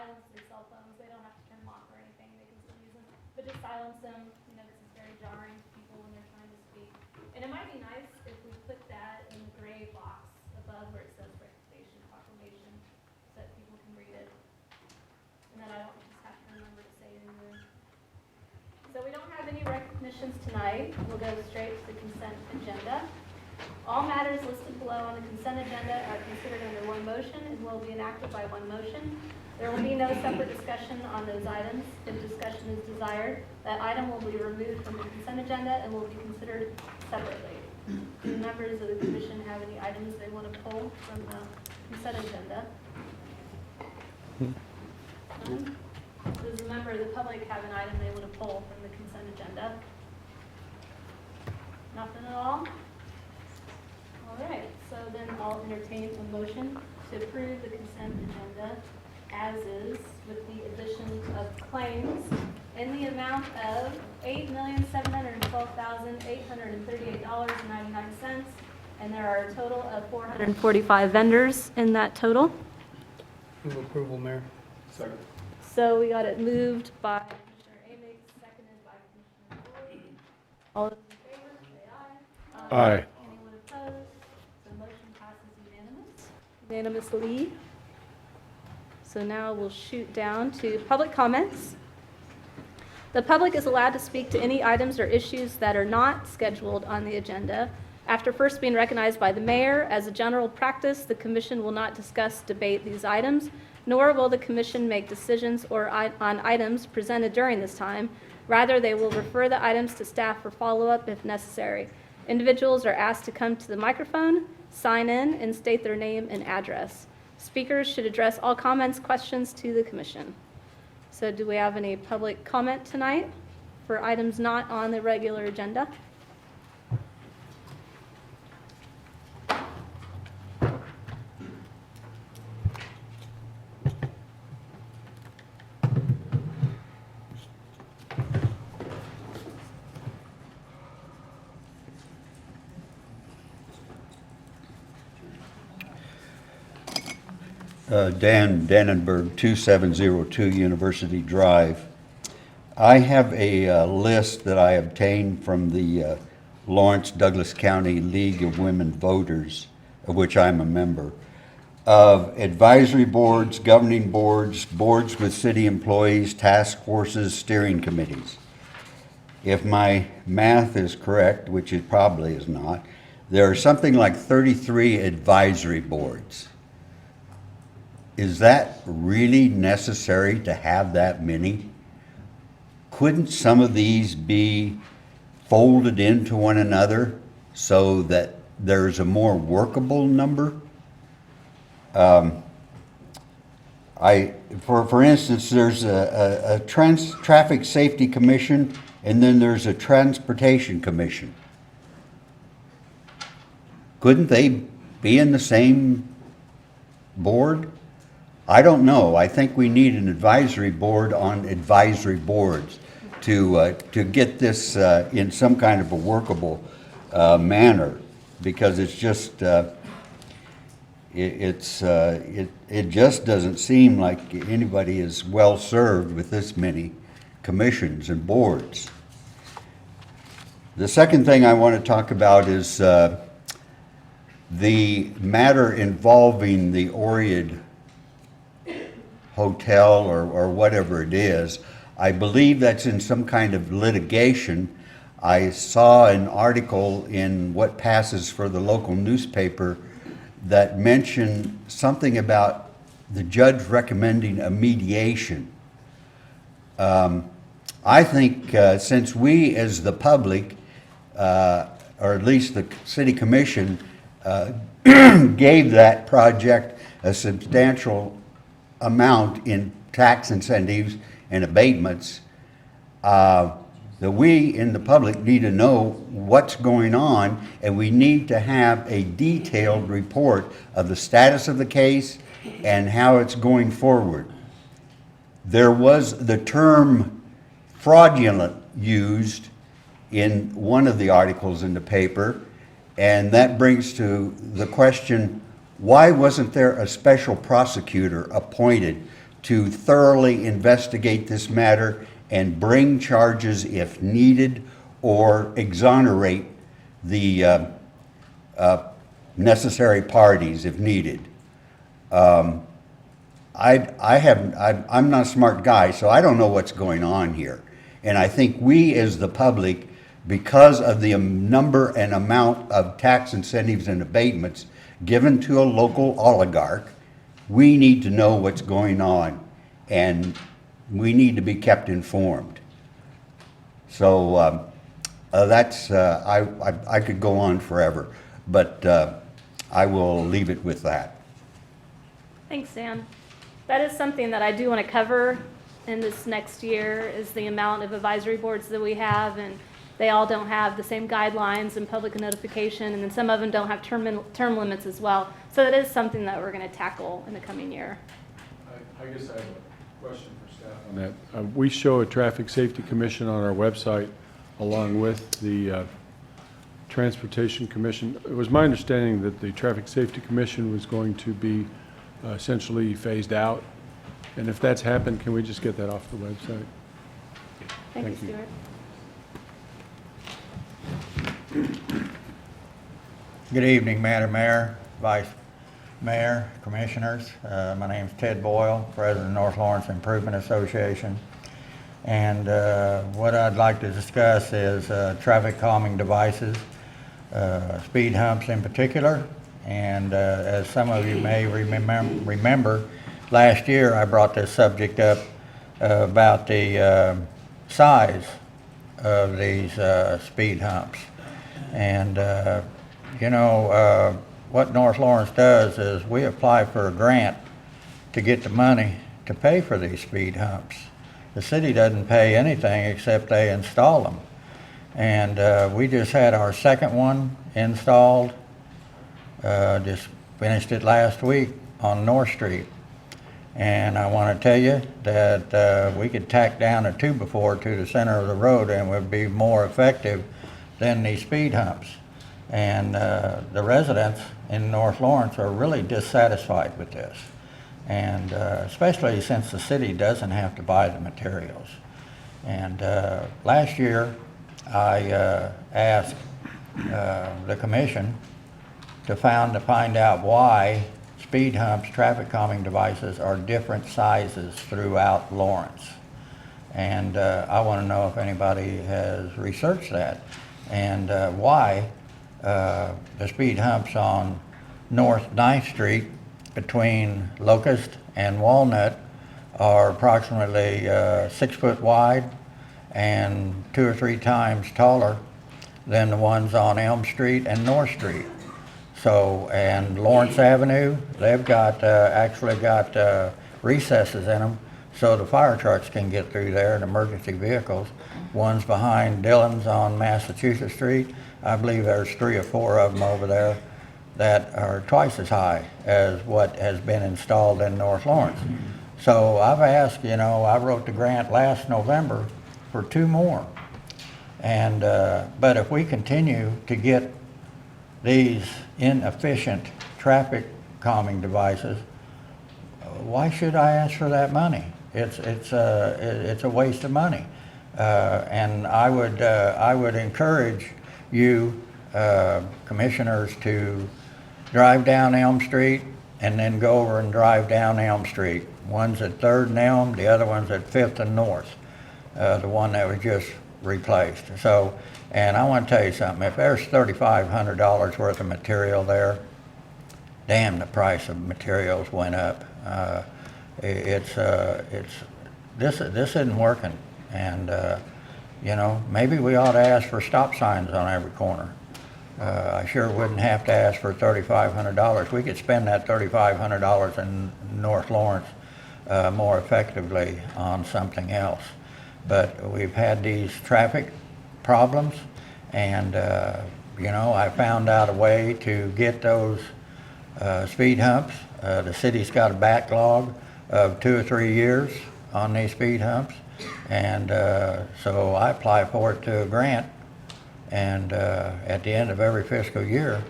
silence their cell phones. They don't have to turn them off or anything. They can still use them, but just silence them. You know, this is very jarring to people when they're trying to speak. And it might be nice if we put that in the gray box above where it says recommendation proclamation, so that people can read it, and then I don't just have to remember to say it anymore. So we don't have any recognitions tonight. We'll go straight to the consent agenda. All matters listed below on the consent agenda are considered under one motion and will be enacted by one motion. There will be no separate discussion on those items. If discussion is desired, that item will be removed from the consent agenda and will be considered separately. Do members of the commission have any items they want to pull from the consent agenda? None? Does a member of the public have an item they want to pull from the consent agenda? Nothing at all? All right, so then I'll entertain a motion to approve the consent agenda as is with the addition of claims in the amount of $8,712,838.99, and there are a total of 445 vendors in that total. Move approval, Mayor. Second. So we got it moved by Commissioner Amyx, seconded by Commissioner Boley. All those in favor, say aye. Aye. Anyone opposed? The motion passes unanimously. So now we'll shoot down to public comments. The public is allowed to speak to any items or issues that are not scheduled on the agenda. After first being recognized by the mayor, as a general practice, the commission will not discuss, debate these items, nor will the commission make decisions on items presented during this time. Rather, they will refer the items to staff for follow-up if necessary. Individuals are asked to come to the microphone, sign in, and state their name and address. Speakers should address all comments, questions to the commission. So do we have any public comment tonight for items not on the regular agenda? Dan Dannenberg, 2702 University Drive. I have a list that I obtained from the Lawrence Douglas County League of Women Voters, of which I'm a member, of advisory boards, governing boards, boards with city employees, task forces, steering committees. If my math is correct, which it probably is not, there are something like 33 advisory boards. Is that really necessary to have that many? Couldn't some of these be folded into one another so that there's a more workable number? For instance, there's a traffic safety commission, and then there's a transportation commission. Couldn't they be in the same board? I don't know. I think we need an advisory board on advisory boards to get this in some kind of a workable manner, because it's just it just doesn't seem like anybody is well served with this many commissions and boards. The second thing I want to talk about is the matter involving the Oread Hotel or whatever it is. I believe that's in some kind of litigation. I saw an article in What Passes for the local newspaper that mentioned something about the judge recommending a mediation. I think since we as the public, or at least the city commission, gave that project a substantial amount in tax incentives and abatements, that we in the public need to know what's going on, and we need to have a detailed report of the status of the case and how it's going forward. There was the term fraudulent used in one of the articles in the paper, and that brings to the question, why wasn't there a special prosecutor appointed to thoroughly investigate this matter and bring charges if needed or exonerate the necessary parties if needed. I'm not a smart guy, so I don't know what's going on here. And I think we as the public, because of the number and amount of tax incentives and abatements given to a local oligarch, we need to know what's going on, and we need to be kept informed. So I could go on forever, but I will leave it with that. Thanks, Dan. That is something that I do want to cover in this next year, is the amount of advisory boards that we have, and they all don't have the same guidelines and public notification, and then some of them don't have term limits as well. So that is something that we're going to tackle in the coming year. I guess I have a question for staff on that. We show a Traffic Safety Commission on our website along with the Transportation Commission. It was my understanding that the Traffic Safety Commission was going to be essentially phased out. And if that's happened, can we just get that off the website? Thank you, Thank you. Stuart. Good evening, Madam Mayor, Vice Mayor, Commissioners. My name is Ted Boyle, President of North Lawrence Improvement Association. And what I'd like to discuss is traffic calming devices, speed humps in particular. And as some of you may remember, last year I brought this subject up about the size of these speed humps. And what North Lawrence does is we apply for a grant to get the money to pay for these speed humps. The city doesn't pay anything except they install them. And we just had our second one installed, just finished it last week on North Street. And I want to tell you that we could tack down a 2x4 to the center of the road and it would be more effective than these speed humps. And the residents in North Lawrence are really dissatisfied with this. And especially since the city doesn't have to buy the materials. And last year I asked the commission to find out why speed humps, traffic calming devices, are different sizes throughout Lawrence. And I want to know if anybody has researched that, and why the speed humps on North 9th Street between Locust and Walnut are approximately 6 foot wide and 2 or 3 times taller than the ones on Elm Street and North Street. So, and Lawrence Avenue, they've got actually got recesses in them so the fire trucks can get through there and emergency vehicles. One's behind Dillon's on Massachusetts Street. I believe there's 3 or 4 of them over there that are twice as high as what has been installed in North Lawrence. So I've asked, I wrote the grant last November for 2 more. And, but if we continue to get these inefficient traffic calming devices, why should I ask for that money? It's a waste of money. And I would encourage you, commissioners, to drive down Elm Street and then go over and drive down Elm Street. One's at 3rd and Elm, the other one's at 5th and North, the one that was just replaced. So, and I want to tell you something, if there's $3,500 worth of material there, damn, the price of materials went up. This isn't working. And, maybe we ought to ask for stop signs on every corner. I sure wouldn't have to ask for $3,500. We could spend that $3,500 in North Lawrence more effectively on something else. But we've had these traffic problems, and I found out a way to get those speed humps. The city's got a backlog of 2 or 3 years on these speed humps, and so I apply for it to a grant, and at the end of every fiscal year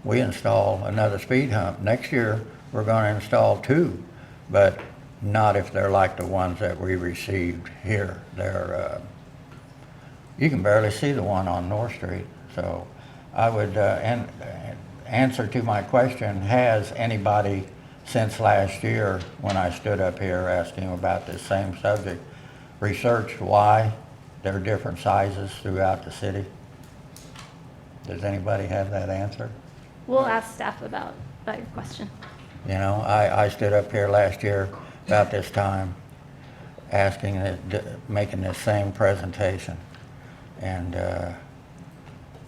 we install another speed hump. Next year we're going to install 2, but not if they're like the ones that we received here. They're, you can barely see the one on North Street. So I would, answer to my question, has anybody since last year, when I stood up here asking about this same subject, researched why there are different sizes throughout the city? Does anybody have that answer? We'll ask staff about your question. You know, I stood up here last year about this time, asking, making this same presentation, and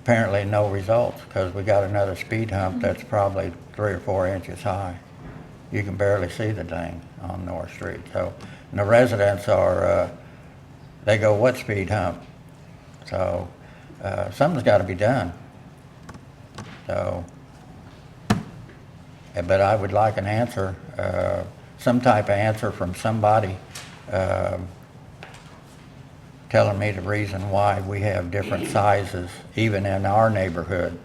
apparently no results, because we got another speed hump that's probably 3 or 4 inches high. You can barely see the thing on North Street. So, and the residents are, they go, what speed hump? So, something's got to be done. So, but I would like an answer, some type of answer from somebody telling me the reason why we have different sizes, even in our neighborhood.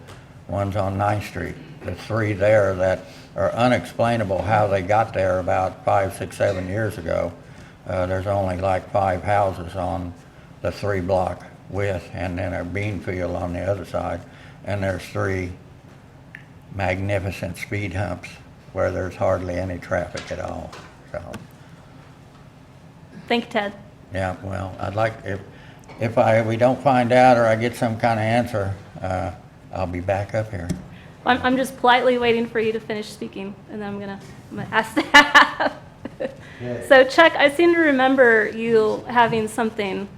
One's on 9th Street. The 3 there that are unexplainable how they got there about 5, 6, 7 years ago. There's only like 5 houses on the 3-block width, and then a bean field on the other side. And there's 3 magnificent speed humps where there's hardly any traffic at all. So, Thank you, Ted. yeah, well, I'd like, if we don't find out or I get some kind of answer, I'll be back up here. I'm just politely waiting for you to finish speaking, and then I'm gonna ask staff. So Chuck, I seem to remember you having some kind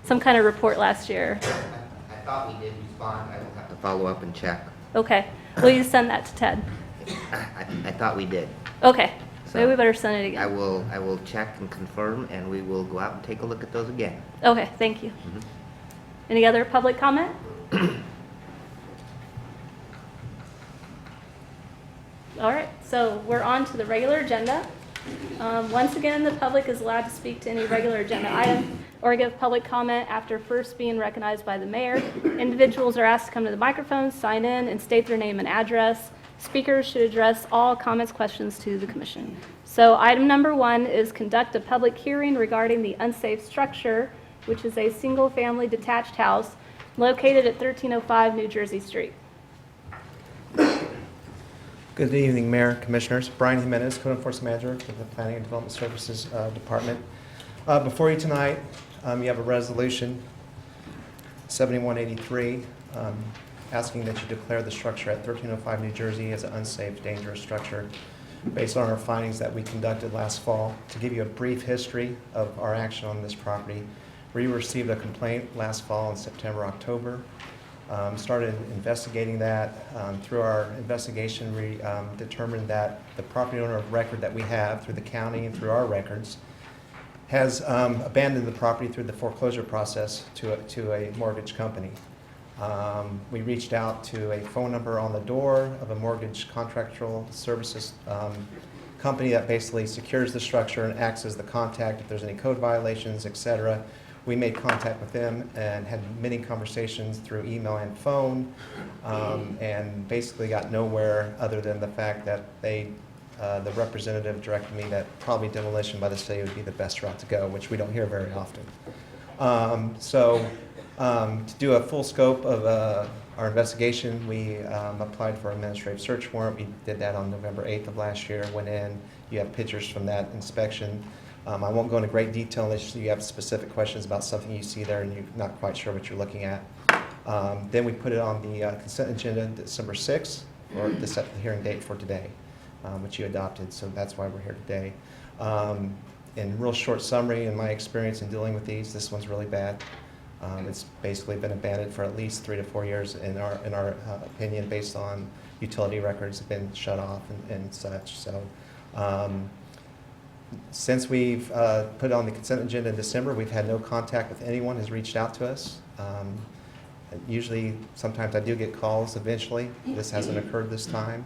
of report last year. I thought we did respond. I will have to follow up and check. Okay, will you send that to Ted? I thought we did. Okay, So maybe we better send it I again. will check and confirm, and we will go out and take a look at those again. Okay, thank you. Any other public comment? All right, so we're on to the regular agenda. Once again, the public is allowed to speak to any regular agenda item or give public comment after first being recognized by the mayor. Individuals are asked to come to the microphone, sign in, and state their name and address. Speakers should address all comments, questions to the commission. So item number 1 is conduct a public hearing regarding the unsafe structure, which is a single-family detached house located at 1305 New Jersey Street. Good evening, Mayor, Commissioners. Brian Jimenez, Code Enforcement Manager for the Planning and Development Services Department. Before you tonight, you have a resolution, 7183, asking that you declare the structure at 1305 New Jersey as an unsafe, dangerous structure based on our findings that we conducted last fall. To give you a brief history of our action on this property, we received a complaint last fall in September, October. Started investigating that. Through our investigation, we determined that the property owner of record that we have through the county and through our records has abandoned the property through the foreclosure process to a mortgage company. We reached out to a phone number on the door of a mortgage contractual services company that basically secures the structure and acts as the contact if there's any code violations, etc. We made contact with them and had many conversations through email and phone, and basically got nowhere other than the fact that the representative directed me that probably demolition by the city would be the best route to go, which we don't hear very often. To do a full scope of our investigation, we applied for an administrative search warrant. We did that on November 8th of last year. Went in. You have pictures from that inspection. I won't go into great detail unless you have specific questions about something you see there and you're not quite sure what you're looking at. Then we put it on the consent agenda December 6th, or to set the hearing date for today, which you adopted, so that's why we're here today. In real short summary, in my experience in dealing with these, this one's really bad. It's basically been abandoned for at least 3 to 4 years in our opinion, based on utility records have been shut off and such. So. Since we've put it on the consent agenda in December, we've had no contact with anyone who's reached out to us. Usually, sometimes I do get calls eventually. This hasn't occurred this time.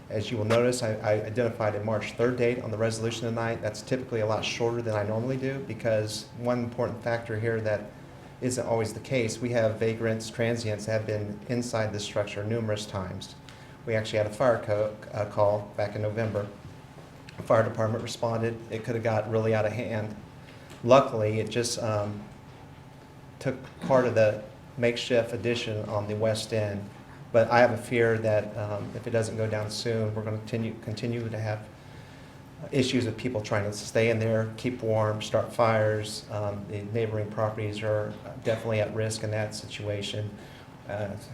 As you will notice, I identified a March 3rd date on the resolution tonight. That's typically a lot shorter than I normally do, because one important factor here that isn't always the case, we have vagrants, transients that have been inside this structure numerous times. We actually had a fire call back in November. The fire department responded. It could have got really out of hand. Luckily, it just took part of the makeshift addition on the west end. But I have a fear that if it doesn't go down soon, we're going to continue to have issues with people trying to stay in there, keep warm, start fires. The neighboring properties are definitely at risk in that situation.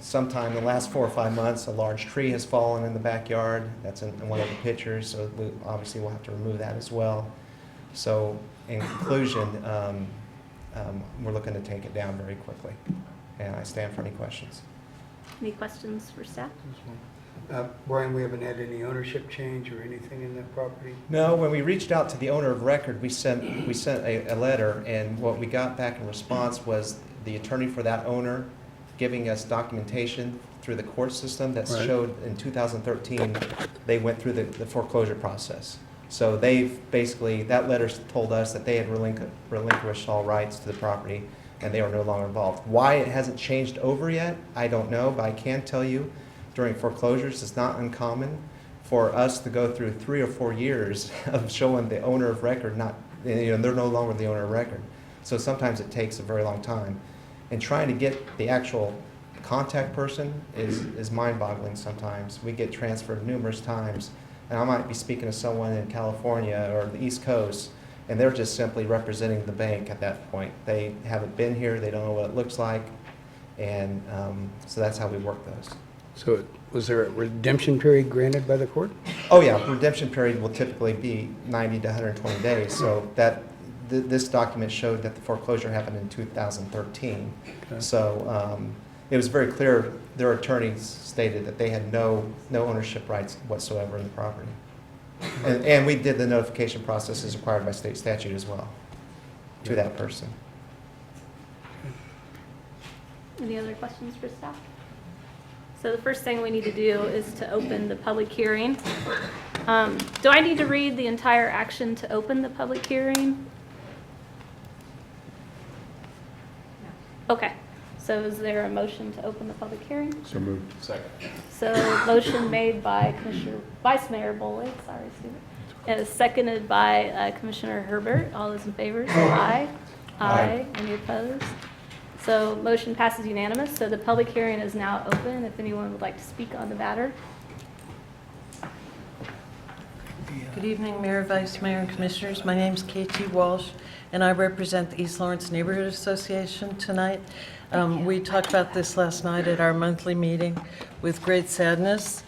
Sometime in the last 4 or 5 months, a large tree has fallen in the backyard. That's in one of the pictures, so we obviously will have to remove that as well. So in conclusion, we're looking to take it down very quickly. And I stand for any questions. Any questions for staff? Brian, we haven't had any ownership change or anything in that property? No, when we reached out to the owner of record, we sent a letter, and what we got back in response was the attorney for that owner giving us documentation through the court system that Right. showed in 2013 they went through the foreclosure process. So they've basically, that letter told us that they had relinquished all rights to the property and they were no longer involved. Why it hasn't changed over yet, I don't know, but I can tell you during foreclosures, it's not uncommon for us to go through 3 or 4 years of showing the owner of record they're no longer the owner of record. So sometimes it takes a very long time. And trying to get the actual contact person is mind-boggling sometimes. We get transferred numerous times, and I might be speaking to someone in California or the East Coast, and they're just simply representing the bank at that point. They haven't been here, they don't know what it looks like, and so that's how we work those. So was there a redemption period granted by the court? Oh yeah, redemption period will typically be 90 to 120 days, so that this document showed that the foreclosure happened in 2013. Okay. So it was very clear, their attorneys stated that they had no ownership rights whatsoever in the property. And we did the notification process as required by state statute as well to that person. Any other questions for staff? So the first thing we need to do is to open the public hearing. Do I need to read the entire action to open the public hearing? Okay, so is there a motion to open the public hearing? So moved. Second. So motion made by Vice Mayor Boley, sorry, Stuart, and seconded by Commissioner Herbert. All those in favor, say aye. Aye. Any opposed? So motion passes unanimous. So the public hearing is now open. If anyone would like to speak on the matter. Good evening, Mayor, Vice Mayor, and Commissioners. My name is KT Walsh, and I represent the East Lawrence Neighborhood Association tonight. We talked about this last night at our monthly meeting with great sadness.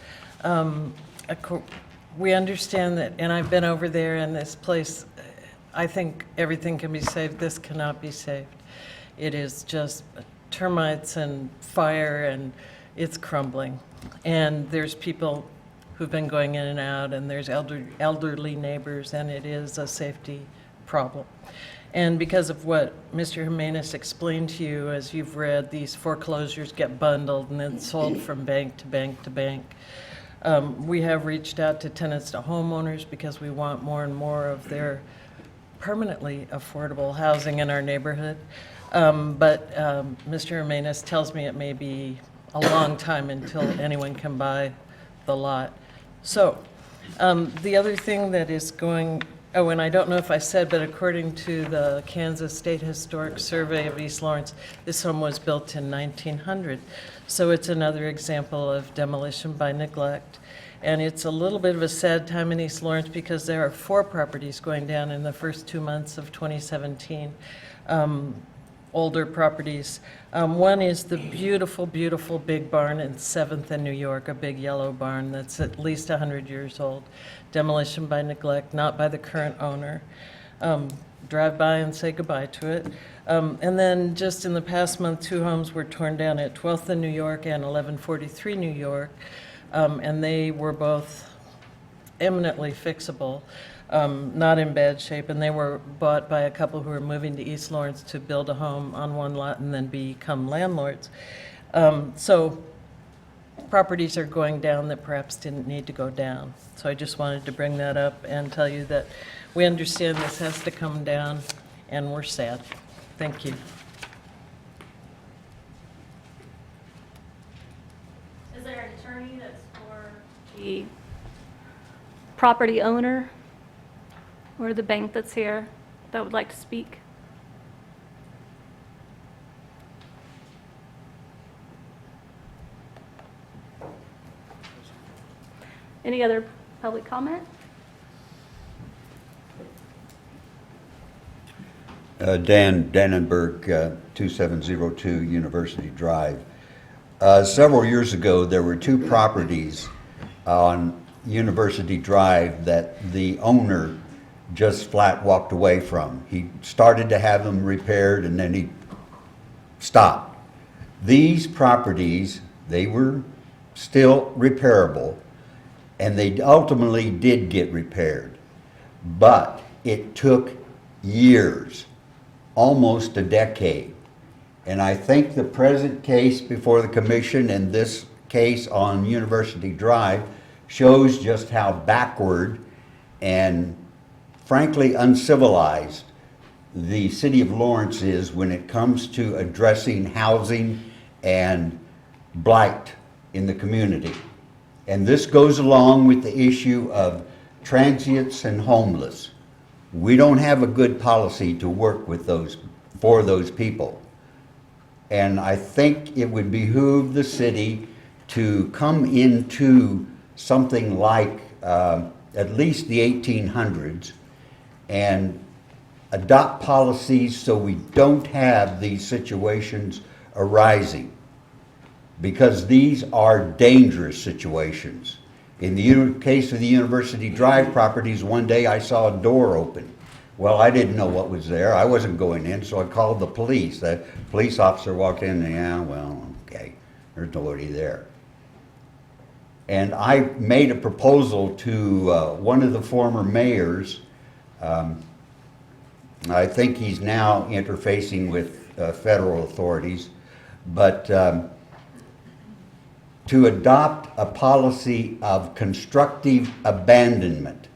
We understand that, and I've been over there in this place, I think everything can be saved. This cannot be saved. It is just termites and fire, and it's crumbling. And there's people who've been going in and out, and there's elderly neighbors, and it is a safety problem. And because of what Mr. Jimenez explained to you, as you've read, these foreclosures get bundled and then sold from bank to bank to bank. We have reached out to tenants to homeowners because we want more and more of their permanently affordable housing in our neighborhood. But Mr. Jimenez tells me it may be a long time until anyone can buy the lot. So the other thing that is going, oh, and I don't know if I said, but according to the Kansas State Historic Survey of East Lawrence, this home was built in 1900. So it's another example of demolition by neglect. And it's a little bit of a sad time in East Lawrence because there are 4 properties going down in the first 2 months of 2017. Older properties. One is the beautiful, beautiful big barn in 7th and New York, a big yellow barn that's at least 100 years old. Demolition by neglect, not by the current owner. Drive by and say goodbye to it. And then just in the past month, 2 homes were torn down at 12th and New York and 1143 New York. And they were both eminently fixable. Not in bad shape, and they were bought by a couple who were moving to East Lawrence to build a home on one lot and then become landlords. So properties are going down that perhaps didn't need to go down. So I just wanted to bring that up and tell you that we understand this has to come down, and we're sad. Thank you. Is there an attorney that's for the property owner? or the bank that's here that would like to speak? Any other public comment? Dan Dannenberg, 2702 University Drive. Several years ago, there were two properties on University Drive that the owner just flat walked away from. He started to have them repaired and then he stopped. These properties, they were still repairable, and they ultimately did get repaired. But it took years, almost a decade. And I think the present case before the commission and this case on University Drive shows just how backward and frankly uncivilized the city of Lawrence is when it comes to addressing housing and blight in the community. And this goes along with the issue of transients and homeless. We don't have a good policy to work with for those people. And I think it would behoove the city to come into something like at least the 1800s and adopt policies so we don't have these situations arising, because these are dangerous situations. In the case of the University Drive properties, one day I saw a door open. Well, I didn't know what was there. I wasn't going in, so I called the police. The police officer walked in and, yeah, well, okay, there's nobody there. And I made a proposal to one of the former mayors. I think he's now interfacing with federal authorities, but to adopt a policy of constructive abandonment.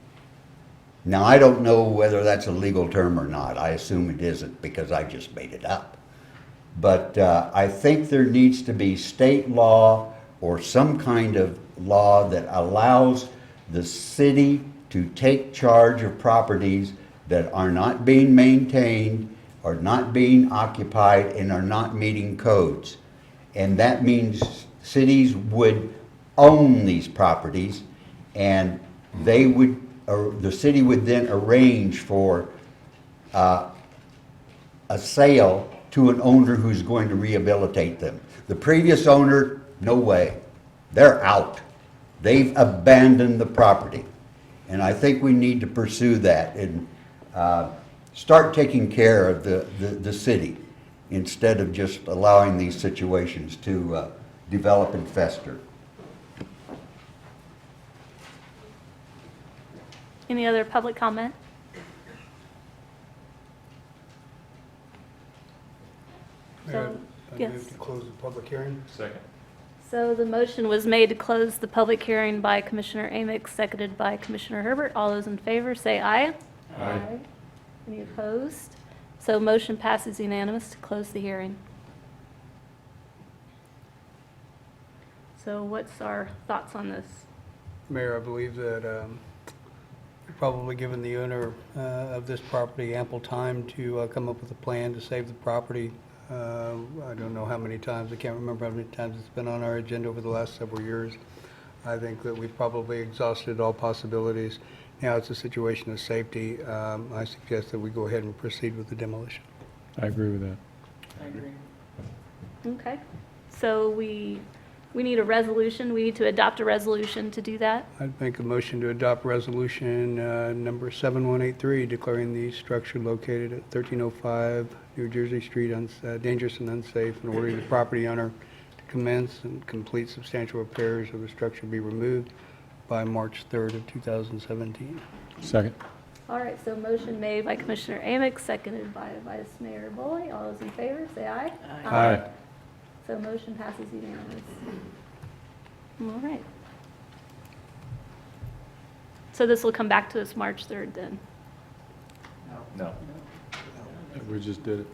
Now, I don't know whether that's a legal term or not. I assume it isn't because I just made it up. But I think there needs to be state law or some kind of law that allows the city to take charge of properties that are not being maintained, are not being occupied, and are not meeting codes. And that means cities would own these properties, and they would, or the city would then arrange for a sale to an owner who's going to rehabilitate them. The previous owner, no way. They're out. They've abandoned the property. And I think we need to pursue that and start taking care of the city instead of just allowing these situations to develop and fester. Any other public comment? Mayor, I yes. move to close the public hearing. Second. So the motion was made to close the public hearing by Commissioner Amyx, seconded by Commissioner Herbert. All those in favor say aye. Aye. Any opposed? So motion passes unanimous to close the hearing. So what's our thoughts on this? Mayor, I believe that we've probably given the owner of this property ample time to come up with a plan to save the property. I don't know how many times, I can't remember how many times it's been on our agenda over the last several years. I think that we've probably exhausted all possibilities. Now it's a situation of safety. I suggest that we go ahead and proceed with the demolition. I agree with that. I agree. Okay, so we need a resolution. We need to adopt a resolution to do that. I'd make a motion to adopt resolution number 7183, declaring the structure located at 1305 New Jersey Street dangerous and unsafe, and ordering the property owner to commence and complete substantial repairs of the structure be removed by March 3rd of 2017. Second. All right, so motion made by Commissioner Amyx, seconded by Vice Mayor Boley. All those in favor, say aye. Aye. So motion passes unanimous. All right. So this will come back to us March 3rd then? No. We just did it.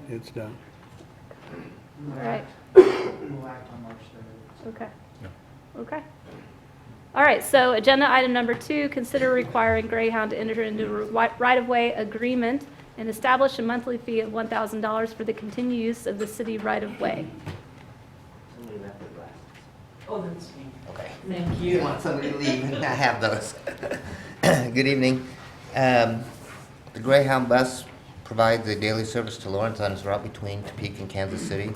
It's done. All right. We'll act on March 3rd. Okay. Yeah. Okay. All right, so agenda item number 2, consider requiring Greyhound to enter into a right-of-way agreement and establish a monthly fee of $1,000 for the continued use of the city right-of-way. Somebody left their glasses. Oh, that's me. Okay. Thank You want somebody to leave and not have those. Good evening. The Greyhound bus provides a daily service to Lawrence on its route between Topeka and Kansas City.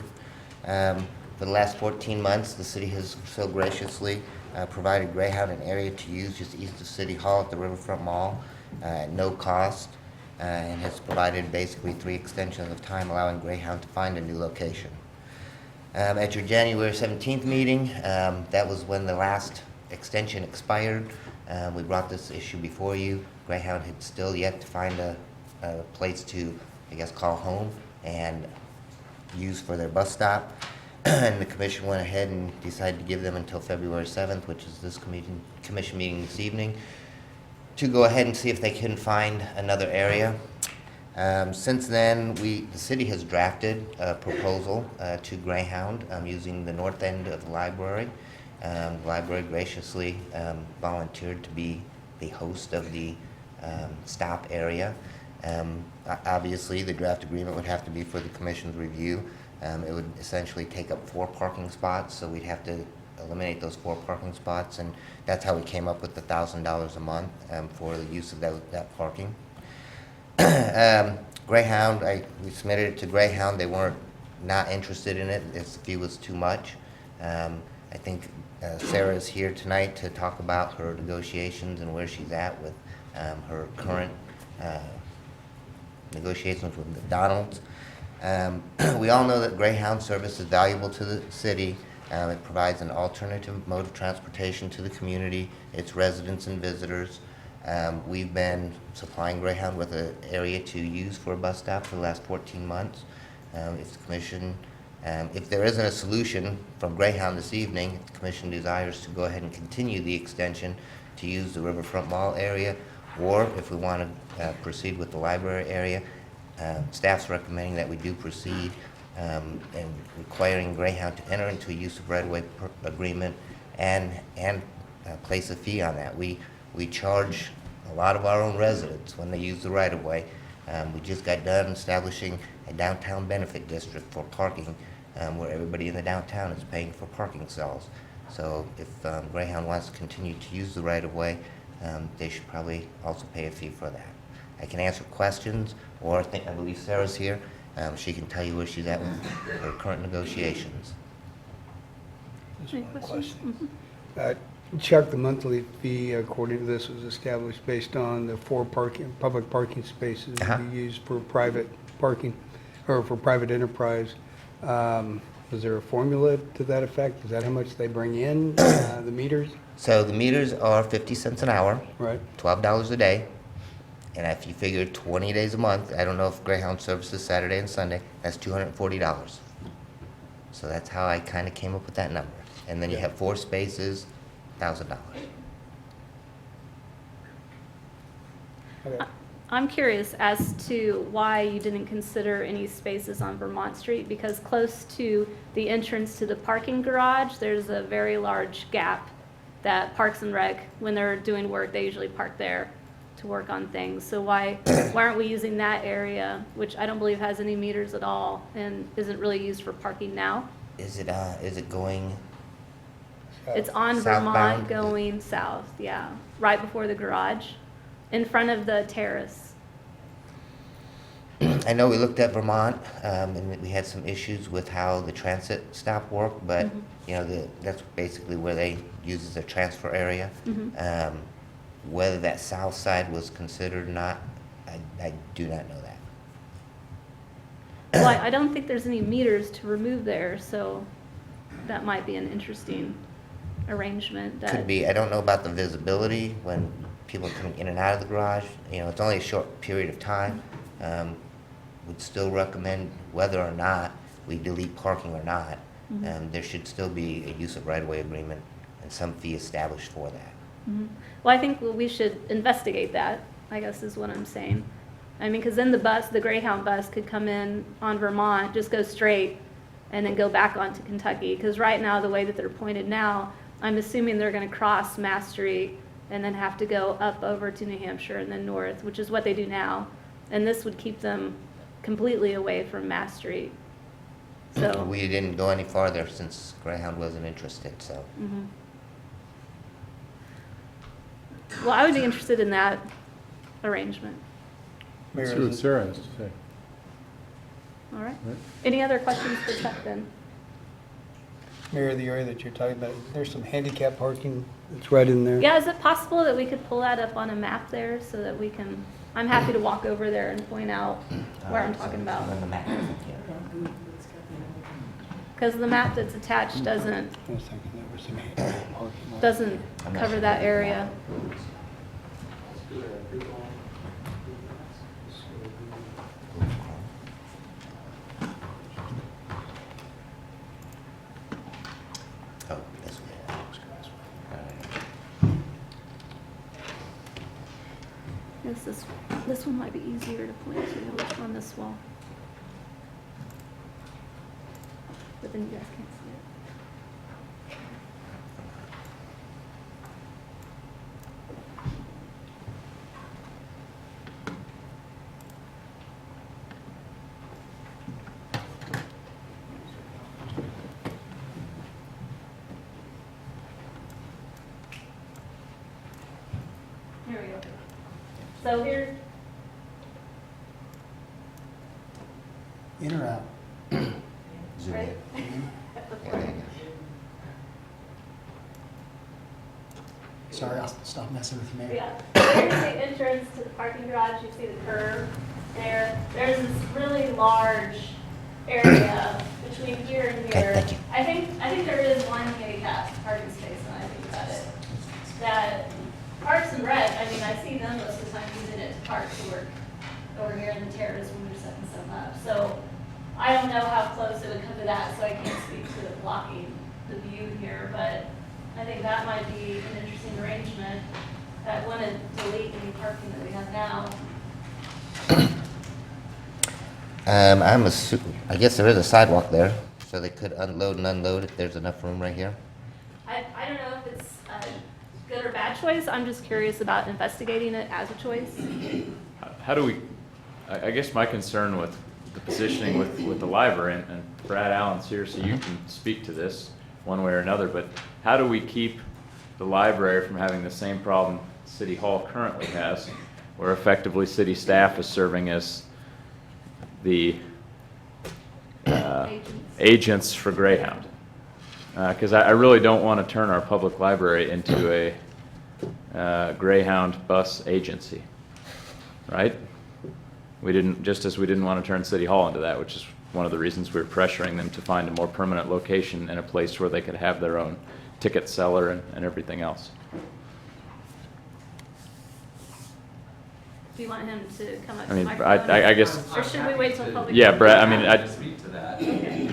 For the last 14 months, the city has so graciously provided Greyhound an area to use just east of City Hall at the Riverfront Mall at no cost, and has provided basically 3 extensions of time allowing Greyhound to find a new location. At your January 17th meeting, that was when the last extension expired. We brought this issue before you. Greyhound had still yet to find a place to, I guess, call home and use for their bus stop. And the commission went ahead and decided to give them until February 7th, which is this commission meeting this evening, to go ahead and see if they can find another area. Since then, the city has drafted a proposal to Greyhound using the north end of the library. The library graciously volunteered to be the host of the stop area. Obviously, the draft agreement would have to be for the commission's review. It would essentially take up 4 parking spots, so we'd have to eliminate those 4 parking spots, and that's how we came up with the $1,000 a month for the use of that parking. Greyhound, we submitted it to Greyhound. They weren't not interested in it. This fee was too much. I think Sarah is here tonight to talk about her negotiations and where she's at with her current negotiations with McDonald's. We all know that Greyhound service is valuable to the city. It provides an alternative mode of transportation to the community, its residents and visitors. We've been supplying Greyhound with an area to use for a bus stop for the last 14 months. If the commission, if there isn't a solution from Greyhound this evening, if the commission desires to go ahead and continue the extension to use the Riverfront Mall area, or if we want to proceed with the library area, staff's recommending that we do proceed and requiring Greyhound to enter into a use of right-of-way agreement and place a fee on that. We charge a lot of our own residents when they use the right-of-way. We just got done establishing a downtown benefit district for parking where everybody in the downtown is paying for parking stalls. So if Greyhound wants to continue to use the right-of-way, they should probably also pay a fee for that. I can answer questions, or I believe Sarah's here. She can tell you where she's at with her current negotiations. Just Any one questions? question. Chuck, the monthly fee, according to this, was established based on the 4 public parking spaces Uh-huh. you use for private parking, or for private enterprise. Was there a formula to that effect? Is that how much they bring in, the meters? So the meters are 50 cents an hour, Right? $12 a day. And if you figure 20 days a month, I don't know if Greyhound services Saturday and Sunday, that's $240. So that's how I kind of came up with that number. And then you have 4 spaces, $1,000. Okay. I'm curious as to why you didn't consider any spaces on Vermont Street, because close to the entrance to the parking garage, there's a very large gap that Parks and Rec, when they're doing work, they usually park there to work on things. So why aren't we using that area, which I don't believe has any meters at all and isn't really used for parking now? Is it going It's on Southbound? Vermont going south, yeah, right before the garage, in front of the terrace. I know we looked at Vermont, and we had some issues with how the transit stop worked, but, you know, that's basically where they use as their transfer area. Whether that south side was considered or not, I do not know that. Well, I don't think there's any meters to remove there, so that might be an interesting arrangement that. Could be, I don't know about the visibility when people come in and out of the garage. You know, it's only a short period of time. Would still recommend, whether or not we delete parking or not, there should still be a use of right-of-way agreement and some fee established for that. Well, I think we should investigate that, I guess is what I'm saying. I mean, because then the Greyhound bus could come in on Vermont, just go straight, and then go back onto Kentucky. Because right now, the way that they're pointed now, I'm assuming they're going to cross Mass Street and then have to go up over to New Hampshire and then north, which is what they do now. And this would keep them completely away from Mass Street. So, We didn't go any farther since Greyhound wasn't interested, so. mhm. Well, I would be interested in that arrangement. Mayor, See what is it- Sarah has to say. All right. Right. Any other questions for Chuck then? Mayor, the area that you're talking about, there's some handicap parking that's right in there. Yeah, is it possible that we could pull that up on a map there so that we can, I'm happy to walk over there and point out where I'm talking about. On the map, yeah. Because the map that's attached doesn't I was thinking there was some handicap parking. lot. doesn't cover that area. Oh, this way. This one might be easier to point to on this wall. But then you guys can't see it. Here we go. So here's, In or out? Zoom right? in. Yeah, there you go. Sorry, I'll stop messing with you, Mayor. Yeah, there's the entrance to the parking garage, you see the curve there. There's this really large area between here and Okay, here. thank you. I think there is one handicap parking space when I think about it. That Parks and Rec, I mean, I see them most of the time using it to park to work over here in the terrace when we're setting stuff up. So I don't know how close it would come to that, so I can't speak to blocking the view here, but I think that might be an interesting arrangement that wouldn't delete any parking that we have now. I guess there is a sidewalk there, so they could unload and unload if there's enough room right here. I don't know if it's a good or bad choice. I'm just curious about investigating it as a choice. How do we, I guess my concern with the positioning with the library, and Brad Allen, seriously, you can speak to this one way or another, but how do we keep the library from having the same problem City Hall currently has, where effectively city staff is serving as the agents for Greyhound? Because I really don't want to turn our public library into a Greyhound bus agency, right? We didn't, just as we didn't want to turn City Hall into that, which is one of the reasons we were pressuring them to find a more permanent location and a place where they could have their own ticket seller and everything else. Do you want him to come up to I the mean, microphone? I guess, Or should we wait till public? yeah, comment? Brad, I mean, I, Speak to that. Okay.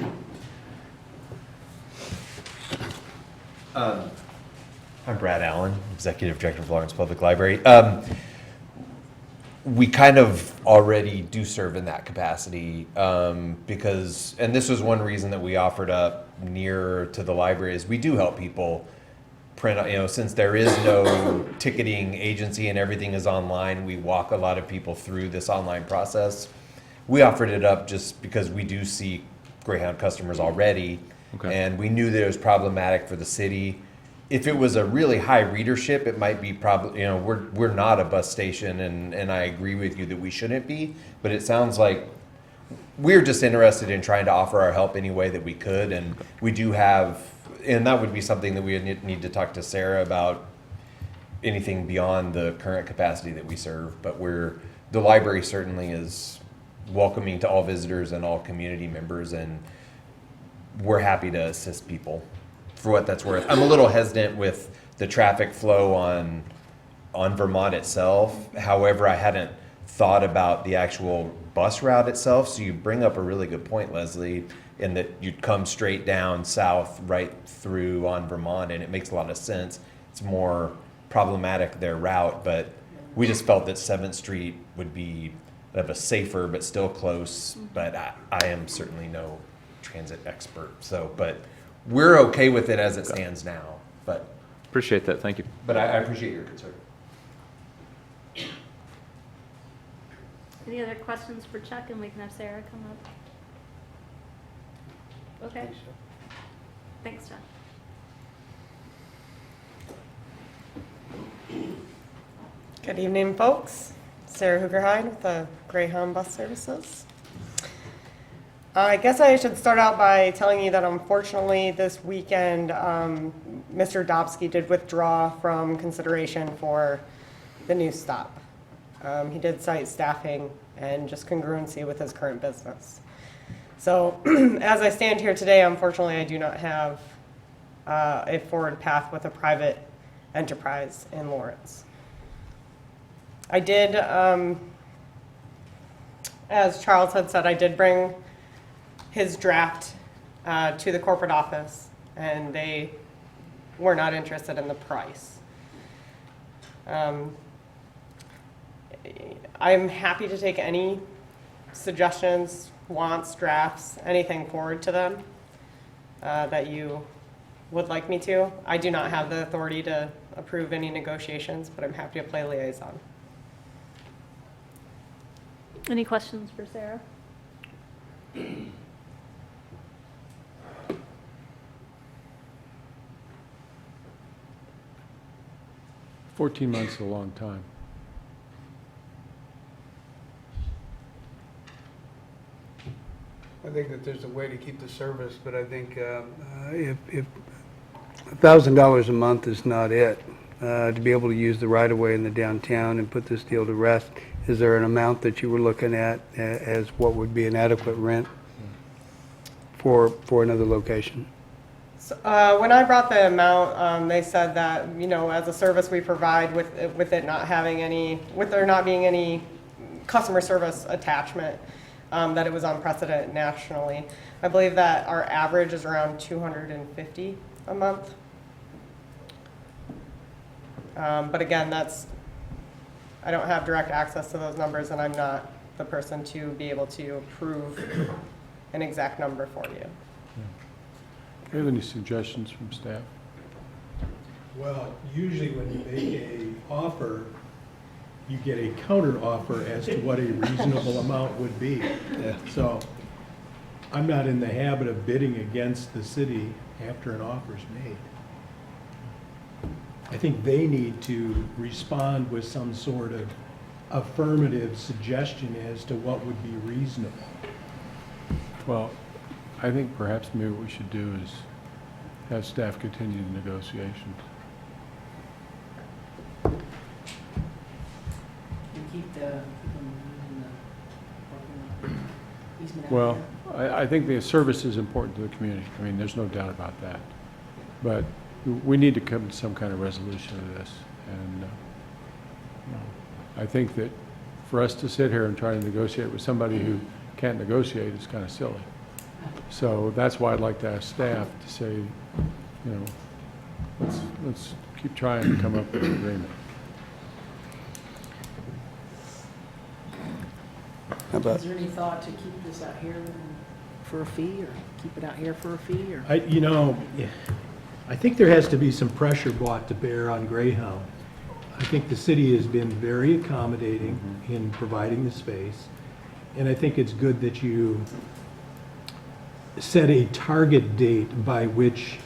I'm Brad Allen, Executive Director of Lawrence Public Library. We kind of already do serve in that capacity because, and this was one reason that we offered up near to the library, is we do help people print, since there is no ticketing agency and everything is online, we walk a lot of people through this online process. We offered it up just because we do see Greyhound customers already, Okay. and we knew that it was problematic for the city. If it was a really high readership, it might be probably, we're not a bus station, and I agree with you that we shouldn't be, but it sounds like we're just interested in trying to offer our help any way that we could, and we do have, and that would be something that we would need to talk to Sarah about, anything beyond the current capacity that we serve, but the library certainly is welcoming to all visitors and all community members, and we're happy to assist people for what that's worth. I'm a little hesitant with the traffic flow on Vermont itself. However, I hadn't thought about the actual bus route itself. So you bring up a really good point, Leslie, in that you'd come straight down south right through on Vermont, and it makes a lot of sense. It's more problematic, their route, but we just felt that 7th Street would be of a safer but still close. But I am certainly no transit expert. So, but we're okay with it as it stands now. But Appreciate that, thank you. I appreciate your concern. Any other questions for Chuck, and we can have Sarah come up? Okay. Thanks, Chuck. Good evening, folks. Sarah Hoogerhide with the Greyhound Bus Services. I guess I should start out by telling you that unfortunately this weekend, Mr. Dobsky did withdraw from consideration for the new stop. He did cite staffing and just congruency with his current business. So as I stand here today, unfortunately, I do not have a forward path with a private enterprise in Lawrence. I did, as Charles had said, I did bring his draft to the corporate office, and they were not interested in the price. I'm happy to take any suggestions, wants, drafts, anything forward to them that you would like me to. I do not have the authority to approve any negotiations, but I'm happy to play liaison. Any questions for Sarah? 14 months is a long time. I think that there's a way to keep the service, but I think if $1,000 a month is not it, to be able to use the right-of-way in the downtown and put this deal to rest, is there an amount that you were looking at as what would be an adequate rent for another location? So, when I brought the amount, they said that, you know, as a service we provide with it not having any, with there not being any customer service attachment, that it was unprecedented nationally. I believe that our average is around $250 a month. But again, I don't have direct access to those numbers, and I'm not the person to be able to approve an exact number for you. Do you have any suggestions from staff? Well, usually when you make an offer, you get a counter offer as to what a reasonable amount would be. So I'm not in the habit of bidding against the city after an offer's made. I think they need to respond with some sort of affirmative suggestion as to what would be reasonable. Well, I think perhaps maybe what we should do is have staff continue the negotiations. Well, I think the service is important to the community. I mean, there's no doubt about that. But we need to come to some kind of resolution to this. And I think that for us to sit here and try to negotiate with somebody who can't negotiate is kind of silly. So that's why I'd like to ask staff to say, you know, let's keep trying to come up with an agreement. How about, Is there any thought to keep this out here for a fee, or keep it out here for a fee, or? You know, I think there has to be some pressure brought to bear on Greyhound. I think the city has been very accommodating in providing the space, and I think it's good that you set a target date by which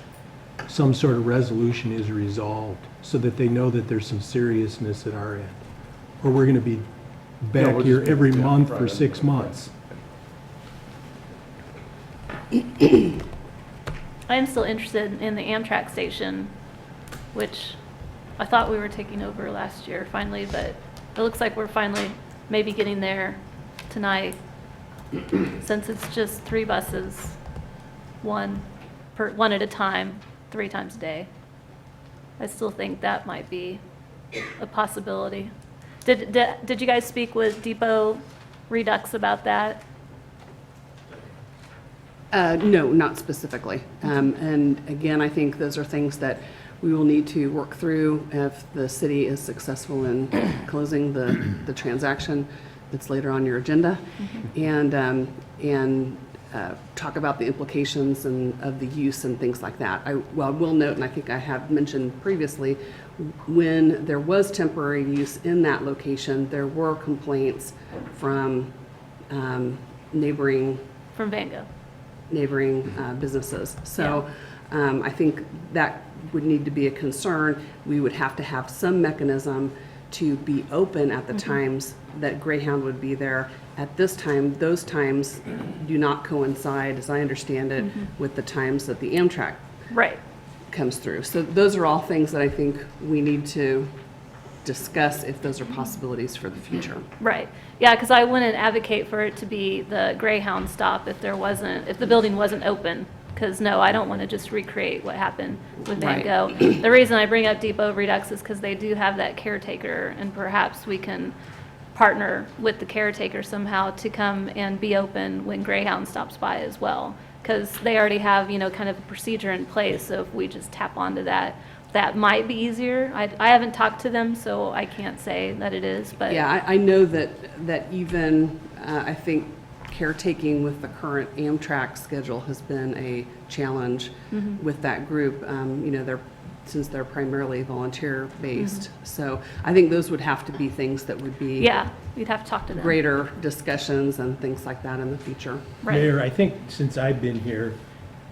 some sort of resolution is resolved, so that they know that there's some seriousness at our end, or we're going to be back we'll here just- every yeah, month right. for 6 months. I am still interested in the Amtrak station, which I thought we were taking over last year finally, but it looks like we're finally maybe getting there tonight, since it's just 3 buses, one at a time, 3 times a day. I still think that might be a possibility. Did you guys speak with Depot Redux about that? No, not specifically. And again, I think those are things that we will need to work through if the city is successful in closing the transaction that's later on your agenda. And talk about the implications of the use and things like that. I will note, and I think I have mentioned previously, when there was temporary use in that location, there were complaints from neighboring From Van Gogh. businesses. So I think that would need to be a concern. We would have to have some mechanism to be open at the times that Greyhound would be there. At this time, those times do not coincide, as I understand it, with the times that the Amtrak Right. comes through. So those are all things that I think we need to discuss if those are possibilities for the future. Right. Yeah, because I wouldn't advocate for it to be the Greyhound stop if the building wasn't open. Because no, I don't want to just recreate what happened with Van Right. Gogh. The reason I bring up Depot Redux is because they do have that caretaker, and perhaps we can partner with the caretaker somehow to come and be open when Greyhound stops by as well. Because they already have, kind of a procedure in place, so if we just tap onto that, that might be easier. I haven't talked to them, so I can't say that it is, but. Yeah, I know that even, I think caretaking with the current Amtrak schedule has been a challenge with that group. Since they're primarily volunteer-based. So I think those would have to be things that would be. Yeah, you'd have to talk to them. Greater discussions and things like that in the future. Right. Mayor, I think since I've been here,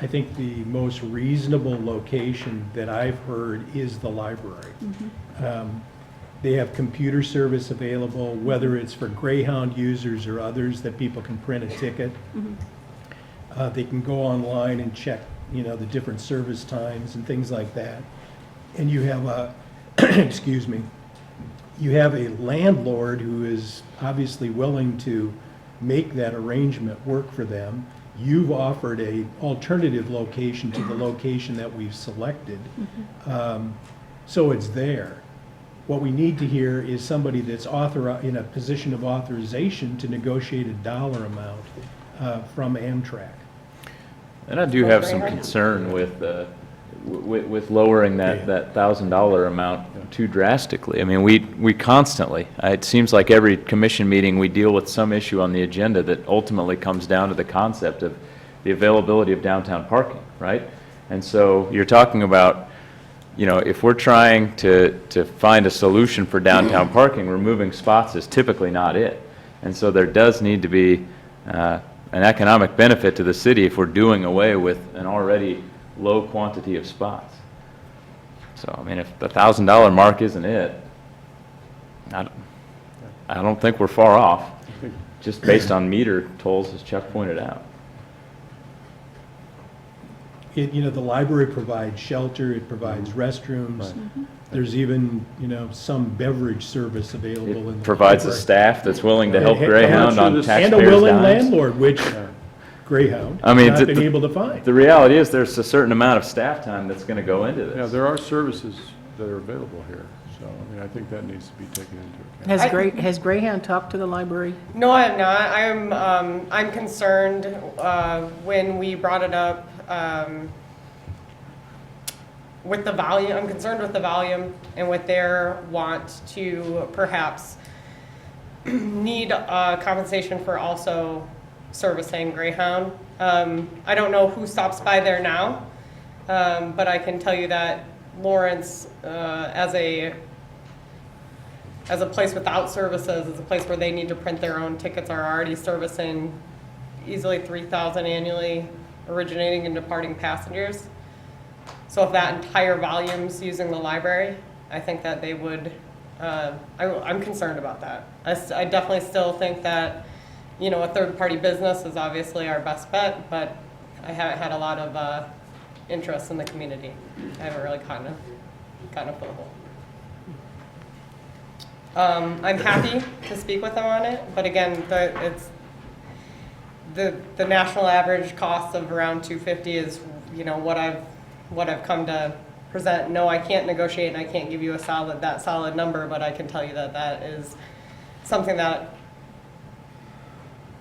I think the most reasonable location that I've heard is the library. They have computer service available, whether it's for Greyhound users or others, that people can print a ticket. They can go online and check, the different service times and things like that. And you have a, excuse me, you have a landlord who is obviously willing to make that arrangement work for them. You've offered a alternative location to the location that we've selected. So it's there. What we need to hear is somebody that's in a position of authorization to negotiate a dollar amount from Amtrak. And I do have some concern with lowering that $1,000 amount too drastically. I mean, we constantly, it seems like every commission meeting, we deal with some issue on the agenda that ultimately comes down to the concept of the availability of downtown parking, right? And so you're talking about, if we're trying to find a solution for downtown parking, removing spots is typically not it. And so there does need to be an economic benefit to the city if we're doing away with an already low quantity of spots. So, I mean, if the $1,000 mark isn't it, I don't think we're far off, just based on meter tolls, as Chuck pointed out. The library provides shelter, it provides restrooms. There's even, some beverage service available in the library. It provides a staff that's willing to help Greyhound on taxpayers' And a willing dimes. landlord, which Greyhound I mean, has not been able to find. The reality is there's a certain amount of staff time that's going to go into this. Yeah, there are services that are available here, so, I think that needs to be taken into account. Has Greyhound talked to the library? No, I have not. I'm concerned when we brought it up with the volume. I'm concerned with the volume and with their want to perhaps need compensation for also servicing Greyhound. I don't know who stops by there now, but I can tell you that Lawrence, as a place without services, as a place where they need to print their own tickets, are already servicing easily 3,000 annually, originating and departing passengers. So if that entire volume's using the library, I think that they would, I'm concerned about that. I definitely still think that, a third-party business is obviously our best bet, but I haven't had a lot of interest in the community. I haven't really gotten a foothold. I'm happy to speak with them on it, but again, it's the national average cost of around $250 is, what I've come to present. No, I can't negotiate and I can't give you that solid number, but I can tell you that is something that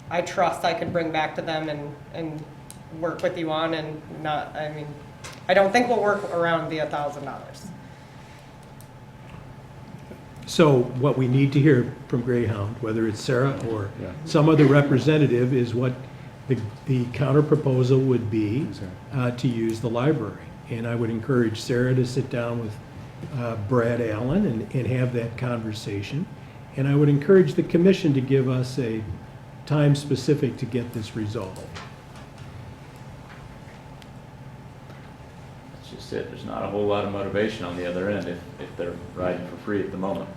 I trust I could bring back to them and work with you on, and I don't think we'll work around the $1,000. So what we need to hear from Greyhound, whether it's Sarah or some other representative, is what The counter proposal would be to use the library. And I would encourage Sarah to sit down with Brad Allen and have that conversation. And I would encourage the commission to give us a time specific to get this resolved. That's just it. There's not a whole lot of motivation on the other end if they're riding for free at the moment.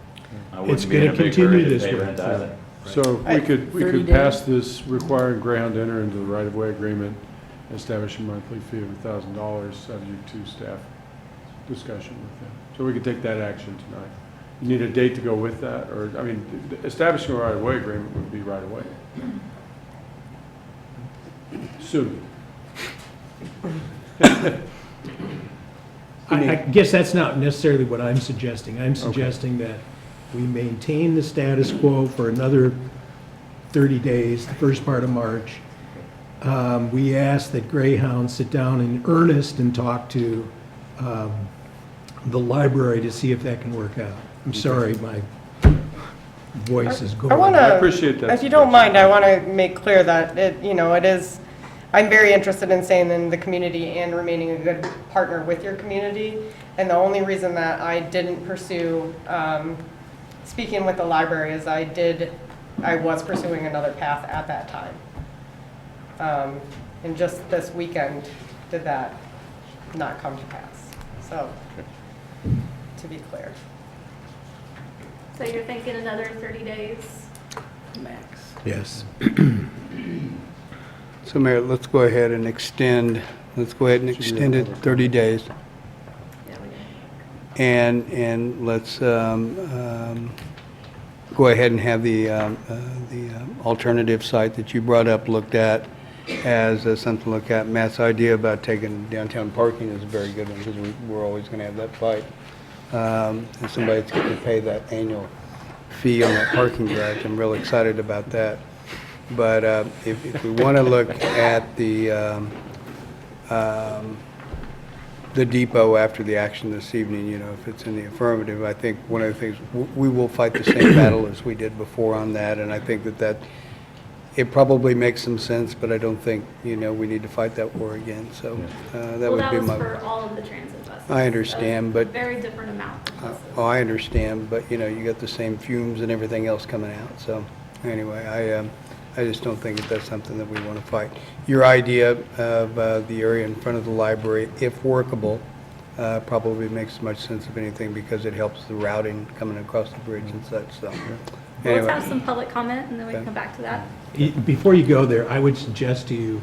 I It's wouldn't be in a gonna big continue hurry to this pay way. rent either. So we could 30 pass days? this requiring Greyhound to enter into the right-of-way agreement, establish a monthly fee of $1,000 subject to staff discussion with them. So we could take that action tonight. You need a date to go with that, or, I mean, establishing a right-of-way agreement would be right away. Soon. I guess that's not necessarily what I'm suggesting. I'm suggesting that we maintain the status quo for another 30 days, the first part of March. We ask that Greyhound sit down in earnest and talk to the library to see if that can work out. I'm sorry, my voice is going. I want I to, appreciate that if you don't mind, I want to make clear that it is, I'm very interested in staying in the community and remaining a good partner with your community. And the only reason that I didn't pursue speaking with the library is I was pursuing another path at that time. And just this weekend did that not come to pass. So, to be clear. So you're thinking another 30 days? Max. Yes. So Mayor, let's go ahead and extend it 30 days. And let's go ahead and have the alternative site that you brought up looked at as something to look at. Matt's idea about taking downtown parking is a very good one, because we're always going to have that fight. And somebody's going to pay that annual fee on that parking garage. I'm real excited about that. But if we want to look at the depot after the action this evening, if it's in the affirmative, I think one of the things, we will fight the same battle as we did before on that, and I think that it probably makes some sense, but I don't think, we need to fight that war again, so that would be my... Well, that was for all of the transit buses. I understand, So but... very different amount of buses. Oh, I understand, but, you got the same fumes and everything else coming out, so, anyway, I just don't think that that's something that we want to fight. Your idea of the area in front of the library, if workable, probably makes as much sense of anything, because it helps the routing coming across the bridge and such, so. Well, Anyway. let's have some public comment, and then we can come back to that. Before you go there, I would suggest to you,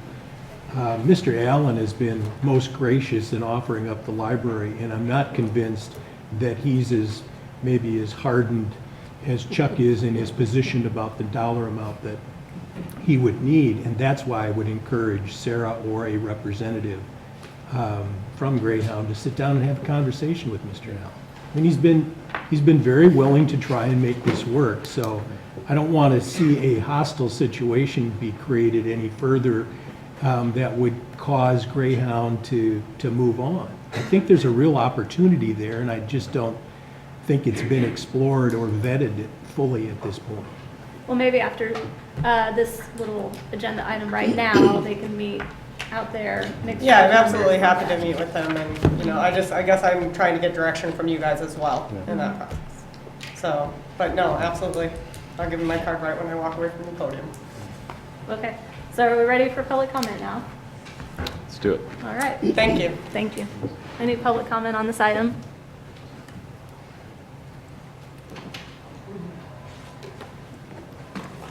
Mr. Allen has been most gracious in offering up the library, and I'm not convinced that he's maybe as hardened as Chuck is in his position about the dollar amount that he would need, and that's why I would encourage Sarah or a representative from Greyhound to sit down and have a conversation with Mr. Allen. I mean, he's been very willing to try and make this work, so I don't want to see a hostile situation be created any further that would cause Greyhound to move on. I think there's a real opportunity there, and I just don't think it's been explored or vetted fully at this point. Well, maybe after this little agenda item right now, they can meet out there. Yeah, I'm absolutely happy to meet with them, and, I guess I'm trying to get direction from you guys as well in that process. So, but no, absolutely. I'll give them my card right when I walk away from the podium. Okay, so are we ready for public comment now? Let's do it. All right. Thank you. Thank you. Any public comment on this item?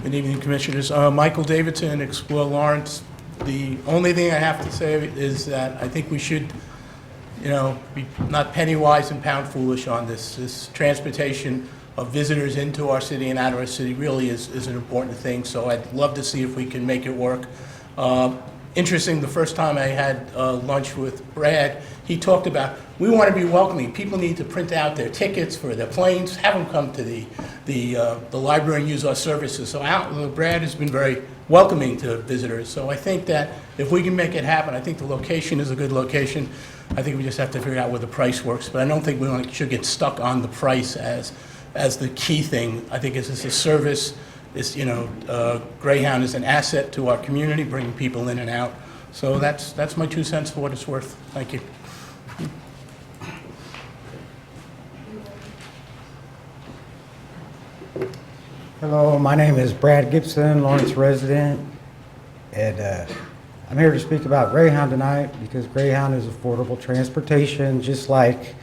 Good evening, Commissioners. Michael Davidson, Explore Lawrence. The only thing I have to say is that I think we should, be not penny wise and pound foolish on this. This transportation of visitors into our city and out of our city really is an important thing, so I'd love to see if we can make it work. Interesting, the first time I had lunch with Brad, he talked about, we want to be welcoming. People need to print out their tickets for their planes, have them come to the library and use our services. So Brad has been very welcoming to visitors. So I think that if we can make it happen, I think the location is a good location. I think we just have to figure out where the price works. But I don't think we should get stuck on the price as the key thing. I think it's a service This, Greyhound is an asset to our community, bringing people in and out. So that's my 2 cents for what it's worth. Thank you. Hello, my name is Brad Gibson, Lawrence resident, and I'm here to speak about Greyhound tonight because Greyhound is affordable transportation, just like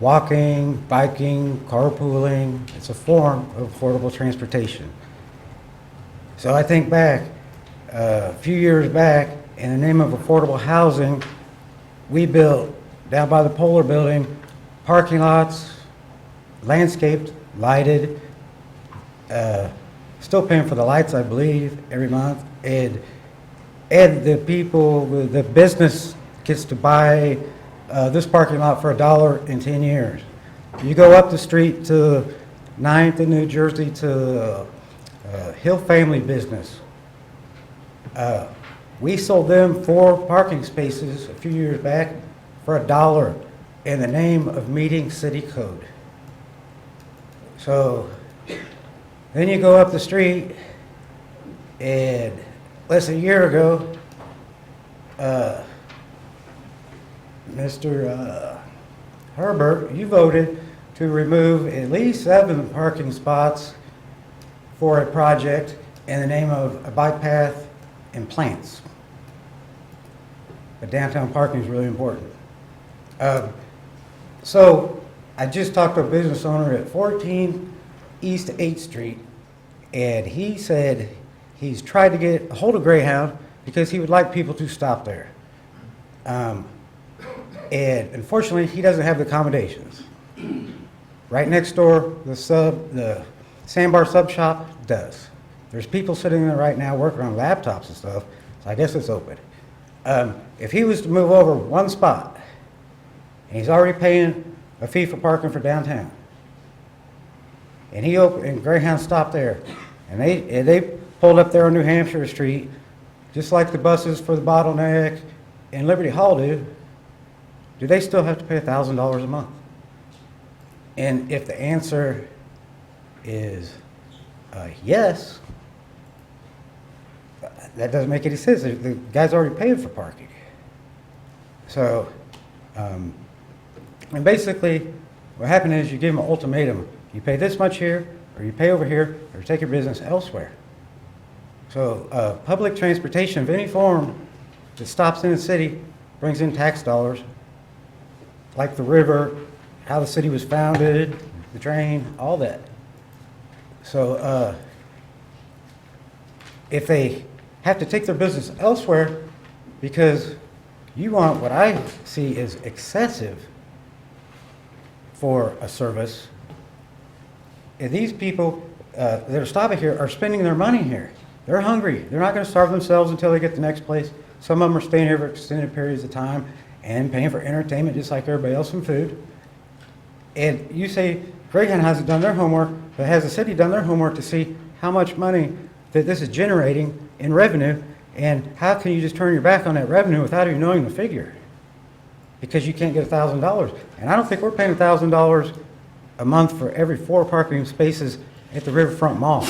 walking, biking, carpooling. It's a form of affordable transportation. So I think back, a few years back, in the name of affordable housing, we built, down by the Polar Building, parking lots, landscaped, lighted, still paying for the lights, I believe, every month, and the people, the business gets to buy this parking lot for $1 in 10 years. You go up the street to 9th in New Jersey to Hill Family Business. We sold them 4 parking spaces a few years back for $1 in the name of meeting city code. So then you go up the street, and less than a year ago, Mr. Herbert, you voted to remove at least 7 parking spots for a project in the name of a bike path and plants. But downtown parking is really important. So I just talked to a business owner at 14 East 8th Street, and he said he's tried to get a hold of Greyhound because he would like people to stop there. And unfortunately, he doesn't have the accommodations. Right next door, the Sandbar Sub Shop does. There's people sitting there right now working on laptops and stuff, so I guess it's open. If he was to move over 1 spot, and he's already paying a fee for parking for downtown, and Greyhound stopped there, and they pulled up there on New Hampshire Street, just like the buses for the Bottleneck and Liberty Hall do they still have to pay $1,000 a month? And if the answer is yes, that doesn't make any sense. The guy's already paid for parking. So, and basically, what happened is you give him an ultimatum. You pay this much here, or you pay over here, or take your business elsewhere. So, public transportation of any form that stops in the city brings in tax dollars, like the river, how the city was founded, the train, all that. So, if they have to take their business elsewhere because you want what I see is excessive for a service, and these people that are stopping here are spending their money here. They're hungry. They're not going to starve themselves until they get the next place. Some of them are staying here for extended periods of time and paying for entertainment just like everybody else and food. And you say Greyhound hasn't done their homework, but has the city done their homework to see how much money that this is generating in revenue, and how can you just turn your back on that revenue without even knowing the figure? Because you can't get $1,000. And I don't think we're paying $1,000 a month for every 4 parking spaces at the Riverfront Mall.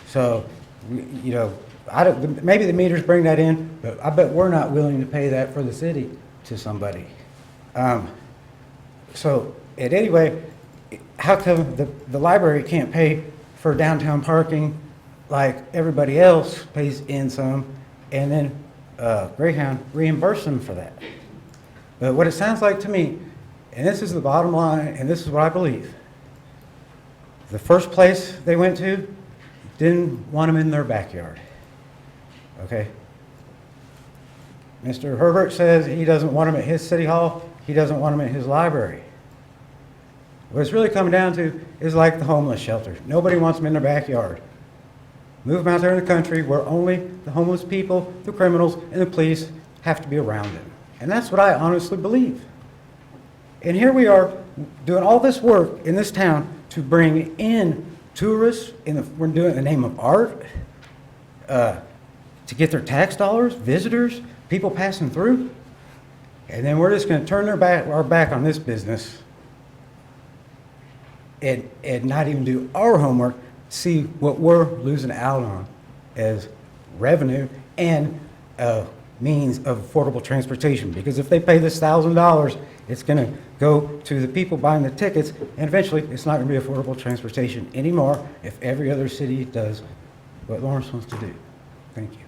So, maybe the meters bring that in, but I bet we're not willing to pay that for the city to somebody. Anyway, how come the library can't pay for downtown parking like everybody else pays in some, and then Greyhound reimburse them for that? But what it sounds like to me, and this is the bottom line, and this is what I believe, the first place they went to didn't want them in their backyard. Okay? Mr. Herbert says he doesn't want them at his city hall, he doesn't want them at his library. What it's really coming down to is like the homeless shelter. Nobody wants them in their backyard. Move them out there in the country where only the homeless people, the criminals, and the police have to be around them. And that's what I honestly believe. And here we are doing all this work in this town to bring in tourists, we're doing it in the name of art, to get their tax dollars, visitors, people passing through. And then we're just going to turn our back on this business and not even do our homework, see what we're losing out on as revenue and means of affordable transportation. Because if they pay this $1,000, it's going to go to the people buying the tickets, and eventually it's not going to be affordable transportation anymore if every other city does what Lawrence wants to do. Thank you.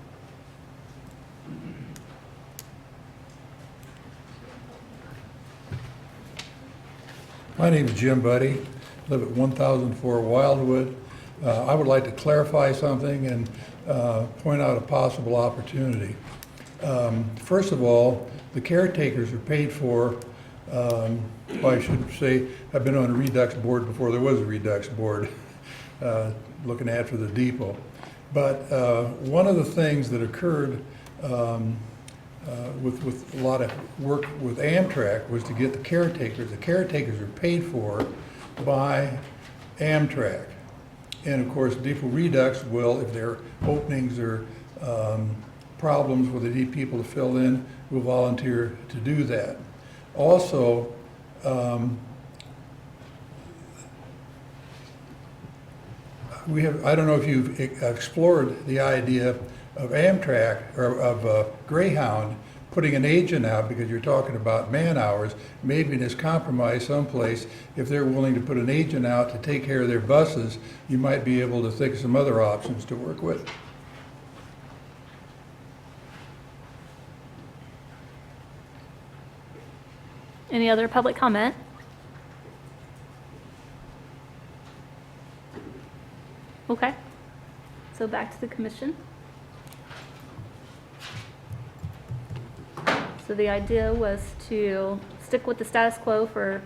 My name is Jim Buddy, live at 1004 Wildwood. I would like to clarify something and point out a possible opportunity. First of all, the caretakers are paid for, well, I should say, I've been on a Redux board before there was a Redux board, looking after the depot. But one of the things that occurred with a lot of work with Amtrak was to get the caretakers. The caretakers are paid for by Amtrak. And of course, Depot Redux will, if there are openings or problems where they need people to fill in, will volunteer to do that. Also, we have, I don't know if you've explored the idea of Amtrak or of Greyhound putting an agent out, because you're talking about man hours, maybe in this compromise someplace, if they're willing to put an agent out to take care of their buses, you might be able to think of some other options to work with. Any other public comment? Okay, so back to the commission. So the idea was to stick with the status quo for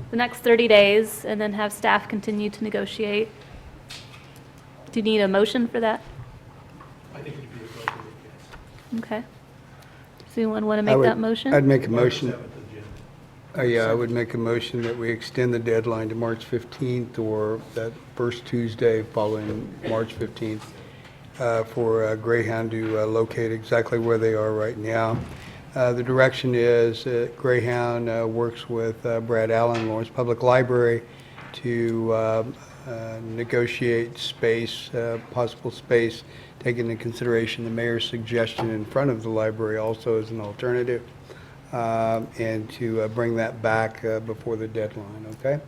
the next 30 days and then have staff continue to negotiate. Do you need a motion for that? I think it'd be appropriate, yes. Okay. Does anyone want to make that motion? I'd make a motion. 7th agenda. Yeah, I would make a motion that we extend the deadline to March 15th or that first Tuesday following March 15th for Greyhound to locate exactly where they are right now. The direction is Greyhound works with Brad Allen, Lawrence Public Library, to negotiate space, possible space, taking into consideration the mayor's suggestion in front of the library also as an alternative, and to bring that back before the deadline, okay?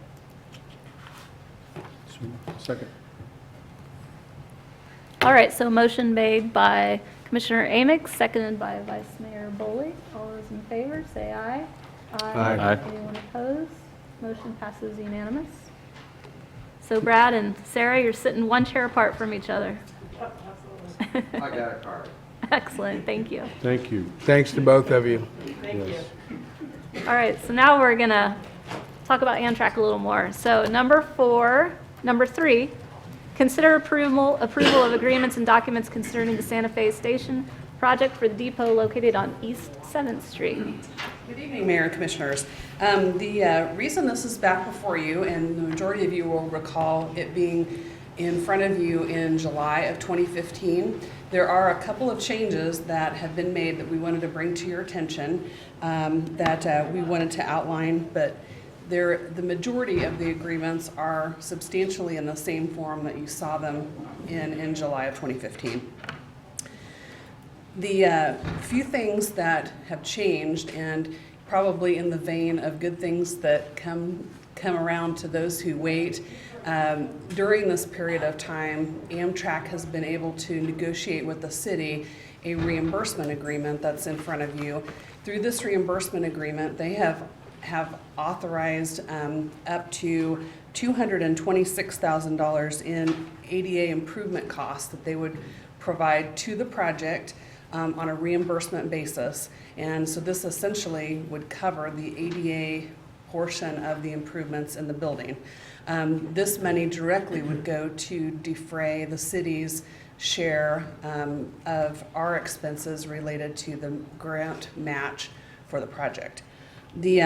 Second. All right, so motion made by Commissioner Amyx, seconded by Vice Mayor Boley. All those in favor, say aye. Aye. Aye. Anyone opposed? Motion passes unanimous. So Brad and Sarah, you're sitting one chair apart from each other. I got a card. Excellent, thank you. Thank you. Thanks to both of you. Yes. All right, so now we're gonna talk about Amtrak a little more. So number 3, consider approval of agreements and documents concerning the Santa Fe Station project for the depot located on East 7th Street. Good evening, Mayor and Commissioners. The reason this is back before you, and the majority of you will recall it being in front of you in July of 2015, there are a couple of changes that have been made that we wanted to bring to your attention that we wanted to outline, but the majority of the agreements are substantially in the same form that you saw them in July of 2015. The few things that have changed, and probably in the vein of good things that come around to those who wait, during this period of time, Amtrak has been able to negotiate with the city a reimbursement agreement that's in front of you. Through this reimbursement agreement, they have authorized up to $226,000 in ADA improvement costs that they would provide to the project on a reimbursement basis. And so this essentially would cover the ADA portion of the improvements in the building. This money directly would go to defray the city's share of our expenses related to the grant match for the project. The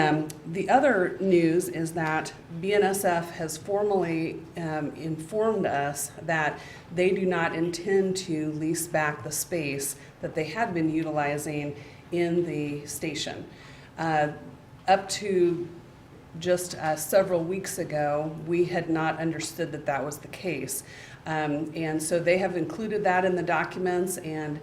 other news is that BNSF has formally informed us that they do not intend to lease back the space that they had been utilizing in the station. Up to just several weeks ago, we had not understood that that was the case. And so they have included that in the documents, and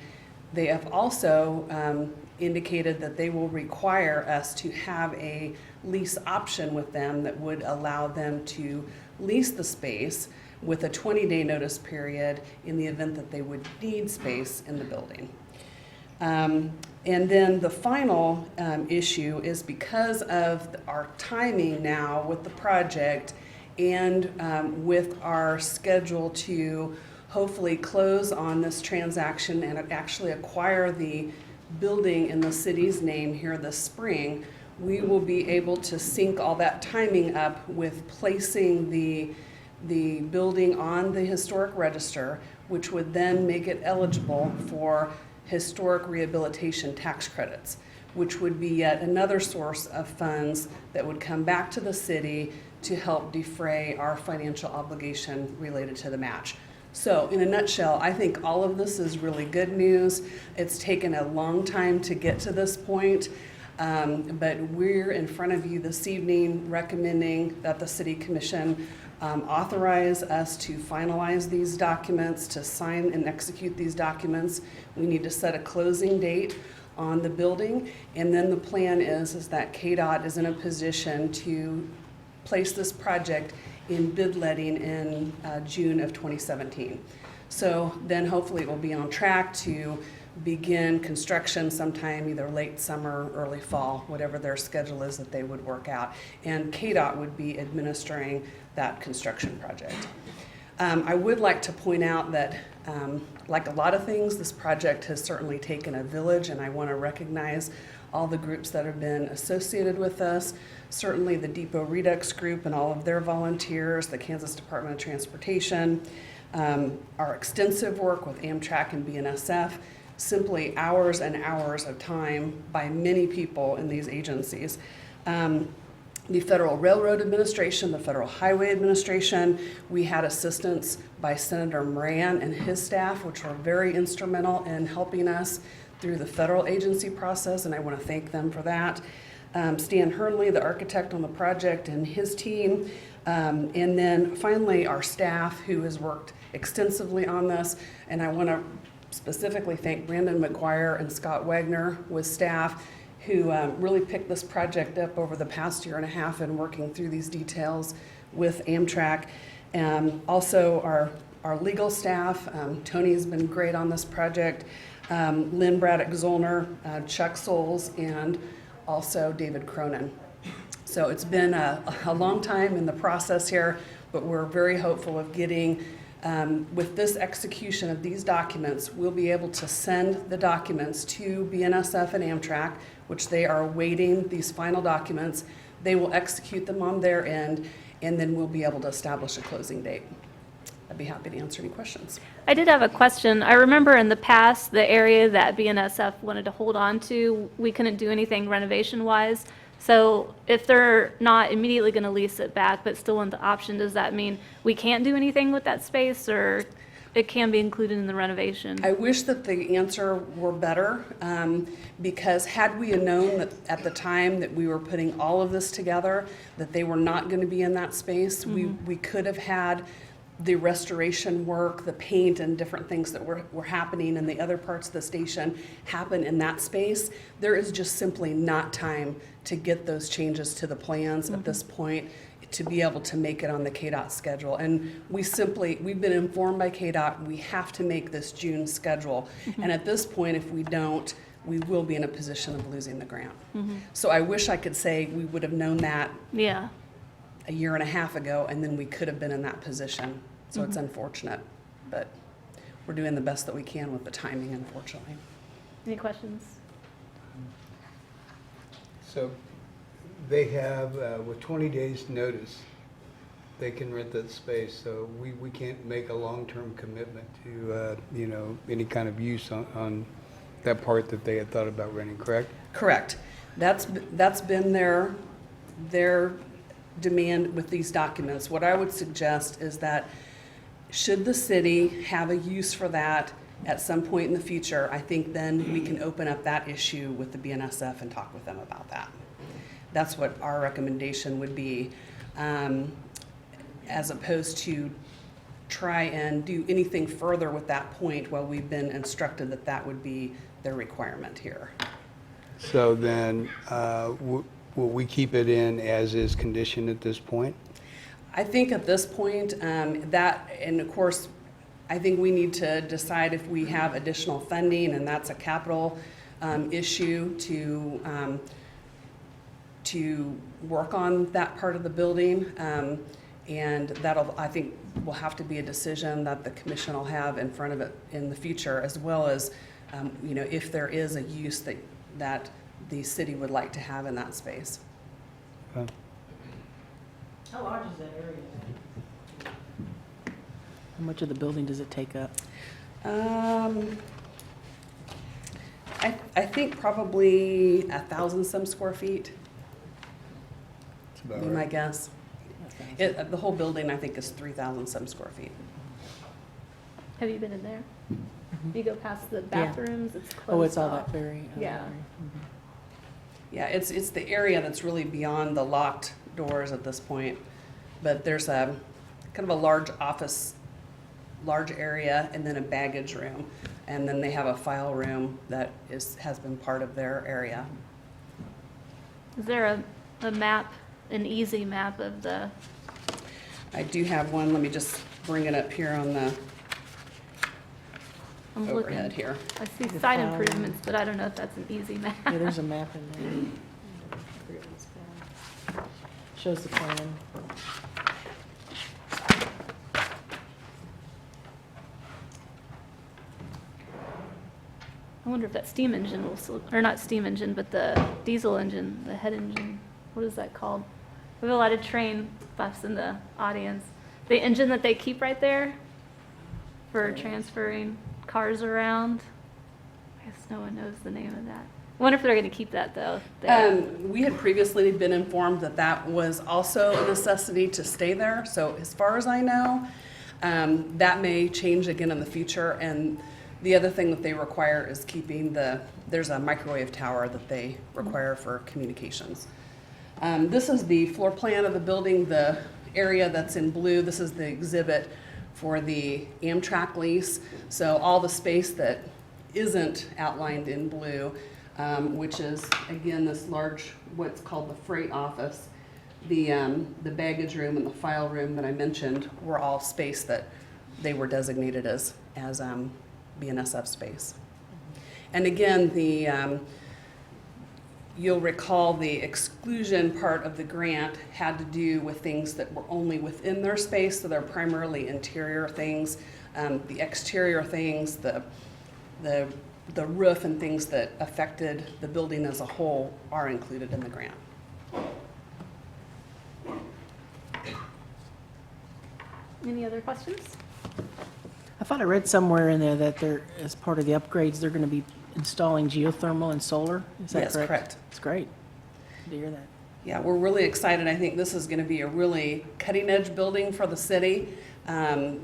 they have also indicated that they will require us to have a lease option with them that would allow them to lease the space with a 20-day notice period in the event that they would need space in the building. And then the final issue is because of our timing now with the project and with our schedule to hopefully close on this transaction and actually acquire the building in the city's name here this spring, we will be able to sync all that timing up with placing the building on the historic register, which would then make it eligible for historic rehabilitation tax credits, which would be yet another source of funds that would come back to the city to help defray our financial obligation related to the match. So in a nutshell, I think all of this is really good news. It's taken a long time to get to this point, but we're in front of you this evening recommending that the City Commission authorize us to finalize these documents, to sign and execute these documents. We need to set a closing date on the building, and then the plan is that KDOT is in a position to place this project in bid letting in June of 2017. So then hopefully it will be on track to begin construction sometime either late summer, early fall, whatever their schedule is that they would work out. And KDOT would be administering that construction project. I would like to point out that, like a lot of things, this project has certainly taken a village, and I want to recognize all the groups that have been associated with us. Certainly the Depot Redux Group and all of their volunteers, the Kansas Department of Transportation, our extensive work with Amtrak and BNSF, simply hours and hours of time by many people in these agencies. The Federal Railroad Administration, the Federal Highway Administration, we had assistance by Senator Moran and his staff, which were very instrumental in helping us through the federal agency process, and I want to thank them for that. Stan Hernley, the architect on the project, and his team. And then finally, our staff, who has worked extensively on this, and I want to specifically thank Brandon McGuire and Scott Wagner with staff, who really picked this project up over the past year and a half and working through these details with Amtrak. Also our legal staff, Tony's been great on this project, Lynn Braddock-Zollner, Chuck Souls, and also David Cronin. So it's been a long time in the process here, but we're very hopeful of getting, with this execution of these documents, we'll be able to send the documents to BNSF and Amtrak, which they are awaiting these final documents. They will execute them on their end, and then we'll be able to establish a closing date. I'd be happy to answer any questions. I did have a question. I remember in the past, the area that BNSF wanted to hold on to, we couldn't do anything renovation-wise. So if they're not immediately going to lease it back, but still want the option, does that mean we can't do anything with that space, or it can be included in the renovation? I wish that the answer were better, because had we known that at the time that we were putting all of this together, that they were not going to be in that space, we could have had the restoration work, the paint and different things that were happening in the other parts of the station happen in that space. There is just simply not time to get those changes to the plans at this point to be able to make it on the KDOT schedule. And we've been informed by KDOT, we have to make this June schedule. And at this point, if we don't, we will be in a position of losing the grant. So I wish I could say we would have known that a year and a half ago, and then we could have been in that position. So it's unfortunate, but we're doing the best that we can with the timing, unfortunately. Any questions? So they have, with 20 days' notice, they can rent that space. So we can't make a long-term commitment to, any kind of use on that part that they had thought about renting, correct? Correct. That's been their demand with these documents. What I would suggest is that should the city have a use for that at some point in the future, I think then we can open up that issue with the BNSF and talk with them about that. That's what our recommendation would be, as opposed to try and do anything further with that point while we've been instructed that that would be their requirement here. So then, will we keep it in as is condition at this point? I think at this point, that, and of course, I think we need to decide if we have additional funding, and that's a capital issue to work on that part of the building. And that'll, I think, will have to be a decision that the commission will have in front of it in the future, as well as, you know, if there is a use that the city would like to have in that space. Okay. How large is that area? How much of the building does it take up? I think probably 1,000 some square feet, That's about would be my right. guess. The whole building, I think, is 3,000 some square feet. Have you been in there? You go past the bathrooms, it's closed Oh, it's all off. that very. Yeah. Yeah, it's the area that's really beyond the locked doors at this point. But there's a kind of a large area, and then a baggage room. And then they have a file room that has been part of their area. Is there a map, an easy map of the, I do have one, let me just bring it up here on the I'm overhead looking. here. I see site improvements, but I don't know if that's an easy map. Yeah, there's a map in there. Shows the plan. I wonder if that steam engine will still, or not steam engine, but the diesel engine, the head engine, what is that called? We have a lot of train buffs in the audience. The engine that they keep right there for transferring cars around. I guess no one knows the name of that. I wonder if they're going to keep that though. We had previously been informed that that was also a necessity to stay there. So as far as I know, that may change again in the future. And the other thing that they require is keeping there's a microwave tower that they require for communications. This is the floor plan of the building, the area that's in blue. This is the exhibit for the Amtrak lease. So all the space that isn't outlined in blue, which is, again, this large, what's called the freight office, the baggage room and the file room that I mentioned were all space that they were designated as BNSF space. And again, you'll recall the exclusion part of the grant had to do with things that were only within their space, so they're primarily interior things. The exterior things, the roof and things that affected the building as a whole are included in the grant. Any other questions? I thought I read somewhere in there that they're, as part of the upgrades, they're going to be installing geothermal and solar. Is that correct? Yes, correct. It's great. Good to hear that. Yeah, we're really excited. I think this is going to be a really cutting-edge building for the city.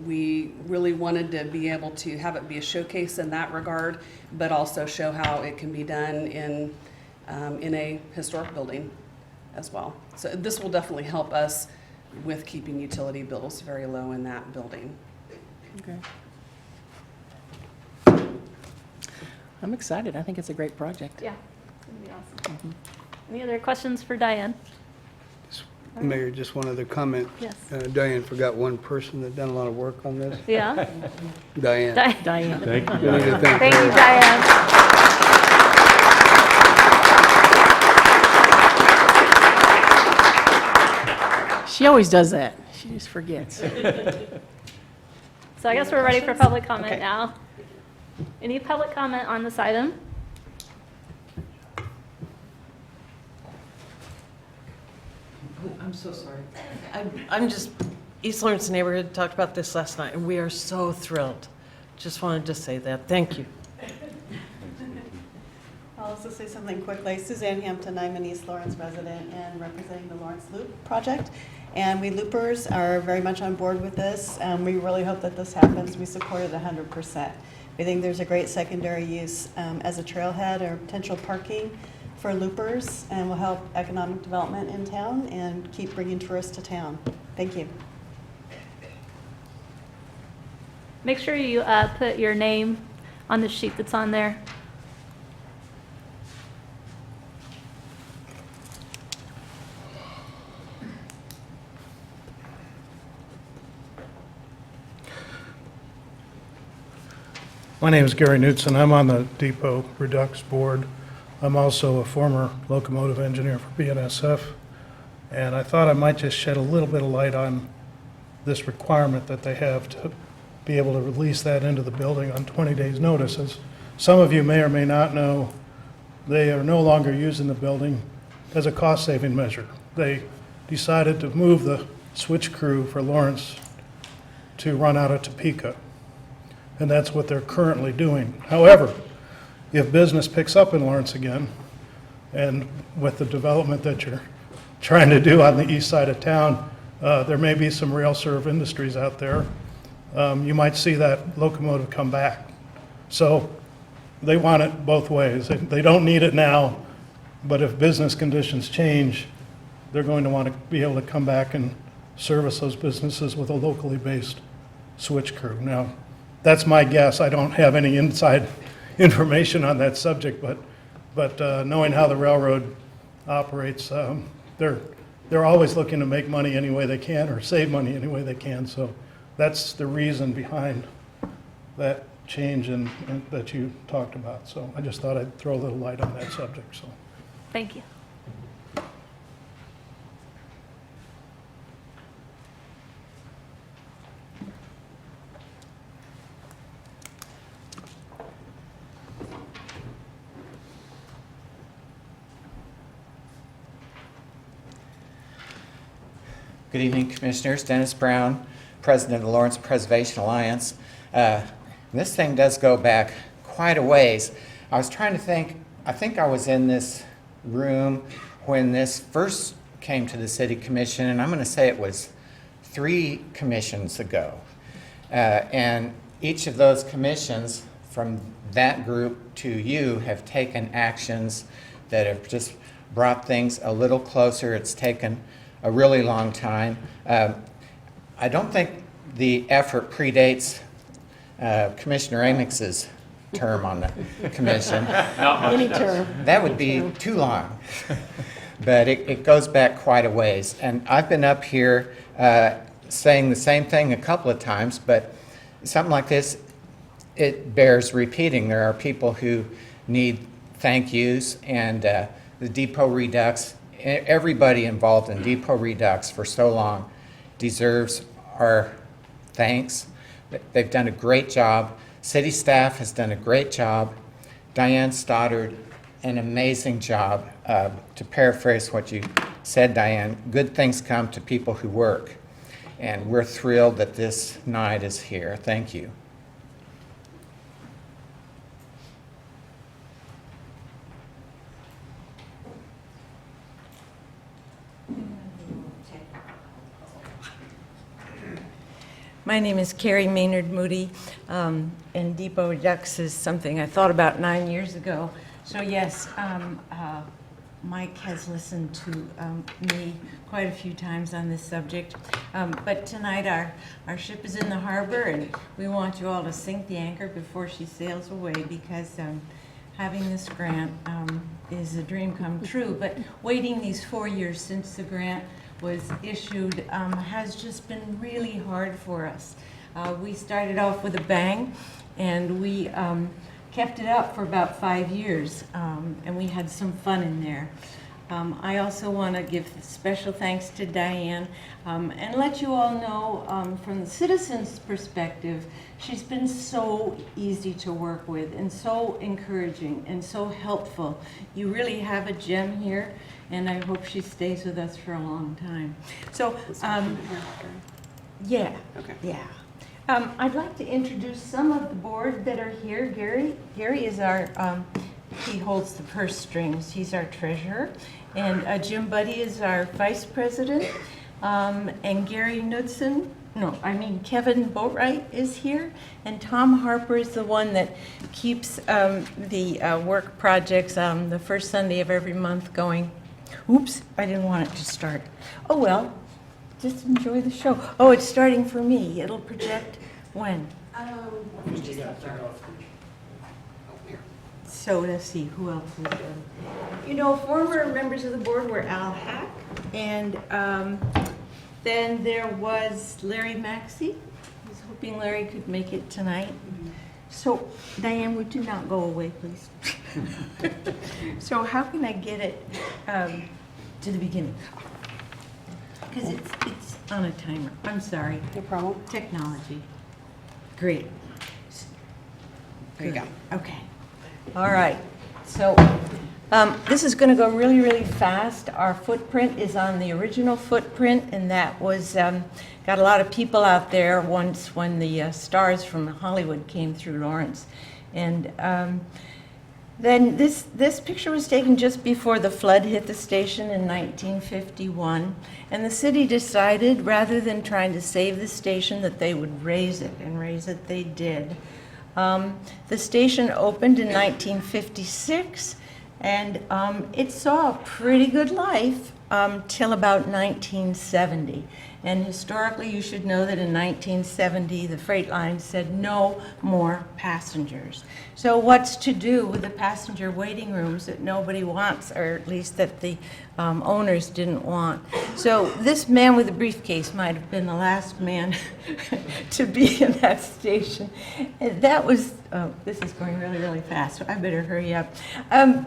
We really wanted to be able to have it be a showcase in that regard, but also show how it can be done in a historic building as well. So this will definitely help us with keeping utility bills very low in that building. Okay. I'm excited. I think it's a great project. Yeah, it's going to be awesome. Any other questions for Diane? Mayor, just one other comment. Yes. Diane forgot one person that done a lot of work on this. Yeah? Diane. Diane. Thank you, We need to Diane. thank Thank her. you, Diane. She always does that. She just forgets. So I guess we're ready for public comment Okay. now. Any public comment on this item? I'm so sorry. I'm just, East Lawrence neighborhood talked about this last night, and we are so thrilled. Just wanted to say that. Thank you. I'll also say something quickly. Suzanne Hampton, I'm an East Lawrence resident and representing the Lawrence Loop project. And we Loopers are very much on board with this. We really hope that this happens. We support it 100%. We think there's a great secondary use as a trailhead or potential parking for loopers and will help economic development in town and keep bringing tourists to town. Thank you. Make sure you put your name on the sheet that's on there. My name is Gary Knutson. I'm on the Depot Redux Board. I'm also a former locomotive engineer for BNSF. And I thought I might just shed a little bit of light on this requirement that they have to be able to release that into the building on 20 days' notice. As some of you may or may not know, they are no longer using the building as a cost-saving measure. They decided to move the switch crew for Lawrence to run out of Topeka. And that's what they're currently doing. However, if business picks up in Lawrence again, and with the development that you're trying to do on the east side of town, there may be some rail serve industries out there. You might see that locomotive come back. So they want it both ways. They don't need it now, but if business conditions change, they're going to want to be able to come back and service those businesses with a locally based switch crew. Now, that's my guess. I don't have any inside information on that subject, but knowing how the railroad operates, they're always looking to make money any way they can or save money any way they can. So that's the reason behind that change that you talked about. So I just thought I'd throw a little light on that subject. So Thank you. Good evening, Commissioners. Dennis Brown, President of the Lawrence Preservation Alliance. This thing does go back quite a ways. I was trying to think, I think I was in this room when this first came to the City Commission, and I'm going to say it was 3 commissions ago. And each of those commissions from that group to you have taken actions that have just brought things a little closer. It's taken a really long time. I don't think the effort predates Commissioner Amyx's term on the commission. Any term. That would be too long. But it goes back quite a ways. And I've been up here saying the same thing a couple of times, but something like this, it bears repeating. There are people who need thank yous, and the Depot Redux, everybody involved in Depot Redux for so long deserves our thanks. They've done a great job. City staff has done a great job. Diane, Stoddard, an amazing job. To paraphrase what you said, Diane, good things come to people who work. And we're thrilled that this night is here. Thank you. My name is Carrie Maynard Moody, and Depot Redux is something I thought about 9 years ago. So yes, Mike has listened to me quite a few times on this subject. But tonight our ship is in the harbor, and we want you all to sink the anchor before she sails away, because having this grant is a dream come true. But waiting these 4 years since the grant was issued has just been really hard for us. We started off with a bang, and we kept it up for about 5 years, and we had some fun in there. I also want to give special thanks to Diane and let you all know from the citizens' perspective, she's been so easy to work with and so encouraging and so helpful. You really have a gem here, and I hope she stays with us for a long time. So, yeah, okay. Yeah. I'd like to introduce some of the board that are here. Gary is our, he holds the purse strings. He's our treasurer. And Jim Buddy is our vice president. And Gary Knudsen Kevin Boatwright is here, and Tom Harper is the one that keeps the work projects the first Sunday of every month going. Oops, I didn't want it to start. Oh, well, just enjoy the show. Oh, it's starting for me. It'll project when? So let's see, who else is there? Former members of the board were Al Hack, and then there was Larry Maxey. I was hoping Larry could make it tonight. So, Diane, would you not go away, please? So how can I get it to the beginning? Because it's on a timer. I'm sorry. No problem. Technology. Great. There you go. Okay. All right. So this is going to go really, really fast. Our footprint is on the original footprint, and that was got a lot of people out there once when the stars from Hollywood came through Lawrence. And then this picture was taken just before the flood hit the station in 1951, and the city decided, rather than trying to save the station, that they would raise it, and raise it they did. The station opened in 1956, and it saw a pretty good life till about 1970. And historically, you should know that in 1970, the freight line said no more passengers. So what's to do with the passenger waiting rooms that nobody wants, or at least that the owners didn't want? So this man with the briefcase might have been the last man to be in that station. And that was, this is going really, really fast, so I better hurry up.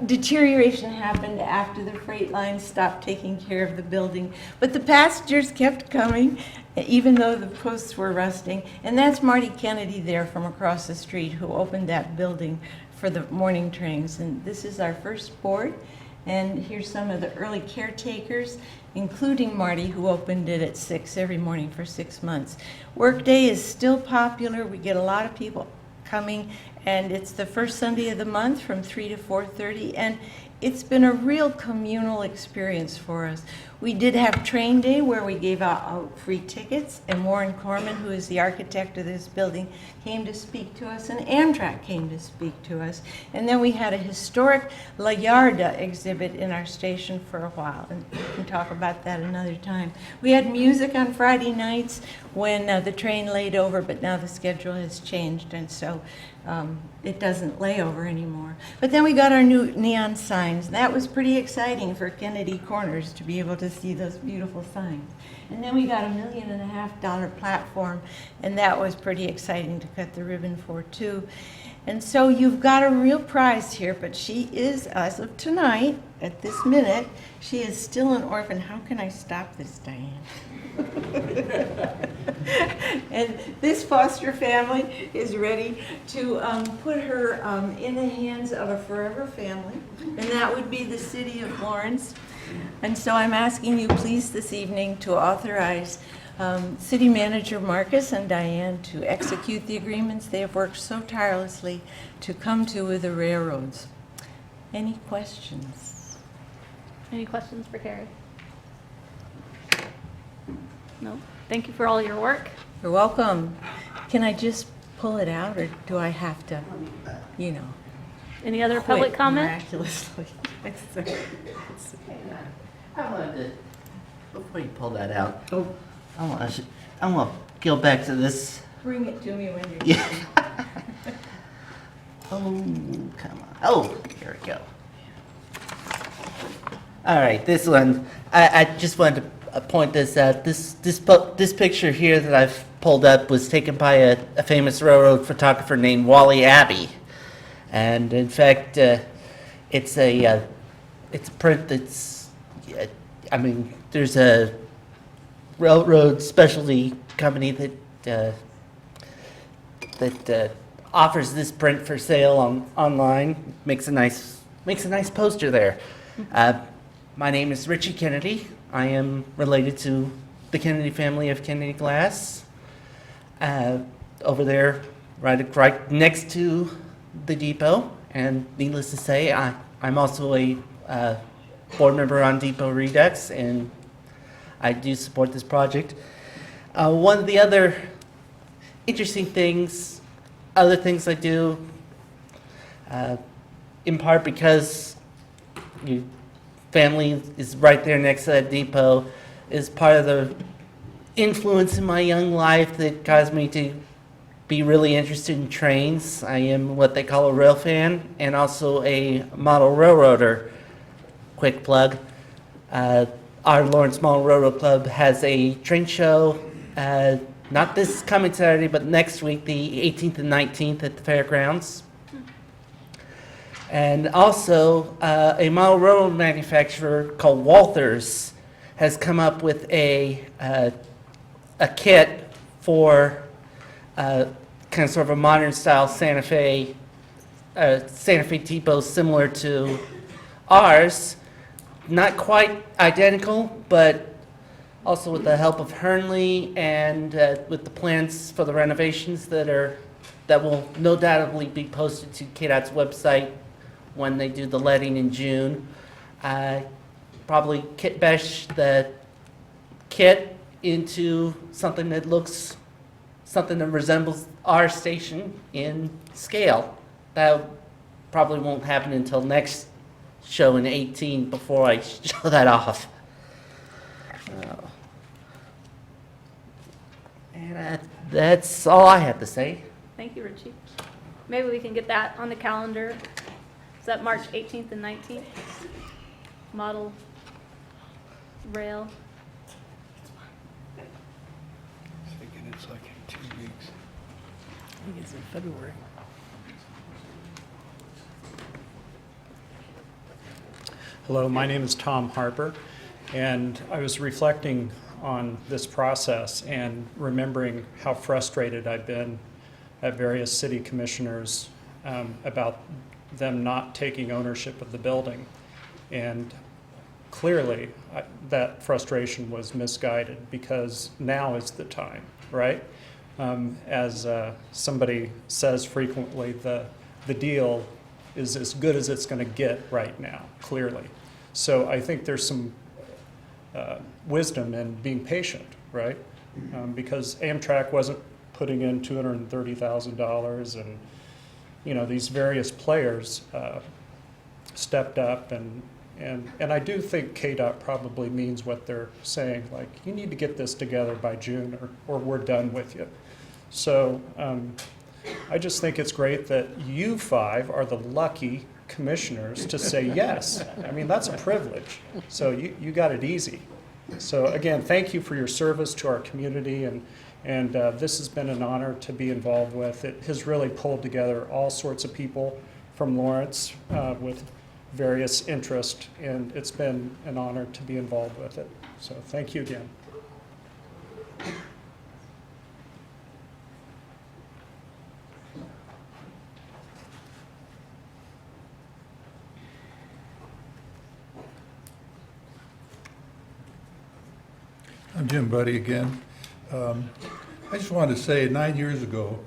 Deterioration happened after the freight line stopped taking care of the building, but the passengers kept coming, even though the posts were rusting. And that's Marty Kennedy there from across the street, who opened that building for the morning trains. And this is our first board. And here's some of the early caretakers, including Marty, who opened it at 6 every morning for 6 months. Workday is still popular. We get a lot of people coming, and it's the first Sunday of the month from 3 to 4:30. And it's been a real communal experience for us. We did have train day where we gave out free tickets, and Warren Corman, who is the architect of this building, came to speak to us, and Amtrak came to speak to us. And then we had a historic La Yarda exhibit in our station for a while, and we can talk about that another time. We had music on Friday nights when the train laid over, but now the schedule has changed, and so it doesn't lay over anymore. But then we got our new neon signs. That was pretty exciting for Kennedy Corners to be able to see those beautiful signs. And then we got a $1.5 million platform, and that was pretty exciting to cut the ribbon for too. And so you've got a real prize here, but she is, as of tonight, at this minute, she is still an orphan. How can I stop this, Diane? And this foster family is ready to put her in the hands of a forever family, and that would be the city of Lawrence. And so I'm asking you, please, this evening to authorize City Manager Markus and Diane to execute the agreements they have worked so tirelessly to come to with the railroads. Any questions? Any questions for Carrie? No. Thank you for all your work. You're welcome. Can I just pull it out, or do I have to, you know? Any other quit public comment? Miraculously. I wanted to, before you pull that out, I want to go back to this. Bring it to me when you're Yeah. Oh, come on. Oh, here we go. All right, this one. I just wanted to point this out. This picture here that I've pulled up was taken by a famous railroad photographer named Wally Abbey, and in fact, it's a print that's. I mean, there's a railroad specialty company that offers this print for sale online. Makes a nice poster there. My name is Richie Kennedy. I am related to the Kennedy family of Kennedy Glass. Over there, right next to the depot. And needless to say, I'm also a board member on Depot Redux, and I do support this project. One of the other interesting things, other things I do, in part because your family is right there next to that depot, is part of the influence in my young life that caused me to be really interested in trains. I am what they call a rail fan and also a model railroader. Quick plug. Our Lawrence Model Railroad Club has a train show, not this coming Saturday, but next week, the 18th and 19th at the fairgrounds. And also, a model railroad manufacturer called Walthers has come up with a kit for kind of sort of a modern style Santa Fe depot similar to ours. Not quite identical, but also with the help of Hernley and with the plans for the renovations that will no doubtly be posted to KDOT's website when they do the letting in June. Probably kit bash the kit into something that resembles our station in scale. That probably won't happen until next show in 18 before I show that off. And that's all I have to say. Thank you, Richie. Maybe we can get that on the calendar. Is that March 18th and 19th? Model rail. Thinking it's like in 2 weeks. I think it's in February. Hello, my name is Tom Harper, and I was reflecting on this process and remembering how frustrated I've been at various city commissioners about them not taking ownership of the building. And clearly, that frustration was misguided because now is the time, right? As somebody says frequently, the deal is as good as it's going to get right now, clearly. So I think there's some wisdom in being patient, right? Because Amtrak wasn't putting in $230,000, and these various players stepped up, and I do think KDOT probably means what they're saying, like, you need to get this together by June or we're done with you. So I just think it's great that you five are the lucky commissioners to say yes. I mean, that's a privilege. So you got it easy. So again, thank you for your service to our community, and this has been an honor to be involved with. It has really pulled together all sorts of people from Lawrence with various interests, and it's been an honor to be involved with it. So thank you again. I'm Jim Buddy again. I just wanted to say 9 years ago,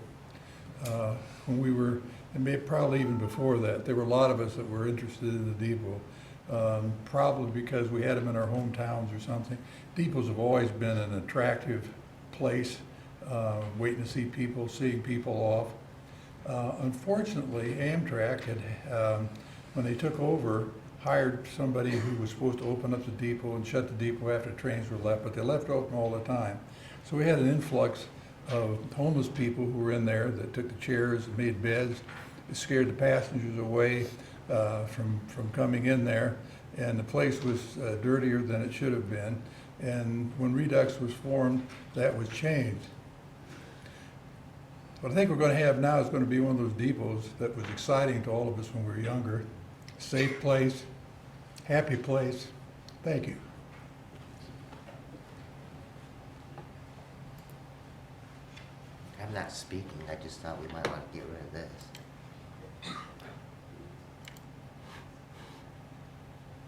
when we were, and maybe probably even before that, there were a lot of us that were interested in the depot, probably because we had them in our hometowns or something. Depots have always been an attractive place, waiting to see people, seeing people off. Unfortunately, Amtrak had, when they took over, hired somebody who was supposed to open up the depot and shut the depot after trains were left, but they left open all the time. So we had an influx of homeless people who were in there that took the chairs and made beds. It scared the passengers away from coming in there, and the place was dirtier than it should have been. And when Redux was formed, that was changed. What I think we're going to have now is going to be one of those depots that was exciting to all of us when we were younger. Safe place, happy place. Thank you. I'm not speaking, I just thought we might want to get rid of this.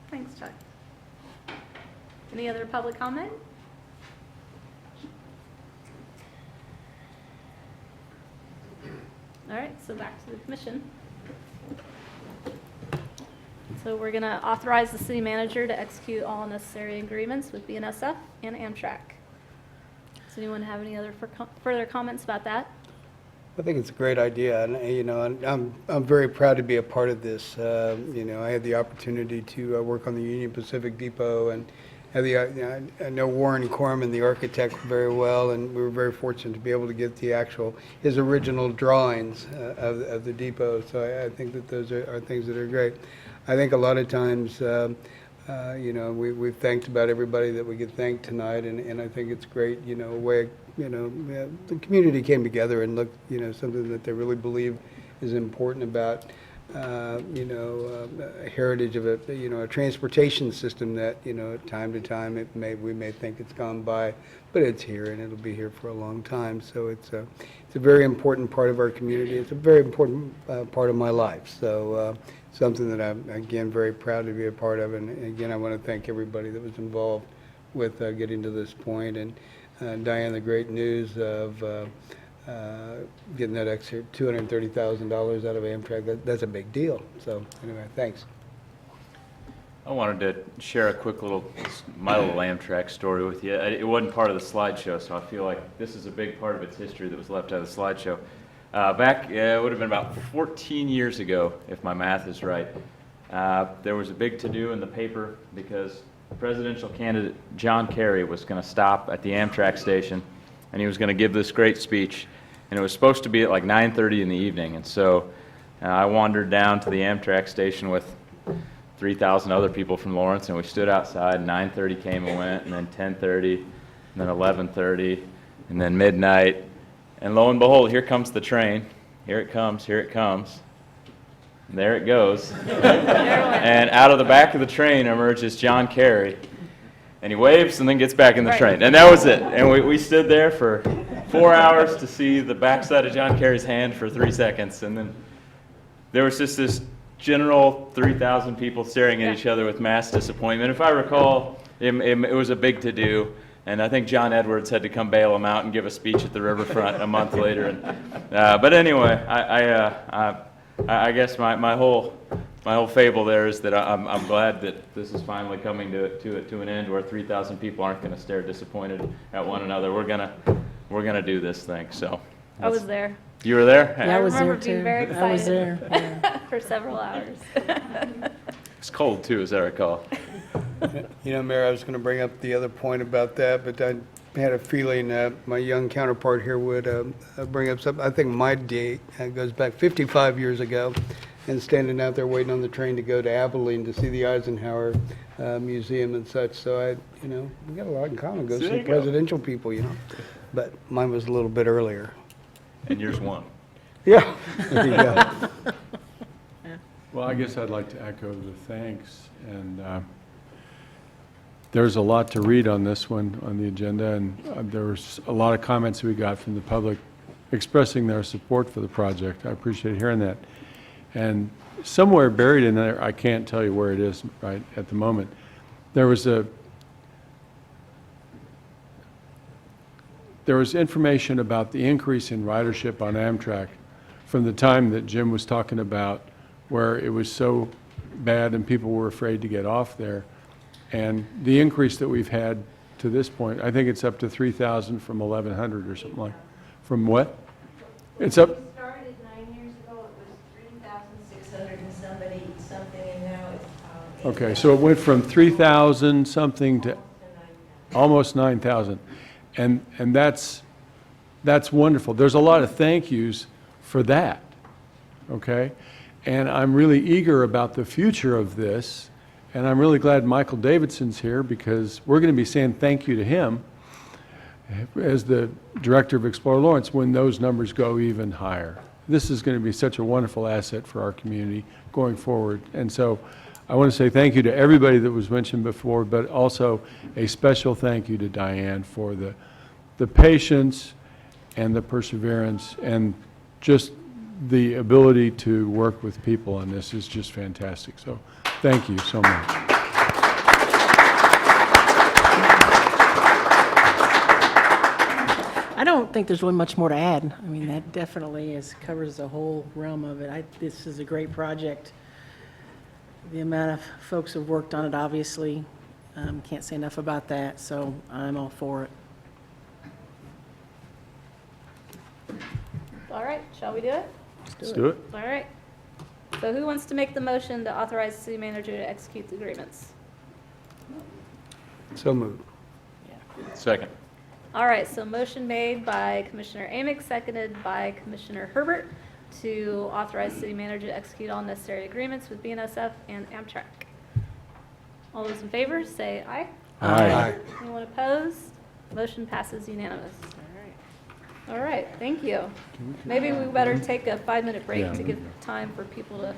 Thanks, Chuck. Any other public comment? All right, so back to the commission. So we're going to authorize the city manager to execute all necessary agreements with BNSF and Amtrak. Is anyone have any other further comments about that? I think it's a great idea, and I'm very proud to be a part of this. I had the opportunity to work on the Union Pacific Depot, and had I know Warren Corman, the architect, very well, and we were very fortunate to be able to get his original drawings of the depot. So I think that those are things that are great. I think a lot of times, we've thanked about everybody that we get thanked tonight, and I think it's great, the community came together and looked, something that they really believe is important about, a heritage of a transportation system that, time to time we may think it's gone by, but it's here and it'll be here for a long time. So it's a very important part of our community. It's a very important part of my life. So something that I'm, again, very proud to be a part of. And again, I want to thank everybody that was involved with getting to this point. And Diane, the great news of getting that extra $230,000 out of Amtrak, that's a big deal. So anyway, thanks. I wanted to share a quick my little Amtrak story with you. It wasn't part of the slideshow, so I feel like this is a big part of its history that was left out of the slideshow. It would have been about 14 years ago, if my math is right. There was a big to-do in the paper because presidential candidate John Kerry was going to stop at the Amtrak station, and he was going to give this great speech. And it was supposed to be at like 9:30 in the evening. And so I wandered down to the Amtrak station with 3,000 other people from Lawrence, and we stood outside. 9:30 came and went, and then 10:30, and then 11:30, and then midnight. And lo and behold, here comes the train. Here it comes, here it comes. And there it goes. And out of the back of the train emerges John Kerry. And he waves and then gets back in the train. And that was it. And we stood there for 4 hours to see the backside of John Kerry's hand for 3 seconds. And then there was just this general 3,000 people staring at each other with mass disappointment. If I recall, it was a big to-do. And I think John Edwards had to come bail him out and give a speech at the riverfront a month later. And, but anyway, I guess my whole fable there is that I'm glad that this is finally coming to an end where 3,000 people aren't going to stare disappointed at one another. We're gonna do this thing. So I was there. You were there? Yeah, I was there remember being too. very excited I was there. for several hours. It's cold too, as I recall. Mayor, I was going to bring up the other point about that, but I had a feeling my young counterpart here would bring up something. I think my date goes back 55 years ago, and standing out there waiting on the train to go to Abilene to see the Eisenhower Museum and such. So we got a lot in common. Go see presidential people, But mine was a little bit earlier. And yours won. Yeah. There you go. Well, I guess I'd like to echo the thanks, and there's a lot to read on this one on the agenda, and there was a lot of comments we got from the public expressing their support for the project. I appreciate hearing that. And somewhere buried in there, I can't tell you where it is right at the moment, there was information about the increase in ridership on Amtrak from the time that Jim was talking about, where it was so bad and people were afraid to get off there. And the increase that we've had to this point, I think it's up to 3,000 from 1,100 or something like. From what? It's up. It started 9 years ago. It was 3,600 and something, and now it's. Okay, so it went from 3,000 something to almost 9,000, and that's wonderful. There's a lot of thank yous for that. Okay, and I'm really eager about the future of this. And I'm really glad Michael Davidson's here, because we're going to be saying thank you to him as the director of Explore Lawrence when those numbers go even higher. This is going to be such a wonderful asset for our community going forward. And so I want to say thank you to everybody that was mentioned before, but also a special thank you to Diane for the patience and the perseverance, and just the ability to work with people on this is just fantastic. So thank you so much. I don't think there's really much more to add. I mean, that definitely covers the whole realm of it. This is a great project. The amount of folks who've worked on it, obviously, can't say enough about that, so I'm all for it. All right, shall we do it? Let's do it. All right. So who wants to make the motion to authorize the city manager to execute the agreements? So moved. Second. All right, so motion made by Commissioner Amyx, seconded by Commissioner Herbert to authorize city manager to execute all necessary agreements with BNSF and Amtrak. All those in favor, say aye. Aye. Anyone opposed? Motion passes unanimous. All right, thank you. Maybe we better take a 5-minute break Yeah. to give time for people to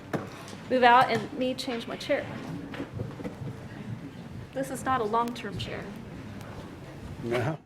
move out and me change my chair. This is not a long-term chair. No.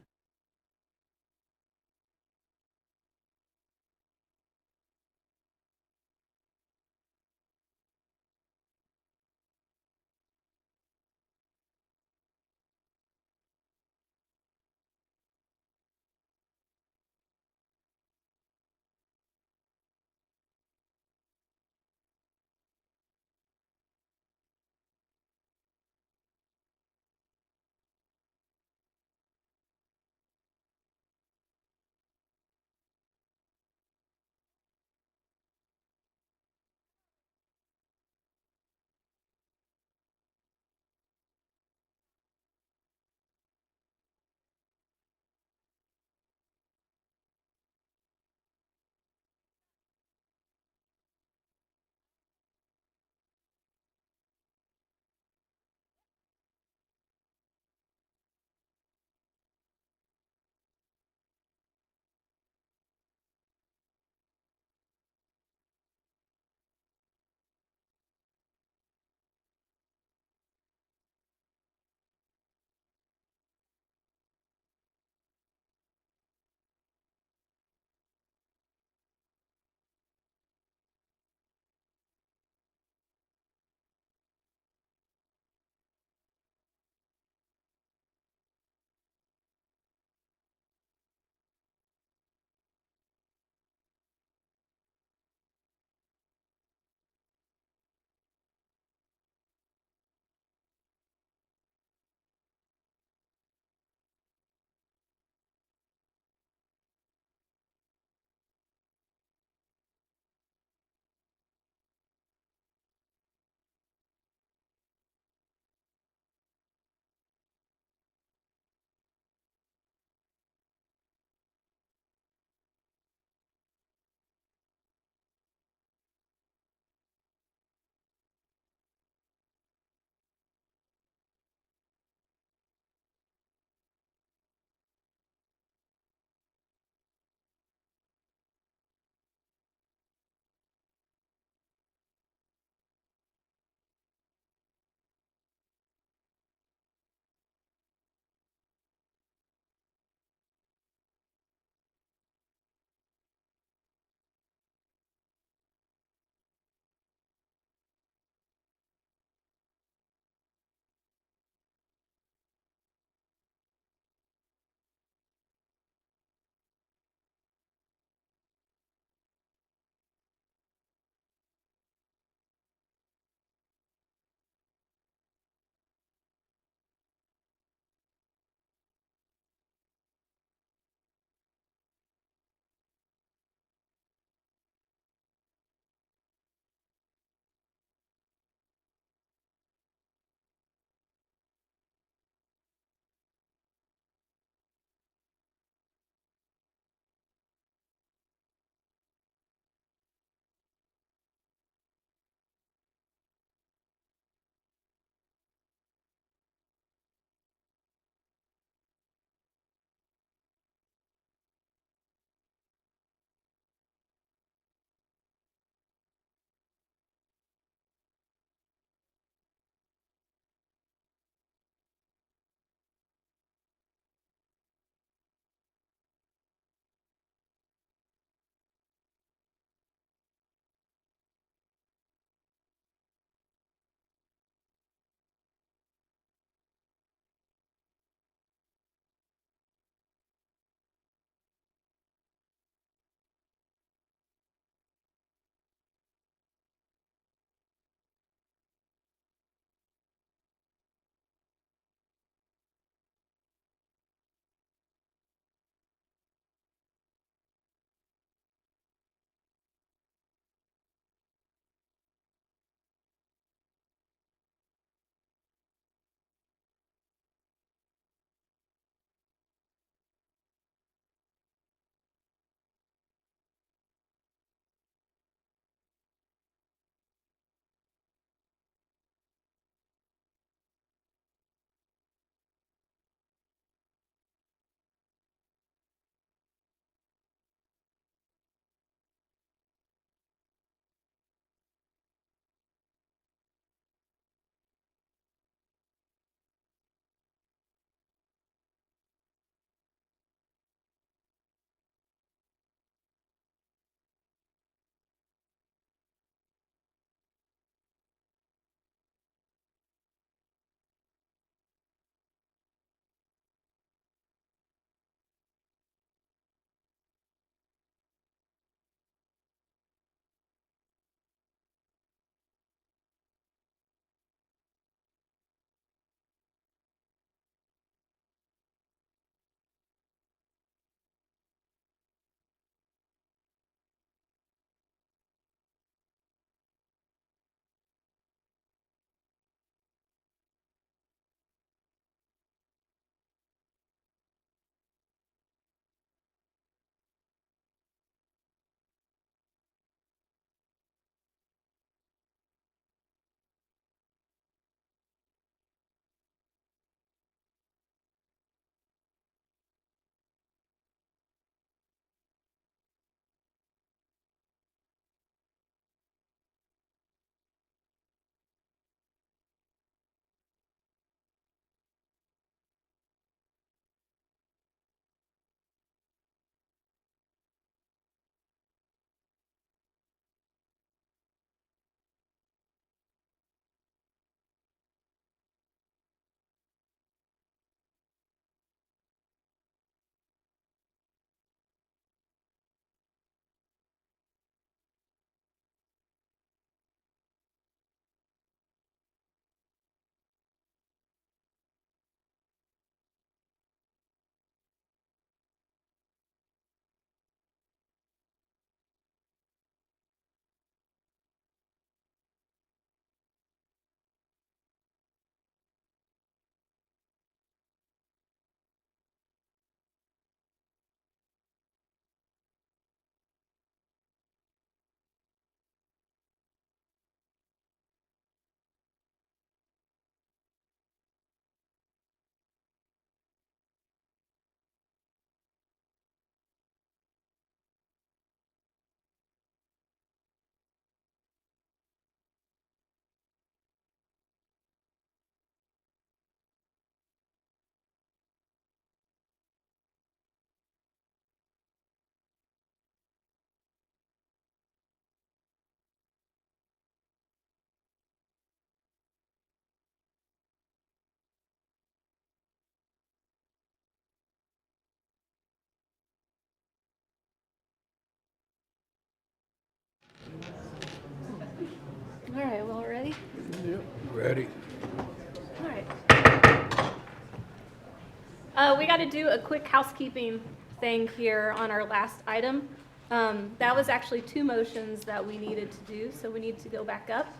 All right, well, ready? Ready. All right. We got to do a quick housekeeping thing here on our last item. That was actually 2 motions that we needed to do, so we need to go back up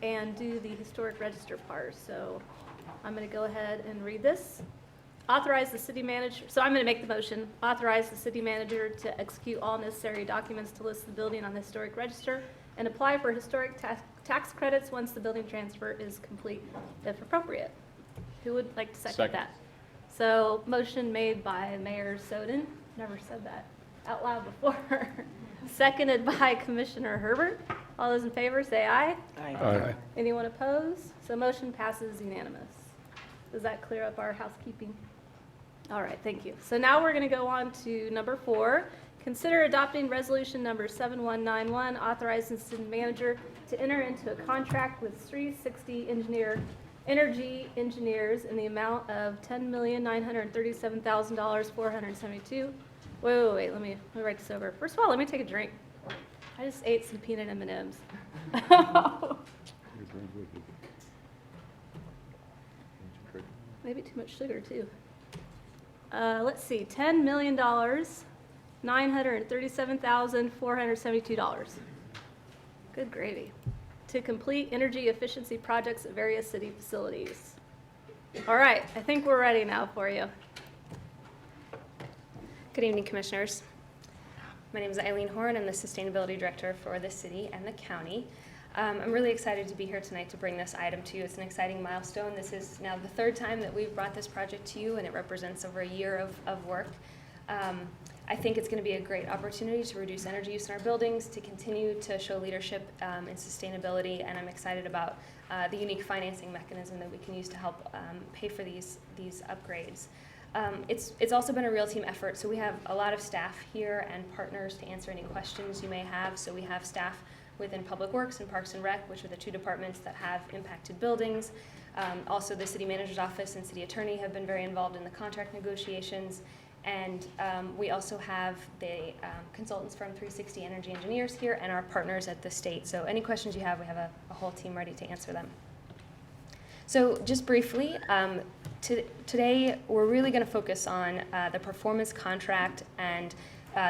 and do the historic register part. So I'm going to go ahead and read this. Authorize the city manager, so I'm going to make the motion, authorize the city manager to execute all necessary documents to list the building on the historic register and apply for historic tax credits once the building transfer is complete, if appropriate. Who would like to second that? So motion made by Mayor Soden, never said that out loud before. Seconded by Commissioner Herbert. All those in favor say aye. Aye. Anyone opposed? So motion passes unanimous. Does that clear up our housekeeping? All right, thank you. So now we're going to go on to number 4. Consider adopting resolution number 7191, authorizing the city manager to enter into a contract with 360 Energy Engineers in the amount of $10,937,472. Wait, let me write this over. First of all, let me take a drink. I just ate some peanut M&Ms. Maybe too much sugar, too. Let's see, $10,937,472. Good gravy. To complete energy efficiency projects at various city facilities. All right, I think we're ready now for you. Good evening, Commissioners. My name is Eileen Horn. I'm the Sustainability Director for the city and the county. I'm really excited to be here tonight to bring this item to you. It's an exciting milestone. This is now the 3rd time that we've brought this project to you, and it represents over a year of work. I think it's going to be a great opportunity to reduce energy use in our buildings, to continue to show leadership in sustainability, and I'm excited about the unique financing mechanism that we can use to help pay for these upgrades. It's also been a real team effort, so we have a lot of staff here and partners to answer any questions you may have. So we have staff within Public Works and Parks and Rec, which are the 2 departments that have impacted buildings. Also, the city manager's office and city attorney have been very involved in the contract negotiations. And we also have the consultants from 360 Energy Engineers here and our partners at the state. So any questions you have, we have a whole team ready to answer them. So just briefly, today we're really going to focus on the performance contract and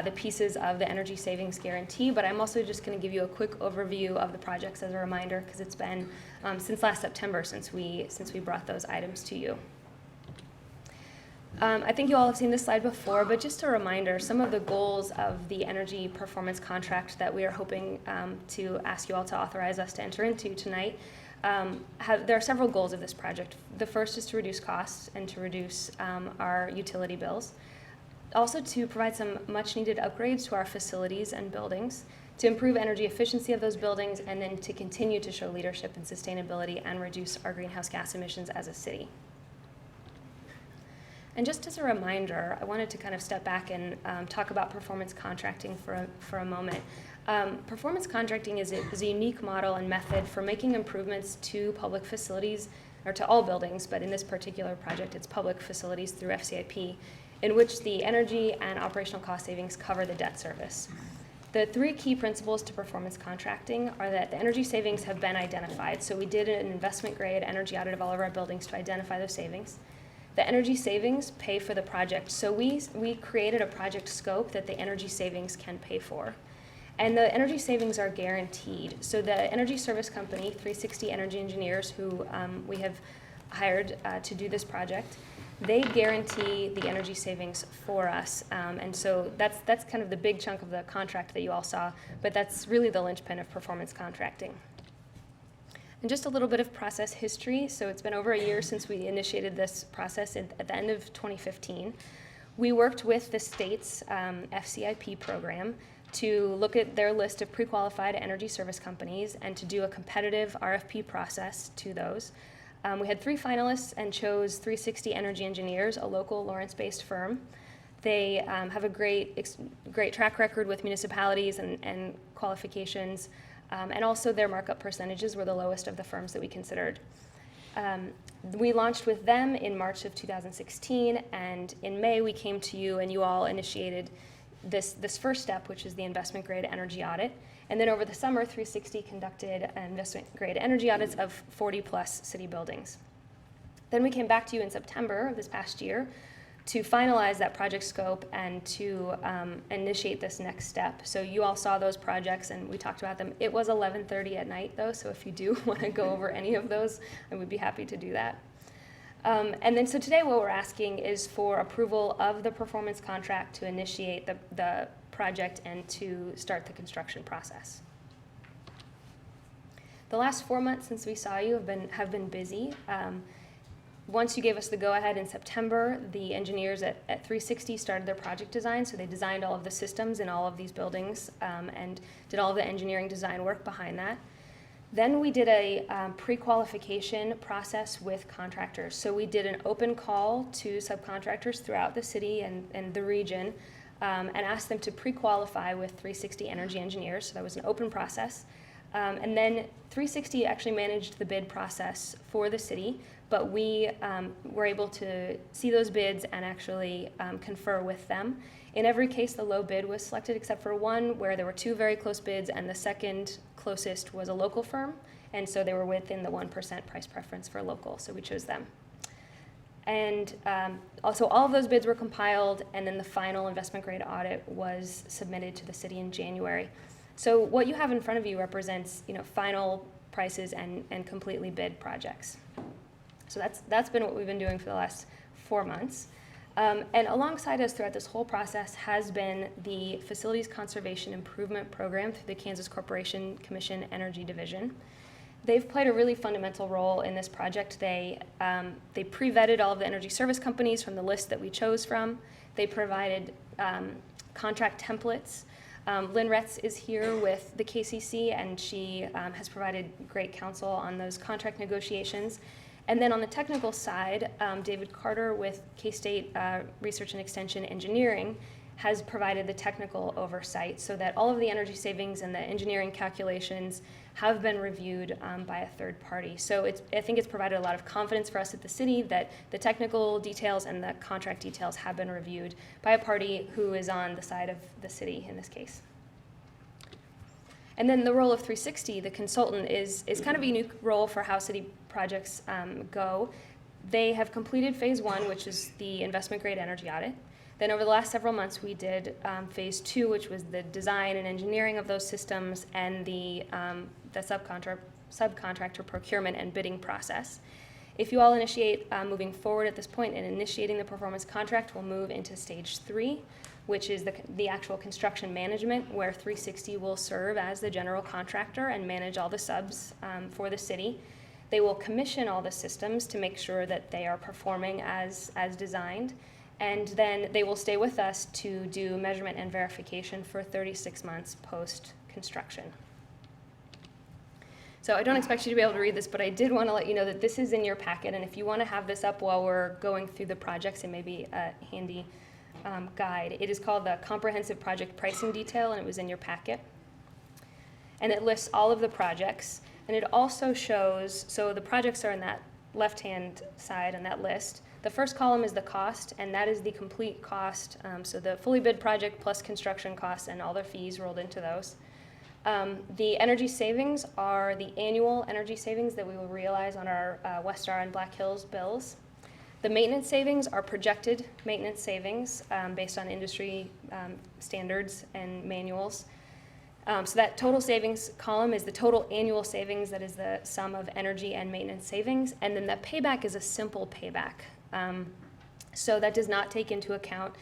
the pieces of the energy savings guarantee, but I'm also just going to give you a quick overview of the projects as a reminder, because it's been since last September since we brought those items to you. I think you all have seen this slide before, but just a reminder, some of the goals of the energy performance contract that we are hoping to ask you all to authorize us to enter into tonight. There are several goals of this project. The first is to reduce costs and to reduce our utility bills. Also to provide some much needed upgrades to our facilities and buildings, to improve energy efficiency of those buildings, and then to continue to show leadership in sustainability and reduce our greenhouse gas emissions as a city. And just as a reminder, I wanted to kind of step back and talk about performance contracting for a moment. Performance contracting is a unique model and method for making improvements to public facilities, or to all buildings, but in this particular project, it's public facilities through FCIP, in which the energy and operational cost savings cover the debt service. The 3 key principles to performance contracting are that the energy savings have been identified. So we did an investment-grade energy audit of all of our buildings to identify those savings. The energy savings pay for the project. So we created a project scope that the energy savings can pay for. And the energy savings are guaranteed. So the energy service company, 360 Energy Engineers, who we have hired to do this project, they guarantee the energy savings for us. And so that's kind of the big chunk of the contract that you all saw, but that's really the linchpin of performance contracting. And just a little bit of process history. So it's been over a year since we initiated this process at the end of 2015. We worked with the state's FCIP program to look at their list of pre-qualified energy service companies and to do a competitive RFP process to those. We had 3 finalists and chose 360 Energy Engineers, a local Lawrence-based firm. They have a great track record with municipalities and qualifications, and also their markup percentages were the lowest of the firms that we considered. We launched with them in March of 2016, and in May we came to you and you all initiated this first step, which is the investment grade energy audit. And then over the summer, 360 conducted investment-grade energy audits of 40-plus city buildings. Then we came back to you in September of this past year to finalize that project scope and to initiate this next step. So you all saw those projects and we talked about them. It was 11:30 at night though, so if you do want to go over any of those, I would be happy to do that. And then so today what we're asking is for approval of the performance contract to initiate the project and to start the construction process. The last 4 months since we saw you have been busy. Once you gave us the go-ahead in September, the engineers at 360 started their project design, so they designed all of the systems in all of these buildings and did all of the engineering design work behind that. Then we did a pre-qualification process with contractors. So we did an open call to subcontractors throughout the city and the region and asked them to pre-qualify with 360 energy engineers, so that was an open process. And then 360 actually managed the bid process for the city, but we were able to see those bids and actually confer with them. In every case, the low bid was selected except for one where there were two very close bids and the second closest was a local firm, and so they were within the 1% price preference for local, so we chose them. And also all of those bids were compiled, and then the final investment grade audit was submitted to the city in January. So what you have in front of you represents, final prices and completely bid projects. So that's been what we've been doing for the last 4 months. And alongside us throughout this whole process has been the Facilities Conservation Improvement Program through the Kansas Corporation Commission Energy Division. They've played a really fundamental role in this project. They pre-vetted all of the energy service companies from the list that we chose from. They provided contract templates. Lynn Retz is here with the KCC, and she has provided great counsel on those contract negotiations. And then on the technical side, David Carter with K-State Research and Extension Engineering has provided the technical oversight so that all of the energy savings and the engineering calculations have been reviewed by a third party. So I think it's provided a lot of confidence for us at the city that the technical details and the contract details have been reviewed by a party who is on the side of the city in this case. And then the role of 360, the consultant, is kind of a unique role for how city projects go. They have completed phase 1, which is the investment grade energy audit. Then over the last several months, we did phase 2, which was the design and engineering of those systems and the subcontractor procurement and bidding process. If you all initiate moving forward at this point and initiating the performance contract, we'll move into stage 3, which is the actual construction management, where 360 will serve as the general contractor and manage all the subs for the city. They will commission all the systems to make sure that they are performing as designed. And then they will stay with us to do measurement and verification for 36 months post-construction. So I don't expect you to be able to read this, but I did want to let you know that this is in your packet, and if you want to have this up while we're going through the projects, it may be a handy guide. It is called the Comprehensive Project Pricing Detail, and it was in your packet. And it lists all of the projects, and it also shows, so the projects are in that left-hand side on that list. The first column is the cost, and that is the complete cost, so the fully bid project plus construction costs and all their fees rolled into those. The energy savings are the annual energy savings that we will realize on our Westar and Black Hills bills. The maintenance savings are projected maintenance savings based on industry standards and manuals. So that total savings column is the total annual savings, that is the sum of energy and maintenance savings, and then the payback is a simple payback. So that does not take into account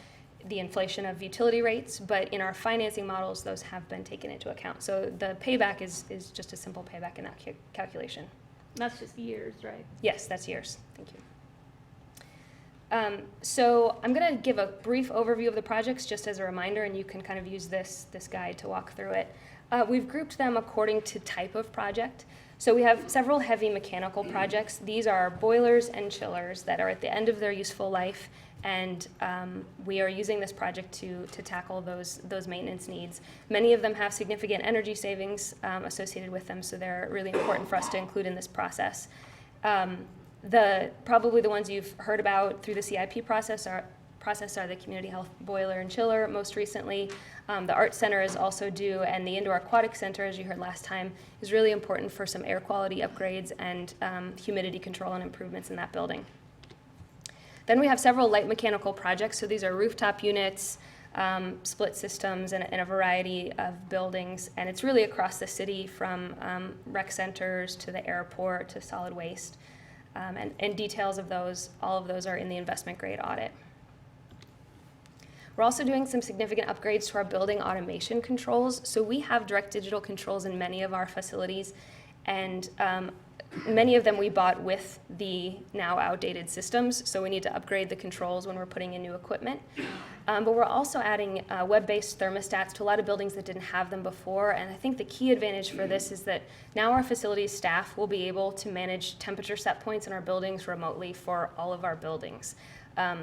the inflation of utility rates, but in our financing models, those have been taken into account. So the payback is just a simple payback in that calculation. That's just years, right? Yes, that's years. Thank you. So I'm going to give a brief overview of the projects just as a reminder, and you can kind of use this guide to walk through it. We've grouped them according to type of project. So we have several heavy mechanical projects. These are boilers and chillers that are at the end of their useful life, and we are using this project to tackle those maintenance needs. Many of them have significant energy savings associated with them, so they're really important for us to include in this process. Probably the ones you've heard about through the CIP process are process are the community health boiler and chiller most recently. The art center is also due, and the indoor aquatic center, as you heard last time, is really important for some air quality upgrades and humidity control and improvements in that building. Then we have several light mechanical projects. So these are rooftop units, split systems, and a variety of buildings. And it's really across the city, from rec centers to the airport to solid waste. And details of those, all of those are in the investment grade audit. We're also doing some significant upgrades to our building automation controls. So we have direct digital controls in many of our facilities, and many of them we bought with the now outdated systems, so we need to upgrade the controls when we're putting in new equipment. But we're also adding web-based thermostats to a lot of buildings that didn't have them before, and I think the key advantage for this is that now our facilities staff will be able to manage temperature set points in our buildings remotely for all of our buildings.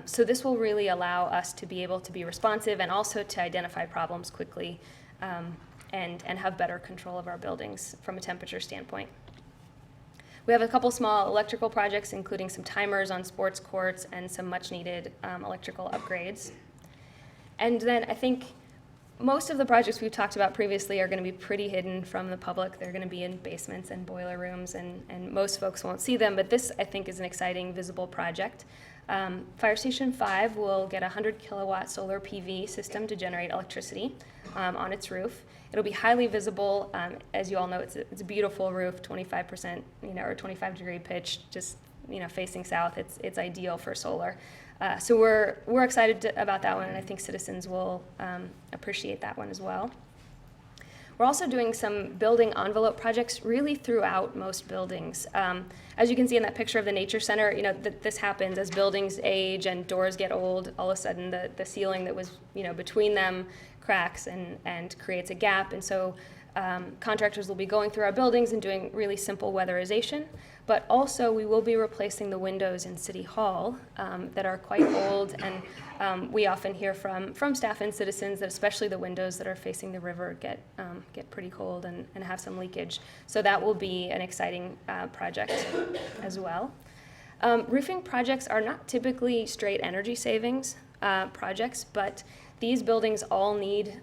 So this will really allow us to be able to be responsive and also to identify problems quickly, and have better control of our buildings from a temperature standpoint. We have a couple small electrical projects, including some timers on sports courts and some much-needed electrical upgrades. And then I think most of the projects we've talked about previously are going to be pretty hidden from the public. They're going to be in basements and boiler rooms, and most folks won't see them, but this, I think, is an exciting, visible project. Fire Station 5 will get a 100 kilowatt solar PV system to generate electricity on its roof. It'll be highly visible. As you all know, it's a beautiful roof, 25%, or 25-degree pitch, just facing south. It's ideal for solar. So we're excited about that one, and I think citizens will appreciate that one as well. We're also doing some building envelope projects really throughout most buildings. As you can see in that picture of the Nature Center, this happens as buildings age and doors get old. All of a sudden, the ceiling that was between them cracks and creates a gap. And so contractors will be going through our buildings and doing really simple weatherization. But also, we will be replacing the windows in City Hall that are quite old, and we often hear from staff and citizens that especially the windows that are facing the river get pretty cold and have some leakage. So that will be an exciting project as well. Roofing projects are not typically straight energy savings projects, but these buildings all need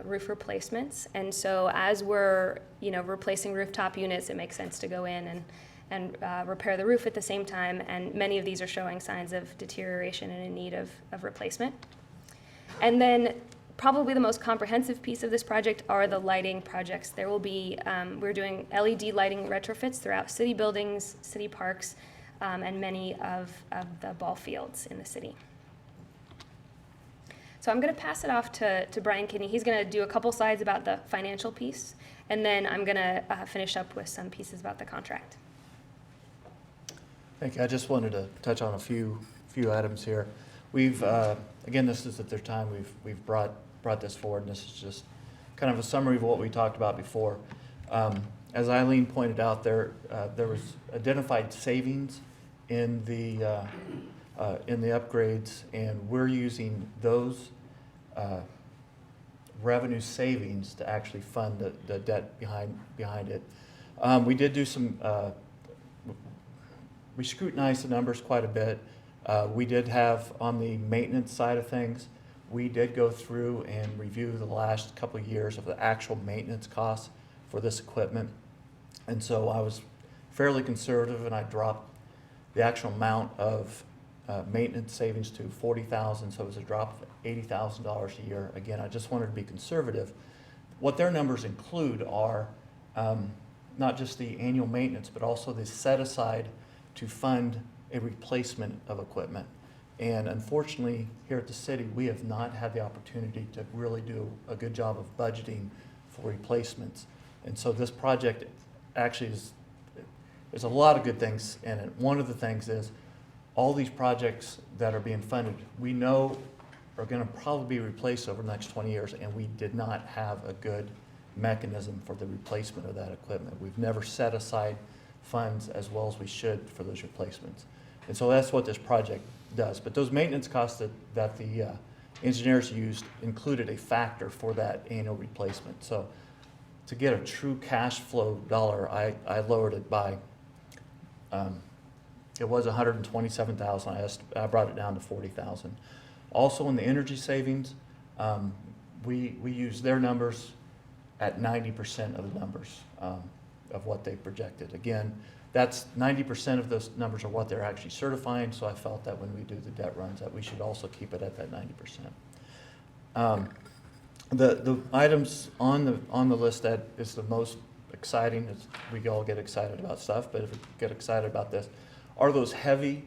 roof replacements, and so as we're replacing rooftop units, it makes sense to go in and repair the roof at the same time, and many of these are showing signs of deterioration and in need of replacement. And then probably the most comprehensive piece of this project are the lighting projects. There will be, we're doing LED lighting retrofits throughout city buildings, city parks, and many of the ball fields in the city. So I'm going to pass it off to Brian Kidney. He's going to do a couple slides about the financial piece, and then I'm going to finish up with some pieces about the contract. Thank you. I just wanted to touch on a few items here. We've again, this is the third time we've brought this forward, and this is just kind of a summary of what we talked about before. As Eileen pointed out, there was identified savings in the upgrades, and we're using those revenue savings to actually fund the debt behind it. We did do some. We scrutinized the numbers quite a bit. We did have, on the maintenance side of things, we did go through and review the last couple of years of the actual maintenance costs for this equipment. And so I was fairly conservative, and I dropped the actual amount of maintenance savings to $40,000, so it was a drop of $80,000 a year. Again, I just wanted to be conservative. What their numbers include are not just the annual maintenance, but also the set aside to fund a replacement of equipment. And unfortunately, here at the city, we have not had the opportunity to really do a good job of budgeting for replacements. And so this project actually there's a lot of good things in it. One of the things is all these projects that are being funded, we know are going to probably be replaced over the next 20 years, and we did not have a good mechanism for the replacement of that equipment. We've never set aside funds as well as we should for those replacements. And so that's what this project does. But those maintenance costs that the engineers used included a factor for that annual replacement. So to get a true cash flow dollar, I lowered it by, it was $127,000. I brought it down to $40,000. Also in the energy savings, we use their numbers at 90% of the numbers of what they projected. Again, that's 90% of those numbers are what they're actually certifying, so I felt that when we do the debt runs that we should also keep it at that 90%. The items on the list that is the most exciting, is we all get excited about stuff, but if we get excited about this, are those heavy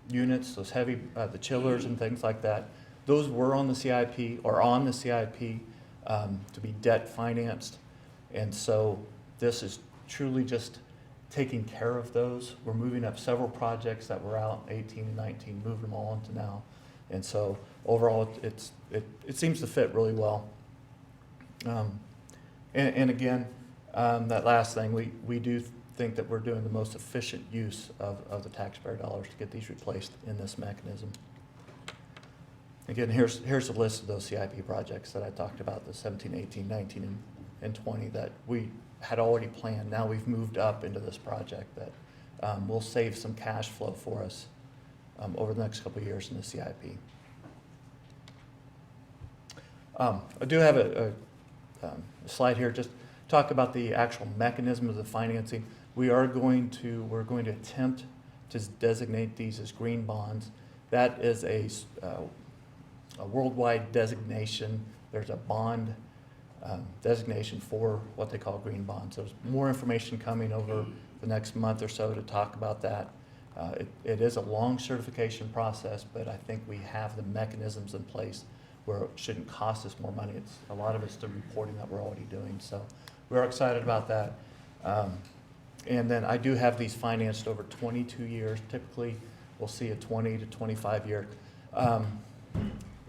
units, those heavy, the chillers and things like that. Those were on the CIP, or on the CIP to be debt financed. And so this is truly just taking care of those. We're moving up several projects that were out 18 and 19, moving them all into now. And so overall, it seems to fit really well. And again, that last thing, we do think that we're doing the most efficient use of the taxpayer dollars to get these replaced in this mechanism. Again, here's a list of those CIP projects that I talked about, the 17, 18, 19, and 20 that we had already planned. Now we've moved up into this project that will save some cash flow for us over the next couple of years in the CIP. I do have a slide here, just talk about the actual mechanism of the financing. We're going to attempt to designate these as green bonds. That is a worldwide designation. There's a bond designation for what they call green bonds. There's more information coming over the next month or so to talk about that. It is a long certification process, but I think we have the mechanisms in place where it shouldn't cost us more money. A lot of it's the reporting that we're already doing. So we're excited about that. And then I do have these financed over 22 years. Typically, we'll see a 20 to 25 year.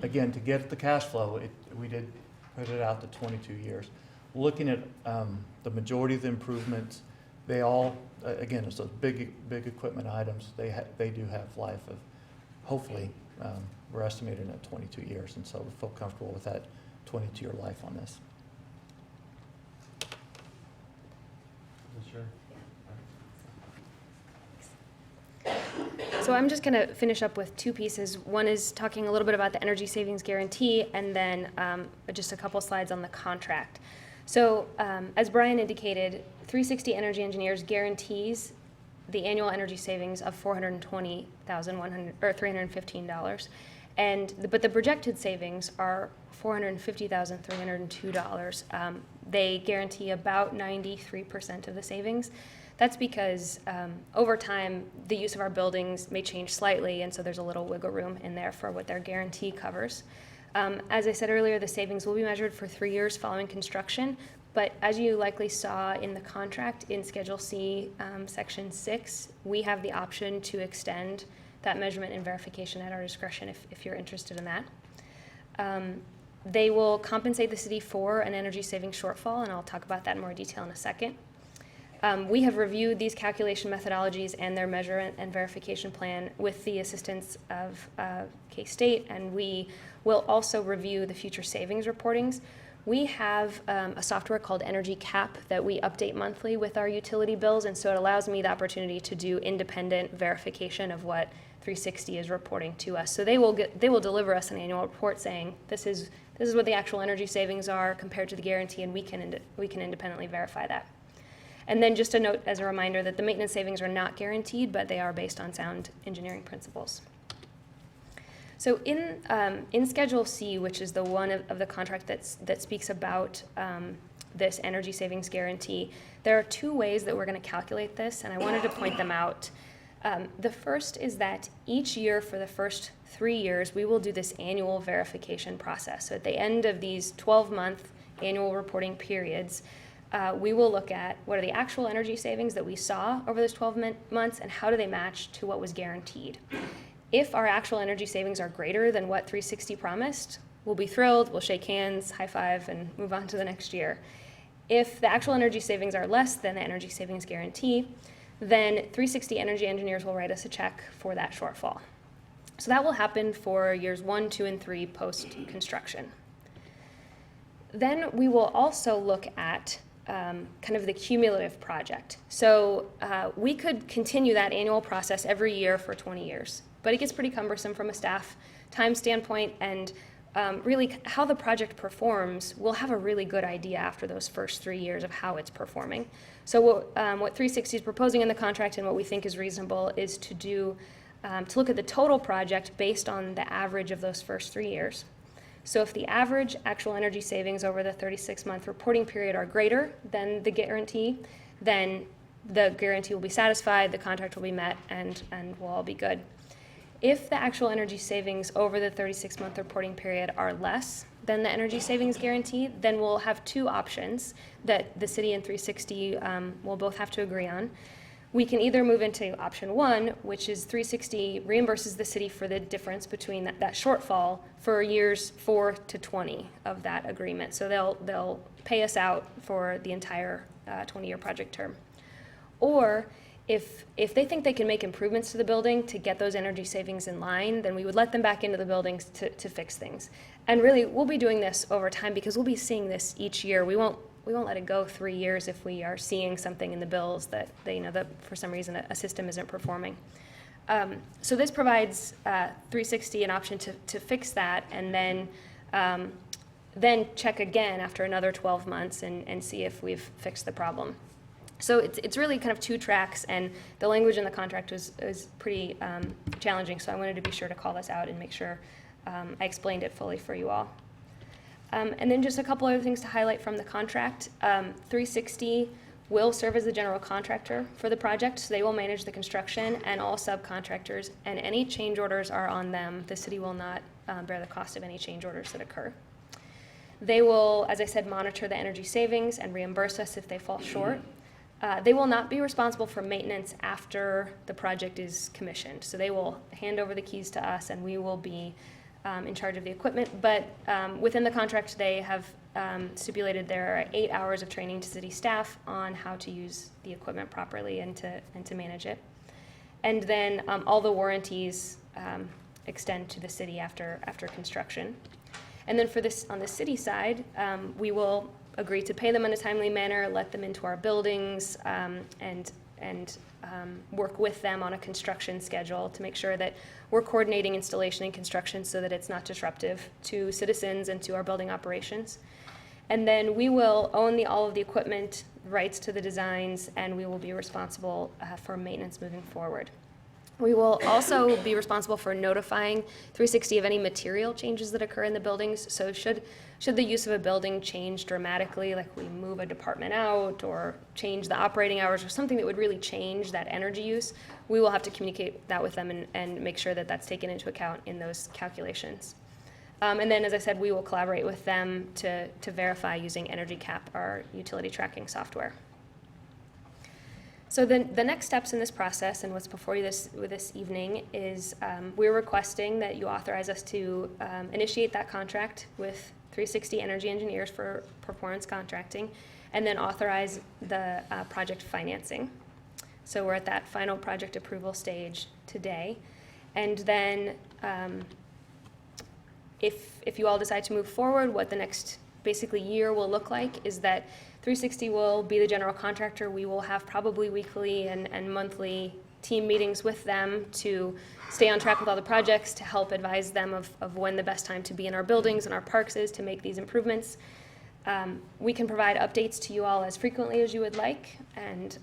Again, to get the cash flow, we did put it out to 22 years. Looking at the majority of the improvements, they all, again, it's those big equipment items. They do have life of, hopefully, we're estimating at 22 years, and so we feel comfortable with that 22-year life on this. Sure. So I'm just going to finish up with two pieces. One is talking a little bit about the energy savings guarantee, and then just a couple slides on the contract. So as Brian indicated, 360 Energy Engineers guarantees the annual energy savings of $420,315, but the projected savings are $450,302. They guarantee about 93% of the savings. That's because over time, the use of our buildings may change slightly, and so there's a little wiggle room in there for what their guarantee covers. As I said earlier, the savings will be measured for 3 years following construction, but as you likely saw in the contract in Schedule C, Section 6, we have the option to extend that measurement and verification at our discretion if you're interested in that. They will compensate the city for an energy savings shortfall, and I'll talk about that in more detail in a second. We have reviewed these calculation methodologies and their measurement and verification plan with the assistance of K-State, and we will also review the future savings reportings. We have a software called Energy Cap that we update monthly with our utility bills, and so it allows me the opportunity to do independent verification of what 360 is reporting to us. So they will deliver us an annual report saying this is what the actual energy savings are compared to the guarantee, and we can independently verify that. And then just a note as a reminder that the maintenance savings are not guaranteed, but they are based on sound engineering principles. So in Schedule C, which is the one of the contract that speaks about this energy savings guarantee, there are two ways that we're going to calculate this, and I wanted to point them out. The first is that each year for the first 3 years, we will do this annual verification process. So at the end of these 12-month annual reporting periods, we will look at what are the actual energy savings that we saw over those 12 months and how do they match to what was guaranteed. If our actual energy savings are greater than what 360 promised, we'll be thrilled, we'll shake hands, high five, and move on to the next year. If the actual energy savings are less than the energy savings guarantee, then 360 Energy Engineers will write us a check for that shortfall. So that will happen for years 1, 2, and 3 post-construction. Then we will also look at kind of the cumulative project. So we could continue that annual process every year for 20 years, but it gets pretty cumbersome from a staff time standpoint and really how the project performs, we'll have a really good idea after those first 3 years of how it's performing. So what 360 is proposing in the contract and what we think is reasonable is to do, to look at the total project based on the average of those first 3 years. So if the average actual energy savings over the 36-month reporting period are greater than the guarantee, then the guarantee will be satisfied, the contract will be met, and we'll all be good. If the actual energy savings over the 36-month reporting period are less than the energy savings guarantee, then we'll have two options that the city and 360 will both have to agree on. We can either move into option one, which is 360 reimburses the city for the difference between that shortfall for years 4 to 20 of that agreement. So they'll pay us out for the entire 20-year project term. Or if they think they can make improvements to the building to get those energy savings in line, then we would let them back into the buildings to fix things. And really, we'll be doing this over time because we'll be seeing this each year. We won't let it go 3 years if we are seeing something in the bills that that for some reason a system isn't performing. So this provides 360 an option to fix that, and then check again after another 12 months and see if we've fixed the problem. So it's really kind of two tracks, and the language in the contract is pretty challenging, so I wanted to be sure to call this out and make sure I explained it fully for you all. And then just a couple other things to highlight from the contract. 360 will serve as the general contractor for the project, so they will manage the construction and all subcontractors, and any change orders are on them. The city will not bear the cost of any change orders that occur. They will, as I said, monitor the energy savings and reimburse us if they fall short. They will not be responsible for maintenance after the project is commissioned. So they will hand over the keys to us, and we will be in charge of the equipment. But within the contract, they have stipulated there are 8 hours of training to city staff on how to use the equipment properly and to manage it. And then all the warranties extend to the city after construction. And then for this, on the city side, we will agree to pay them in a timely manner, let them into our buildings, and work with them on a construction schedule to make sure that we're coordinating installation and construction so that it's not disruptive to citizens and to our building operations. And then we will own all of the equipment, rights to the designs, and we will be responsible for maintenance moving forward. We will also be responsible for notifying 360 of any material changes that occur in the buildings. So should the use of a building change dramatically, like we move a department out or change the operating hours or something that would really change that energy use, we will have to communicate that with them and make sure that that's taken into account in those calculations. And then, as I said, we will collaborate with them to verify using Energy Cap, our utility tracking software. So the next steps in this process, and what's before you this evening, is we're requesting that you authorize us to initiate that contract with 360 Energy Engineers for performance contracting, and then authorize the project financing. So we're at that final project approval stage today. And then if you all decide to move forward, what the next basically year will look like is that 360 will be the general contractor. We will have probably weekly and monthly team meetings with them to stay on track with all the projects, to help advise them of when the best time to be in our buildings and our parks is to make these improvements. We can provide updates to you all as frequently as you would like, and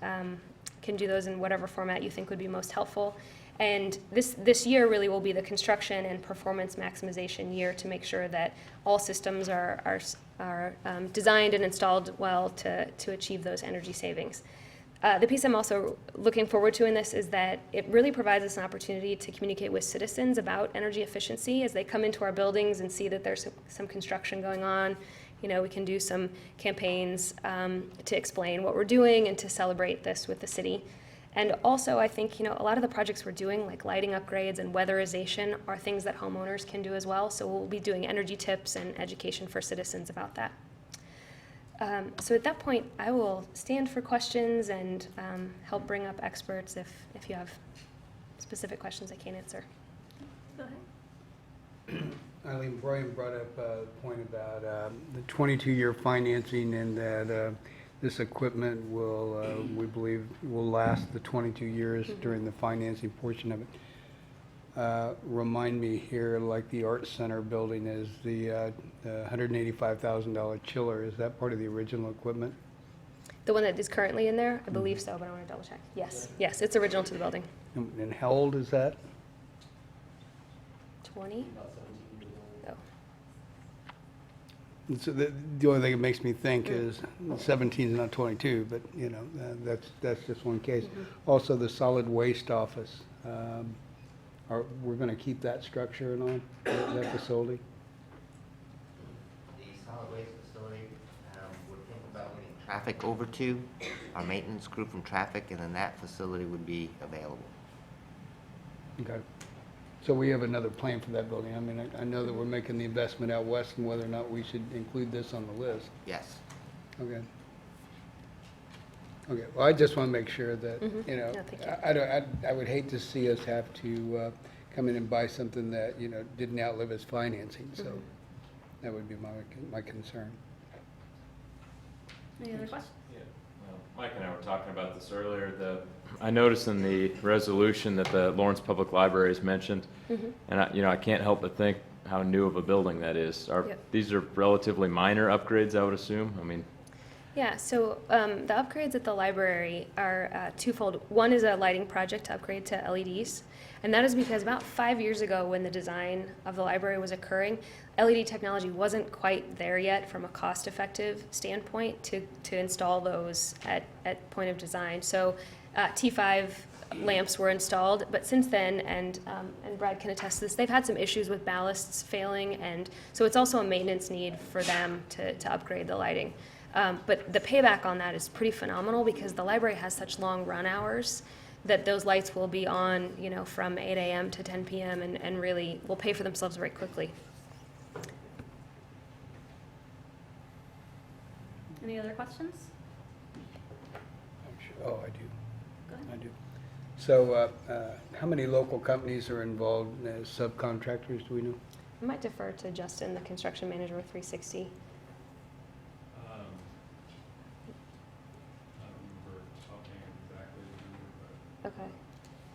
can do those in whatever format you think would be most helpful. And this year really will be the construction and performance maximization year to make sure that all systems are designed and installed well to achieve those energy savings. The piece I'm also looking forward to in this is that it really provides us an opportunity to communicate with citizens about energy efficiency as they come into our buildings and see that there's some construction going on. You know, we can do some campaigns to explain what we're doing and to celebrate this with the city. And also, I think, a lot of the projects we're doing, like lighting upgrades and weatherization, are things that homeowners can do as well. So we'll be doing energy tips and education for citizens about that. So at that point, I will stand for questions and help bring up experts if you have specific questions I can't answer. Go ahead. Eileen, Brian brought up a point about the 22-year financing, and that this equipment will, we believe, will last the 22 years during the financing portion of it. remind me here, like the Art Center building is the $185,000 chiller. Is that part of the original equipment? The one that is currently in there, I believe so, but I want to double check. Yes, yes, it's original to the building. And how old is that? 20? Oh. So the only thing that makes me think is 17 is not 22, but, you know, that's just one case. Also, the solid waste office, we're going to keep that structure and all, that facility? The solid waste facility, would think about getting traffic over to our maintenance crew from traffic, and then that facility would be available. Okay. So we have another plan for that building. I mean, I know that we're making the investment out west and whether or not we should include this on the list. Yes. Okay. Okay, well, I just want to make sure that, you know, No, thank you. I would hate to see us have to come in and buy something that, you know, didn't outlive its financing, so that would be my concern. Any other questions? Yeah, well, Mike and I were talking about this earlier. I noticed in the resolution that the Lawrence Public Library is mentioned, and I can't help but think how new of a building that is. These are relatively minor upgrades, I would assume. I mean, Yeah, so the upgrades at the library are twofold. One is a lighting project to upgrade to LEDs, and that is because about 5 years ago when the design of the library was occurring, LED technology wasn't quite there yet from a cost-effective standpoint to install those at point of design. So T5 lamps were installed, but since then, and Brad can attest to this, they've had some issues with ballasts failing, and so it's also a maintenance need for them to upgrade the lighting. But the payback on that is pretty phenomenal because the library has such long run hours that those lights will be on, you know, from 8 a.m. to 10 p.m. and really will pay for themselves very quickly. Any other questions? Oh, I do. Go ahead. I do. So how many local companies are involved as subcontractors, do we know? I might defer to Justin, the construction manager with 360. Okay.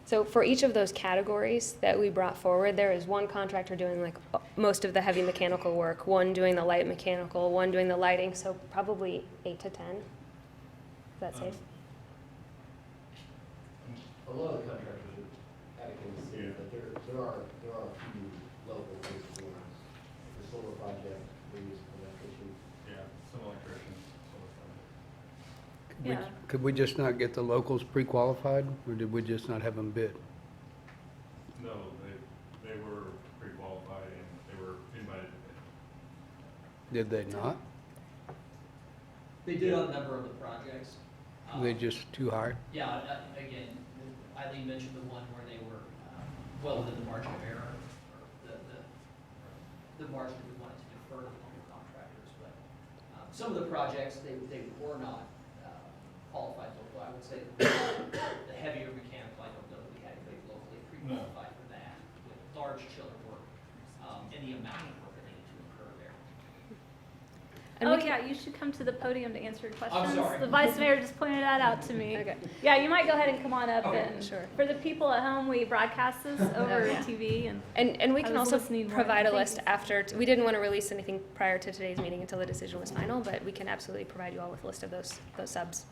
So for each of those categories that we brought forward, there is one contractor doing like most of the heavy mechanical work, one doing the light mechanical, one doing the lighting, so probably 8 to 10. Is that safe? A lot of the contractors are acting the same, but there are a few local based ones. The solar project, we use electricians. Yeah, some electricians. Could we just not get the locals pre-qualified, or did we just not have them bid? No, they were pre-qualified and they were invited to bid. Did they not? They did on a number of the projects. They just too high? Yeah, again, Eileen mentioned the one where they were well within the margin of error, or the margin that we wanted to defer to the local contractors. But some of the projects, they were not qualified local. I would say the heavier mechanical, I don't know that we had anybody locally pre-qualified for that, with large chiller work and the amount of work that they need to incur there. Oh, yeah, you should come to the podium to answer questions. sorry. The vice mayor just pointed that out to me. Okay. Yeah, you might go ahead and come on up. Okay, And sure. For the people at home, we broadcast this over yeah. TV. And we I can was also listening more. provide a Thank list you. after, we didn't want to release anything prior to today's meeting until the decision was final, but we can absolutely provide you all with a list of those subs.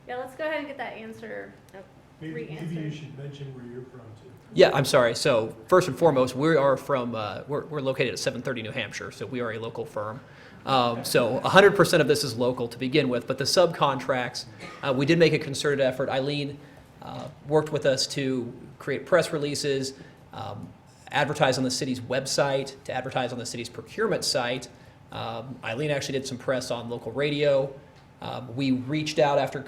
Yeah, let's go ahead and get that answer Maybe you re-answered. should mention where you're from, too. Yeah, I'm sorry. So first and foremost, we are from, we're located at 730 New Hampshire, so we are a local firm. So 100% of this is local to begin with, but the subcontracts, we did make a concerted effort. Eileen worked with us to create press releases, advertise on the city's website, to advertise on the city's procurement site. Eileen actually did some press on local radio. We reached out after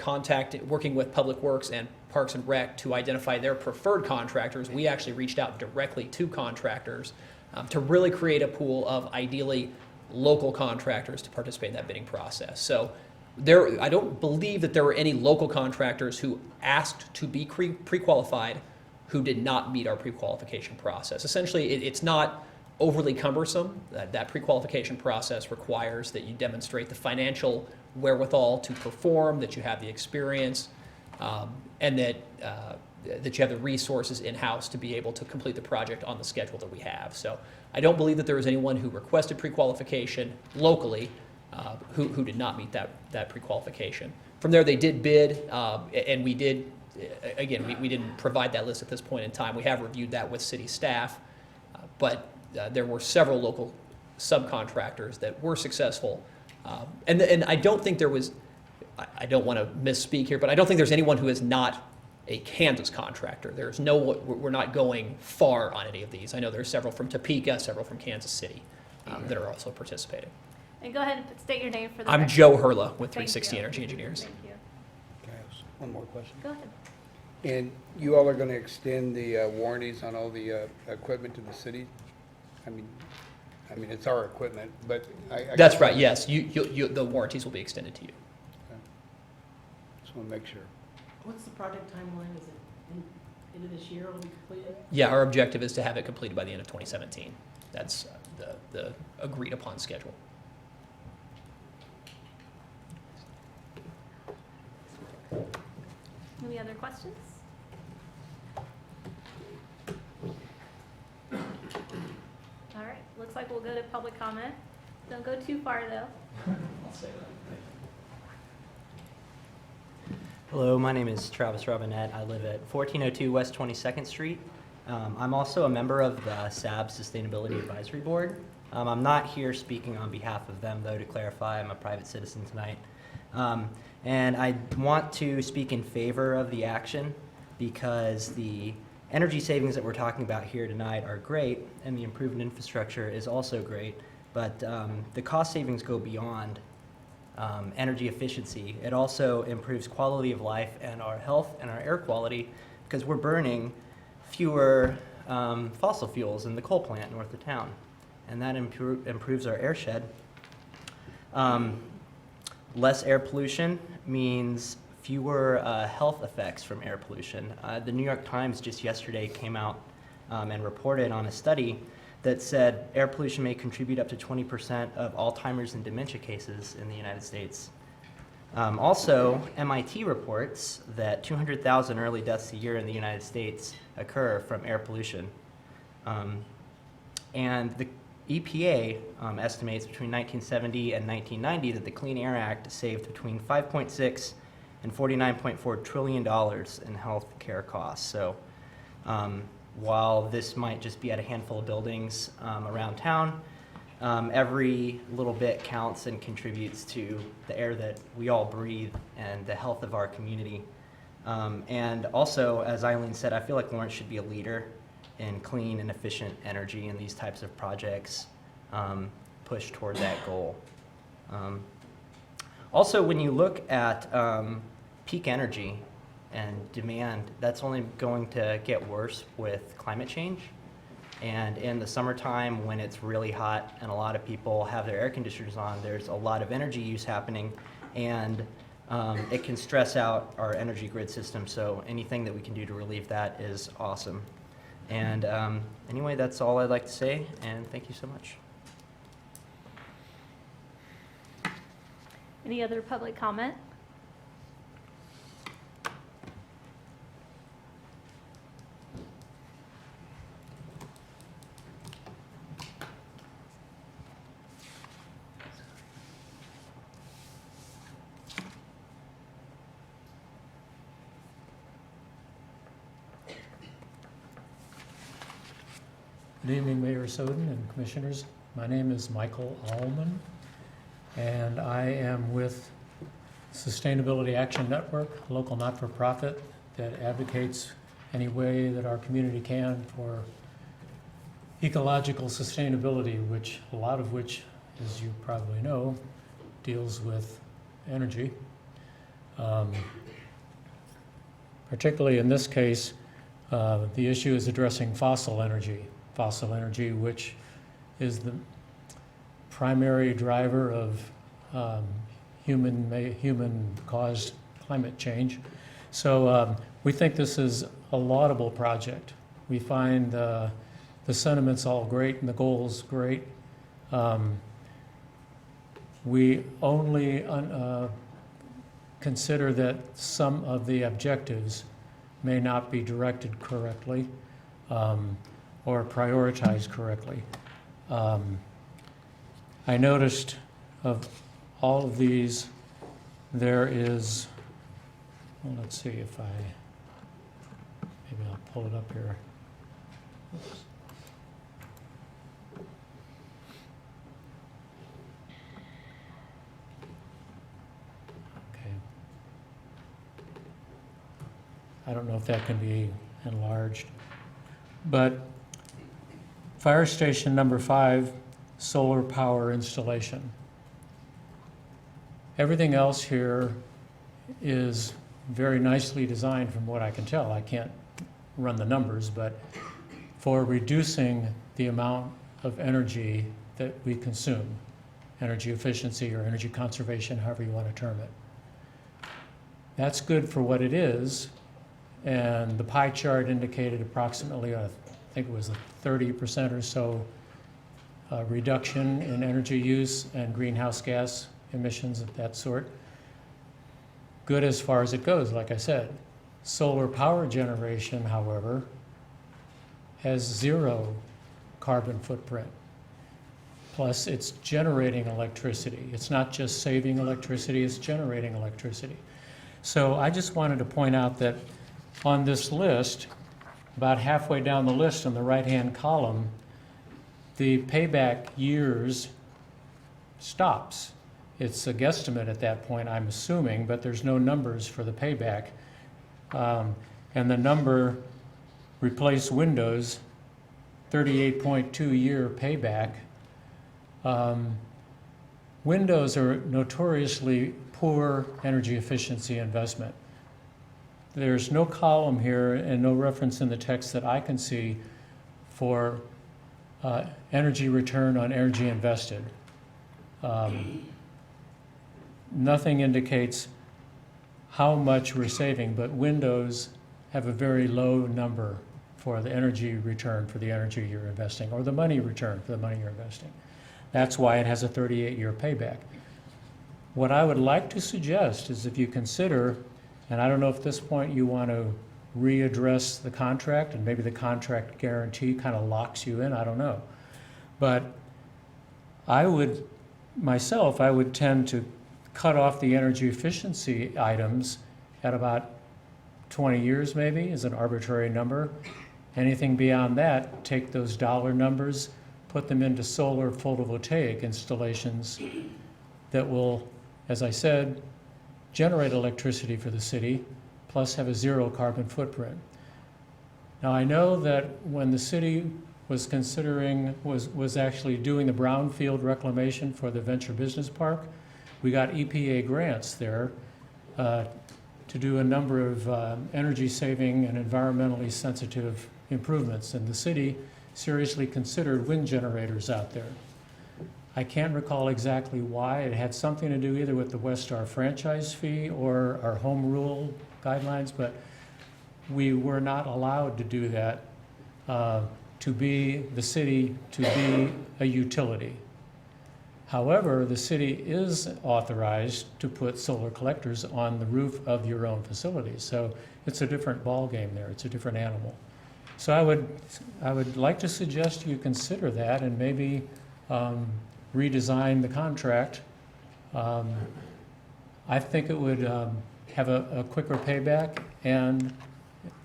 working with Public Works and Parks and Rec to identify their preferred contractors. We actually reached out directly to contractors to really create a pool of ideally local contractors to participate in that bidding process. So I don't believe that there were any local contractors who asked to be pre-qualified who did not meet our pre-qualification process. Essentially, it's not overly cumbersome. That pre-qualification process requires that you demonstrate the financial wherewithal to perform, that you have the experience, and that that you have the resources in-house to be able to complete the project on the schedule that we have. So I don't believe that there was anyone who requested pre-qualification locally who did not meet that pre-qualification. From there, they did bid, and we did, again, we didn't provide that list at this point in time. We have reviewed that with city staff, but there were several local subcontractors that were successful. And I don't think there was, I don't want to misspeak here, but I don't think there's anyone who is not a Kansas contractor. There's no, we're not going far on any of these. I know there's several from Topeka, several from Kansas City that are also participating. And go ahead and state your name for the I'm record. Joe Herla with Thank 360 you. Energy Engineers. Thank you. Can I ask one more question? Go ahead. And you all are going to extend the warranties on all the equipment to the city? I mean, it's our equipment, but I That's guess- right, yes. The warranties will be extended to you. Just want to make sure. What's the project timeline? Is it into this year it'll be completed? Yeah, our objective is to have it completed by the end of 2017. That's the agreed upon schedule. Any other questions? All right, looks like we'll go to public comment. Don't go too far, though. I'll say that. Hello, my name is Travis Robinette. I live at 1402 West 22nd Street. I'm also a member of the SAB Sustainability Advisory Board. I'm not here speaking on behalf of them, though, to clarify. I'm a private citizen tonight. And I want to speak in favor of the action because the energy savings that we're talking about here tonight are great, and the improved infrastructure is also great, but the cost savings go beyond energy efficiency. It also improves quality of life and our health and our air quality because we're burning fewer fossil fuels in the coal plant north of town, and that improves our air shed. Less air pollution means fewer health effects from air pollution. The New York Times just yesterday came out and reported on a study that said air pollution may contribute up to 20% of Alzheimer's and dementia cases in the United States. Also, MIT reports that 200,000 early deaths a year in the United States occur from air pollution. And the EPA estimates between 1970 and 1990 that the Clean Air Act saved between $5.6 and $49.4 trillion in health care costs. So while this might just be at a handful of buildings around town, every little bit counts and contributes to the air that we all breathe and the health of our community. And also, as Eileen said, I feel like Lawrence should be a leader in clean and efficient energy, and these types of projects push toward that goal. Also, when you look at peak energy and demand, that's only going to get worse with climate change. And in the summertime, when it's really hot and a lot of people have their air conditioners on, there's a lot of energy use happening, and it can stress out our energy grid system. So anything that we can do to relieve that is awesome. And anyway, that's all I'd like to say, and thank you so much. Any other public comment? Good evening, Mayor Soden and Commissioners. My name is Michael Allman, and I am with Sustainability Action Network, a local not-for-profit that advocates any way that our community can for ecological sustainability, which a lot of which, as you probably know, deals with energy. Particularly in this case, the issue is addressing fossil energy, which is the primary driver of human-caused climate change. So we think this is a laudable project. We find the sentiments all great and the goals great. We only consider that some of the objectives may not be directed correctly or prioritized correctly. I noticed of all of these, there is, well, let's see if maybe I'll pull it up here. Oops. Okay. I don't know if that can be enlarged. But fire station number 5, solar power installation. Everything else here is very nicely designed from what I can tell. I can't run the numbers, but for reducing the amount of energy that we consume, energy efficiency or energy conservation, however you want to term it. That's good for what it is, and the pie chart indicated approximately, I think it was a 30% or so reduction in energy use and greenhouse gas emissions of that sort. Good as far as it goes, like I said. Solar power generation, however, has 0 carbon footprint. Plus, it's generating electricity. It's not just saving electricity, it's generating electricity. So I just wanted to point out that on this list, about halfway down the list in the right-hand column, the payback years stops. It's a guesstimate at that point, I'm assuming, but there's no numbers for the payback. And the number replace Windows, 38.2 year payback. Windows are notoriously poor energy efficiency investment. There's no column here and no reference in the text that I can see for energy return on energy invested. Nothing indicates how much we're saving, but Windows have a very low number for the energy return for the energy you're investing, or the money return for the money you're investing. That's why it has a 38-year payback. What I would like to suggest is if you consider, and I don't know if at this point you want to readdress the contract, and maybe the contract guarantee kind of locks you in, I don't know. But I would tend to cut off the energy efficiency items at about 20 years maybe, is an arbitrary number. Anything beyond that, take those dollar numbers, put them into solar photovoltaic installations that will, as I said, generate electricity for the city, plus have a 0 carbon footprint. Now I know that when the city was considering, was actually doing the brownfield reclamation for the Venture Business Park, we got EPA grants there to do a number of energy saving and environmentally sensitive improvements, and the city seriously considered wind generators out there. I can't recall exactly why. It had something to do either with the Westar franchise fee or our home rule guidelines, but we were not allowed to do that to be a utility. However, the city is authorized to put solar collectors on the roof of your own facility. So it's a different ballgame there. It's a different animal. So I would like to suggest you consider that and maybe redesign the contract. I think it would have a quicker payback and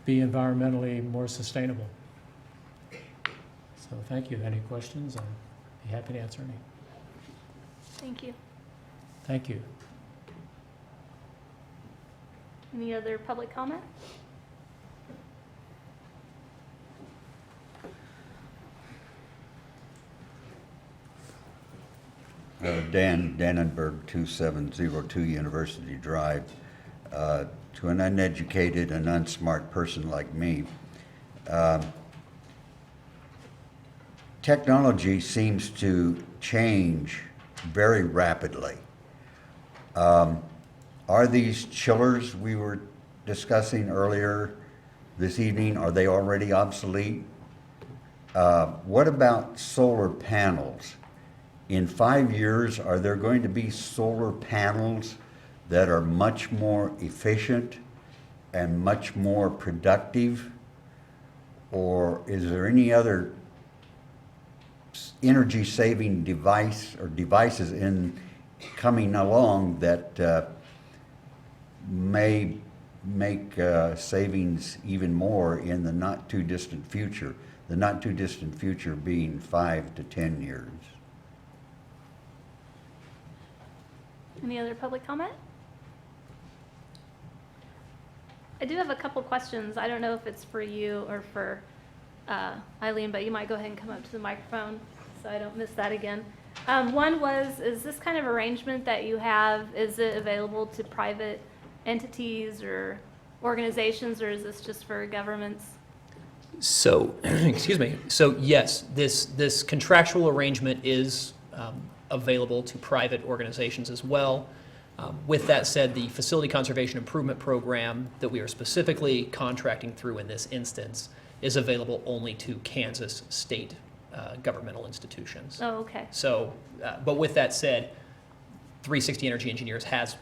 be environmentally more sustainable. So thank you. Any questions? I'd be happy to answer any. Thank you. Thank you. Any other public comment? Dan Dannenberg, 2702 University Drive. To an uneducated and unsmart person like me, technology seems to change very rapidly. Are these chillers we were discussing earlier this evening, are they already obsolete? What about solar panels? In 5 years, are there going to be solar panels that are much more efficient and much more productive? Or is there any other energy-saving device or devices coming along that may make savings even more in the not-too-distant future? The not-too-distant future being 5 to 10 years. Any other public comment? I do have a couple questions. I don't know if it's for you or for Eileen, but you might go ahead and come up to the microphone so I don't miss that again. One was, is this kind of arrangement that you have, is it available to private entities or organizations, or is this just for governments? So, excuse me. So yes, this contractual arrangement is available to private organizations as well. With that said, the Facility Conservation Improvement Program that we are specifically contracting through in this instance is available only to Kansas state governmental institutions. Oh, okay. So, but with that said, 360 Energy Engineers has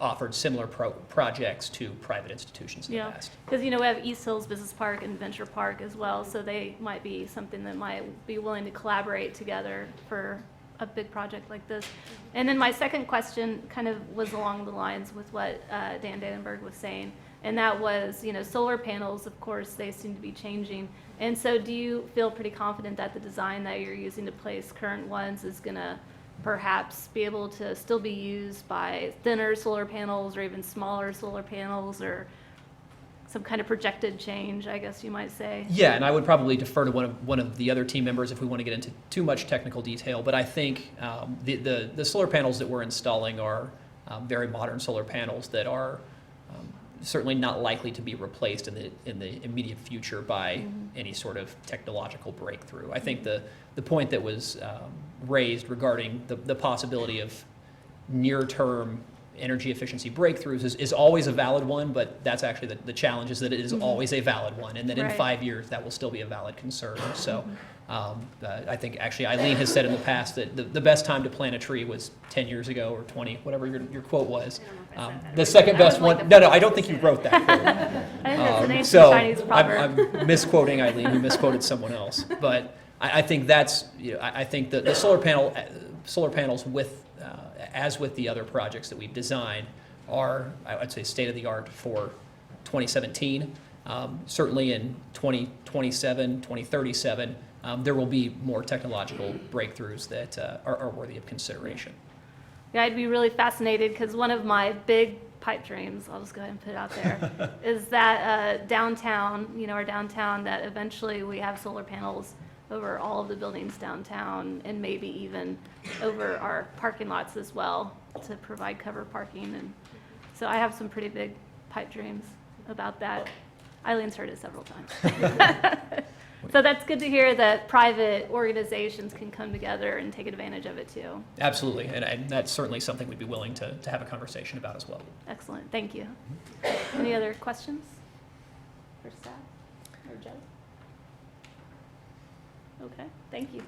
offered similar projects to private institutions in the past. Because, you know, we have East Hills Business Park and Venture Park as well, so they might be something that might be willing to collaborate together for a big project like this. And then my second question kind of was along the lines with what Dan Dannenberg was saying, and that was, you know, solar panels, of course, they seem to be changing. And so do you feel pretty confident that the design that you're using to place current ones is going to perhaps be able to still be used by thinner solar panels or even smaller solar panels, or some kind of projected change, I guess you might say? Yeah, and I would probably defer to one of the other team members if we want to get into too much technical detail. But I think the solar panels that we're installing are very modern solar panels that are certainly not likely to be replaced in the immediate future by any sort of technological breakthrough. I think the point that was raised regarding the possibility of near-term energy efficiency breakthroughs is always a valid one, but that's actually the challenge, is that it is always a valid one, and that in 5 years that will still be a valid concern. So I think actually Eileen has said in the past that the best time to plant a tree was 10 years ago or 20, whatever your quote was. The second best one, no, I don't think you wrote that quote. I think that's an ancient So Chinese proverb. I'm misquoting Eileen, who misquoted someone else. But I think that's, you know, I think the solar panels with, as with the other projects that we've designed, are, I'd say, state-of-the-art for 2017. Certainly in 2027, 2037, there will be more technological breakthroughs that are worthy of consideration. Yeah, I'd be really fascinated, because one of my big pipe dreams, I'll just go ahead and put it out there, is that downtown, you know, our downtown, that eventually we have solar panels over all of the buildings downtown, and maybe even over our parking lots as well, to provide cover parking. And so I have some pretty big pipe dreams about that. Eileen's heard it several times. So that's good to hear that private organizations can come together and take advantage of it too. Absolutely, and that's certainly something we'd be willing to have a conversation about as well. Excellent, thank you. Any other questions for staff or Joe? Okay, thank you.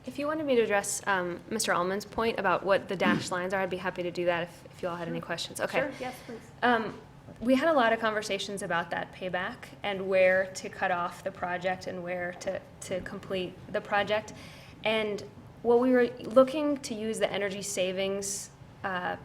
If you wanted me to address Mr. Allman's point about what the dashed lines are, I'd be happy to do that if you all had any questions. Okay. Sure, yes, please. We had a lot of conversations about that payback and where to cut off the project and where to complete the project. And what we were looking to use the energy savings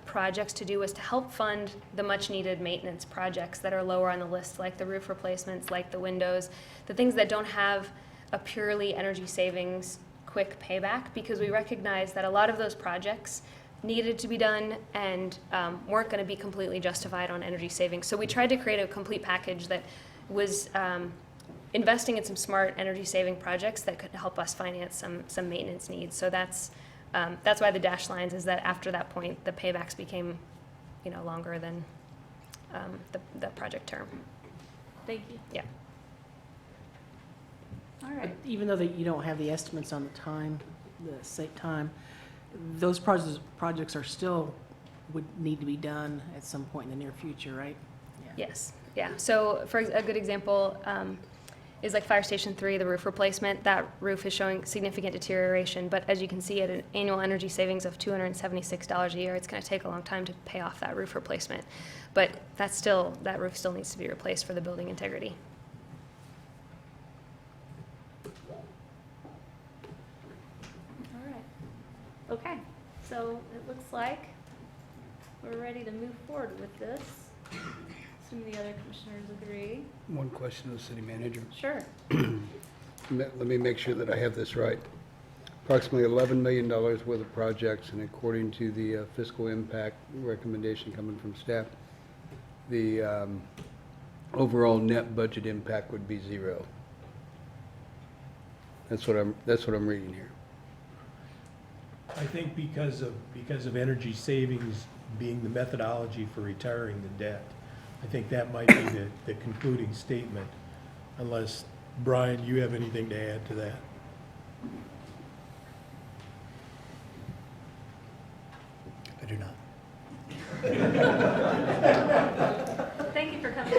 projects to do was to help fund the much needed maintenance projects that are lower on the list, like the roof replacements, like the windows, the things that don't have a purely energy savings quick payback, because we recognize that a lot of those projects needed to be done and weren't going to be completely justified on energy savings. So we tried to create a complete package that was investing in some smart energy saving projects that could help us finance some maintenance needs. So that's why the dashed lines is that after that point the paybacks became, you know, longer than the project term. Thank you. Yeah. All right. Even though you don't have the estimates on the time, the same time, those projects are still would need to be done at some point in the near future, right? Yes. Yeah. So for a good example, is like Fire Station 3, the roof replacement. That roof is showing significant deterioration, but as you can see, at an annual energy savings of $276 a year, it's going to take a long time to pay off that roof replacement. But that roof still needs to be replaced for the building integrity. All right. Okay, so it looks like we're ready to move forward with this. Assuming the other commissioners agree. One question to the city manager. Sure. Let me make sure that I have this right. Approximately $11 million worth of projects, and according to the fiscal impact recommendation coming from staff, the overall net budget impact would be 0. That's what I'm reading here. I think because of energy savings being the methodology for retiring the debt, I think that might be the concluding statement, unless, Brian, you have anything to add to that? I do not. Thank you for coming.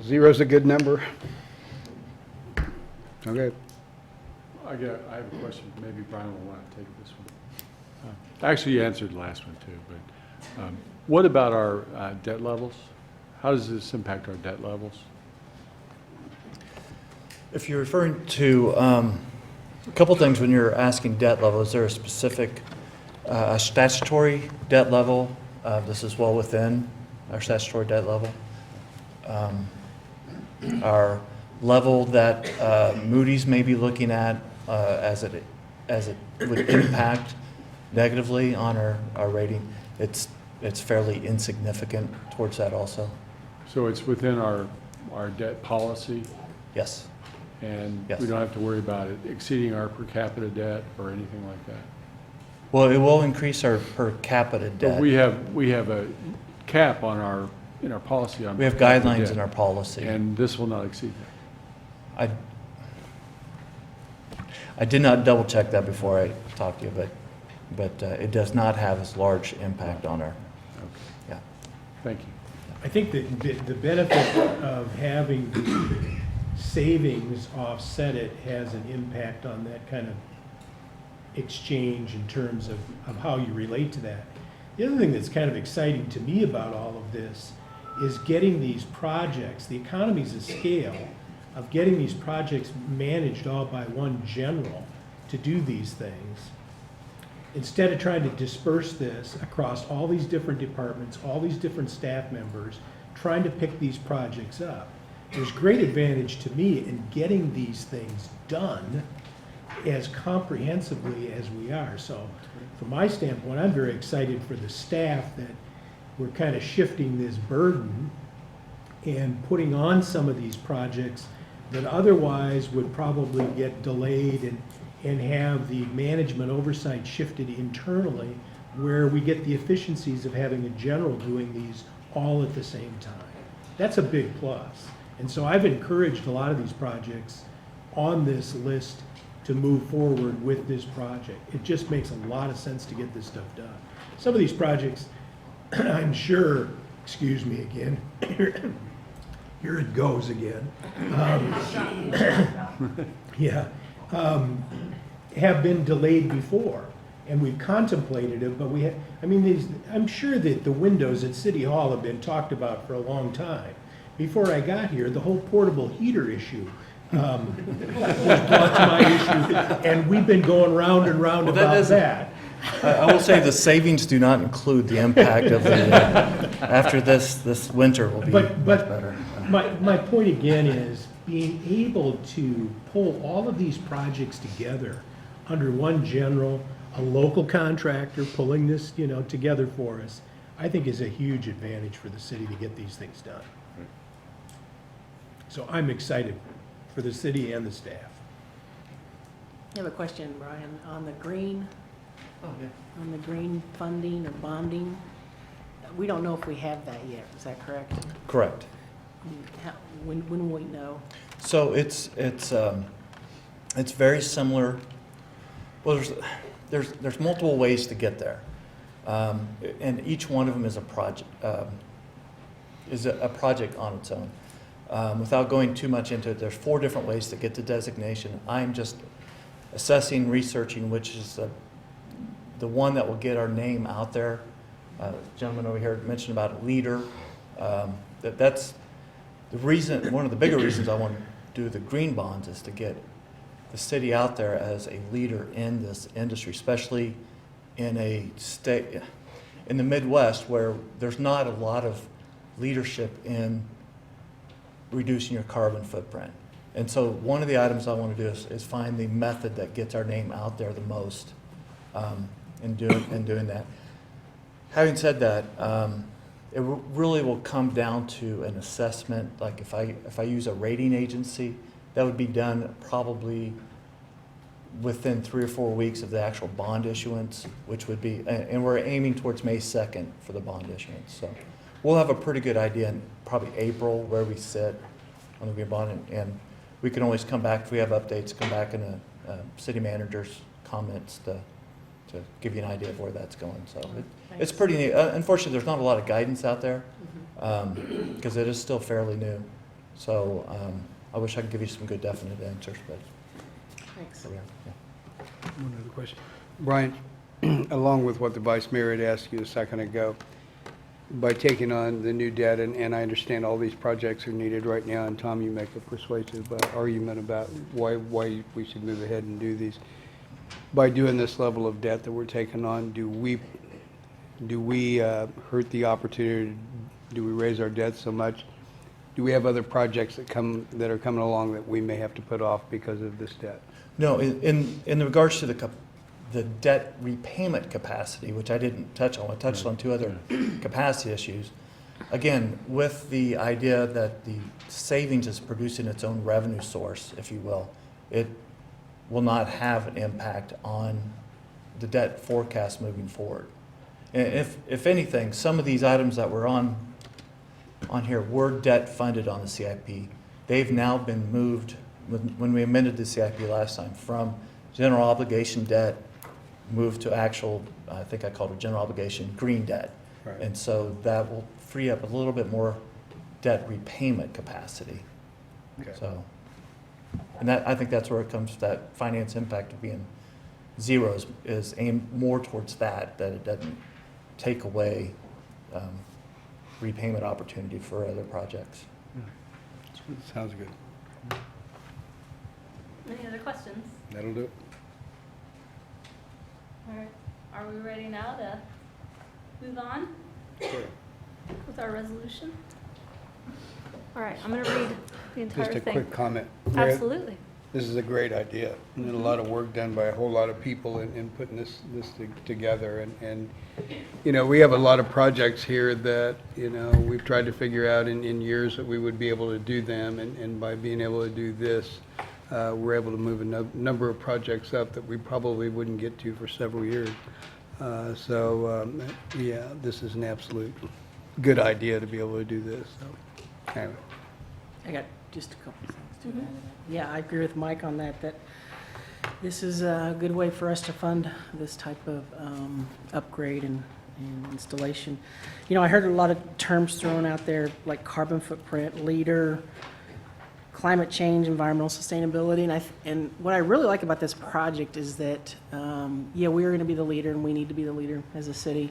0's a good number. Okay. I have a question. Maybe Brian will want to take this one. Actually, you answered the last one too, but what about our debt levels? How does this impact our debt levels? If you're referring to a couple things when you're asking debt level, is there a specific statutory debt level? This is well within our statutory debt level. Our level that Moody's may be looking at as it would impact negatively on our rating, it's fairly insignificant towards that also. So it's within our debt policy? Yes. And Yes. we don't have to worry about it exceeding our per capita debt or anything like that? Well, it will increase our per capita debt. But we have a cap on in our policy on. We have per capita guidelines debt, in our policy. And this will not exceed that. I did not double check that before I talked to you, but it does not have as large impact on our, Okay. yeah. Thank you. I think that the benefit of having the savings offset it has an impact on that kind of exchange in terms of how you relate to that. The other thing that's kind of exciting to me about all of this is getting these projects, the economies of scale of getting these projects managed all by one general to do these things. Instead of trying to disperse this across all these different departments, all these different staff members, trying to pick these projects up. There's great advantage to me in getting these things done as comprehensively as we are. So from my standpoint, I'm very excited for the staff that we're kind of shifting this burden and putting on some of these projects that otherwise would probably get delayed and have the management oversight shifted internally, where we get the efficiencies of having a general doing these all at the same time. That's a big plus. And so I've encouraged a lot of these projects on this list to move forward with this project. It just makes a lot of sense to get this stuff done. Some of these projects, I'm sure, excuse me again, here it goes again. Have been delayed before, and we've contemplated it, but I'm sure that the windows at City Hall have been talked about for a long time. Before I got here, the whole portable heater issue was brought to my issue, and we've been going round and round about that. I will say the savings do not include the impact of the, after this winter will be much better. My point again is being able to pull all of these projects together under one general, a local contractor pulling this, together for us, I think is a huge advantage for the city to get these things done. So I'm excited for the city and the staff. I have a question, Brian, on the green, on the green funding or bonding. We don't know if we have that yet, is that correct? Correct. When will we know? So it's very similar. Well, there's multiple ways to get there, and each one of them is a project. is a project on its own. Without going too much into it, there's 4 different ways to get the designation. I'm just assessing, researching which is the one that will get our name out there. The gentleman over here mentioned about a leader. That's the reason, one of the bigger reasons I want to do the green bonds is to get the city out there as a leader in this industry, especially in a state, in the Midwest, where there's not a lot of leadership in reducing your carbon footprint. And so one of the items I want to do is find the method that gets our name out there the most in doing that. Having said that, it really will come down to an assessment. Like if I use a rating agency, that would be done probably within 3 or 4 weeks of the actual bond issuance, which would be, and we're aiming towards May 2nd for the bond issuance. So we'll have a pretty good idea in probably April where we sit on the green bond, and we can always come back if we have updates, come back in the city manager's comments to give you an idea of where that's going. So it's pretty neat. Unfortunately, there's not a lot of guidance out there because it is still fairly new. So I wish I could give you some good definite answers, but Thanks. One other question. Brian, along with what the Vice Mayor had asked you a second ago, by taking on the new debt, and I understand all these projects are needed right now, and Tom, you make a persuasive argument about why we should move ahead and do these. By doing this level of debt that we're taking on, do we hurt the opportunity? Do we raise our debt so much? Do we have other projects that are coming along that we may have to put off because of this debt? no, in regards to the debt repayment capacity, which I didn't touch on, I touched on 2 other capacity issues. Again, with the idea that the savings is producing its own revenue source, if you will, it will not have an impact on the debt forecast moving forward. And if anything, some of these items that were on here were debt funded on the CIP. They've now been moved, when we amended the CIP last time, from general obligation debt moved to actual, I think I called it general obligation green debt. Right. And so that will free up a little bit more debt repayment capacity. Okay. So, and that, I think that's where it comes, that finance impact of being 0 is aimed more towards that it doesn't take away repayment opportunity for other projects. Sounds good. Any other questions? That'll do it. All right, are we ready now to move on with our resolution? All right, I'm going to read the entire Just a thing. quick comment. Absolutely. This is a great idea. And a lot of work done by a whole lot of people in putting this together. And, you know, we have a lot of projects here that, you know, we've tried to figure out in years that we would be able to do them. And by being able to do this, we're able to move a number of projects up that we probably wouldn't get to for several years. Yeah, this is an absolute good idea to be able to do this. So, anyway. I got just a couple things to add. Yeah, I agree with Mike on that this is a good way for us to fund this type of upgrade and installation. You know, I heard a lot of terms thrown out there like carbon footprint, leader, climate change, environmental sustainability, and what I really like about this project is that, yeah, we are going to be the leader and we need to be the leader as a city.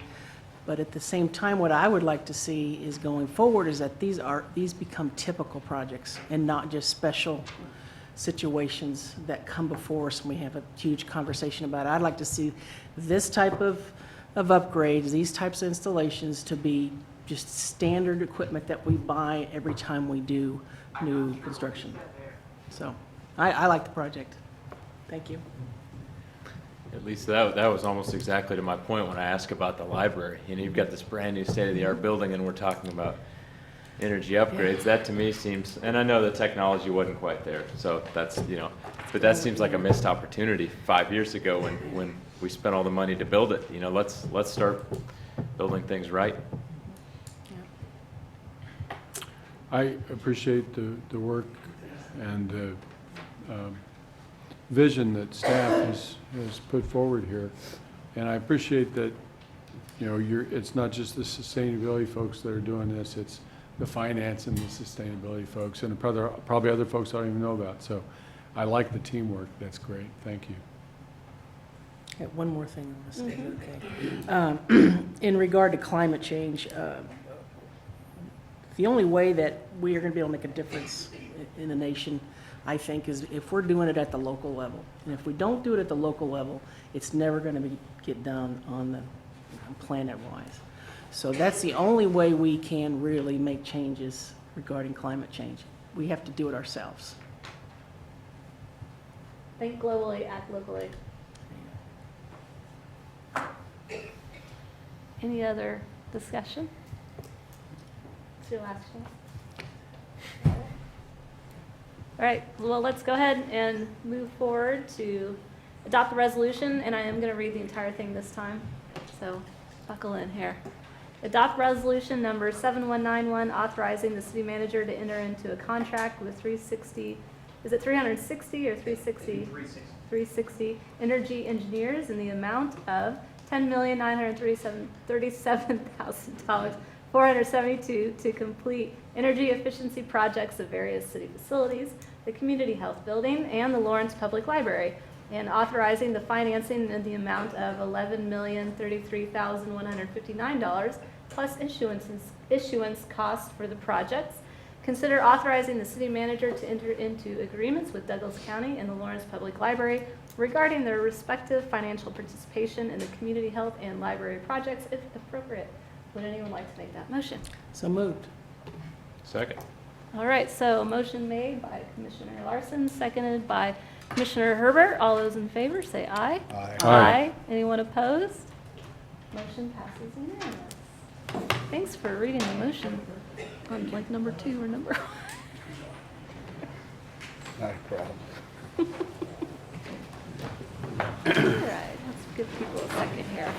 But at the same time, what I would like to see is going forward is that these become typical projects and not just special situations that come before us when we have a huge conversation about it. I'd like to see this type of upgrades, these types of installations to be just standard equipment that we buy every time we do new construction. So I like the project. Thank you. At least that was almost exactly to my point when I asked about the library. You know, you've got this brand new state-of-the-art building and we're talking about energy upgrades. That to me seems, and I know the technology wasn't quite there, so that's, you know, but that seems like a missed opportunity 5 years ago when we spent all the money to build it. You know, let's start building things right. I appreciate the work and the vision that staff has put forward here. And I appreciate that, you know, it's not just the sustainability folks that are doing this, it's the finance and the sustainability folks, and probably other folks I don't even know about. So I like the teamwork. That's great. Thank you. Okay, one more thing on this, okay. In regard to climate change, the only way that we are going to be able to make a difference in the nation, I think, is if we're doing it at the local level. And if we don't do it at the local level, it's never going to get done on the planet-wise. So that's the only way we can really make changes regarding climate change. We have to do it ourselves. Think globally, act locally. Any other discussion? It's your last chance. All right, well, let's go ahead and move forward to adopt the resolution, and I am going to read the entire thing this time, so buckle in here. Adopt resolution number 7191, authorizing the city manager to enter into a contract with 360, is it 360 or 360? 360 Energy Engineers in the amount of $10,937,000, 472 to complete energy efficiency projects of various city facilities, the Community Health Building, and the Lawrence Public Library, and authorizing the financing in the amount of $11,033,159 plus issuance costs for the projects. Consider authorizing the city manager to enter into agreements with Douglas County and the Lawrence Public Library regarding their respective financial participation in the community health and library projects if appropriate. Would anyone like to make that motion? So moved. Second. All right, so motion made by Commissioner Larsen, seconded by Commissioner Herbert. All those in favor say aye. Aye. Aye. Anyone opposed? Motion passes unanimous. Thanks for reading the motion on like number 2 or number 1. Not a problem. All right, let's give people a second here.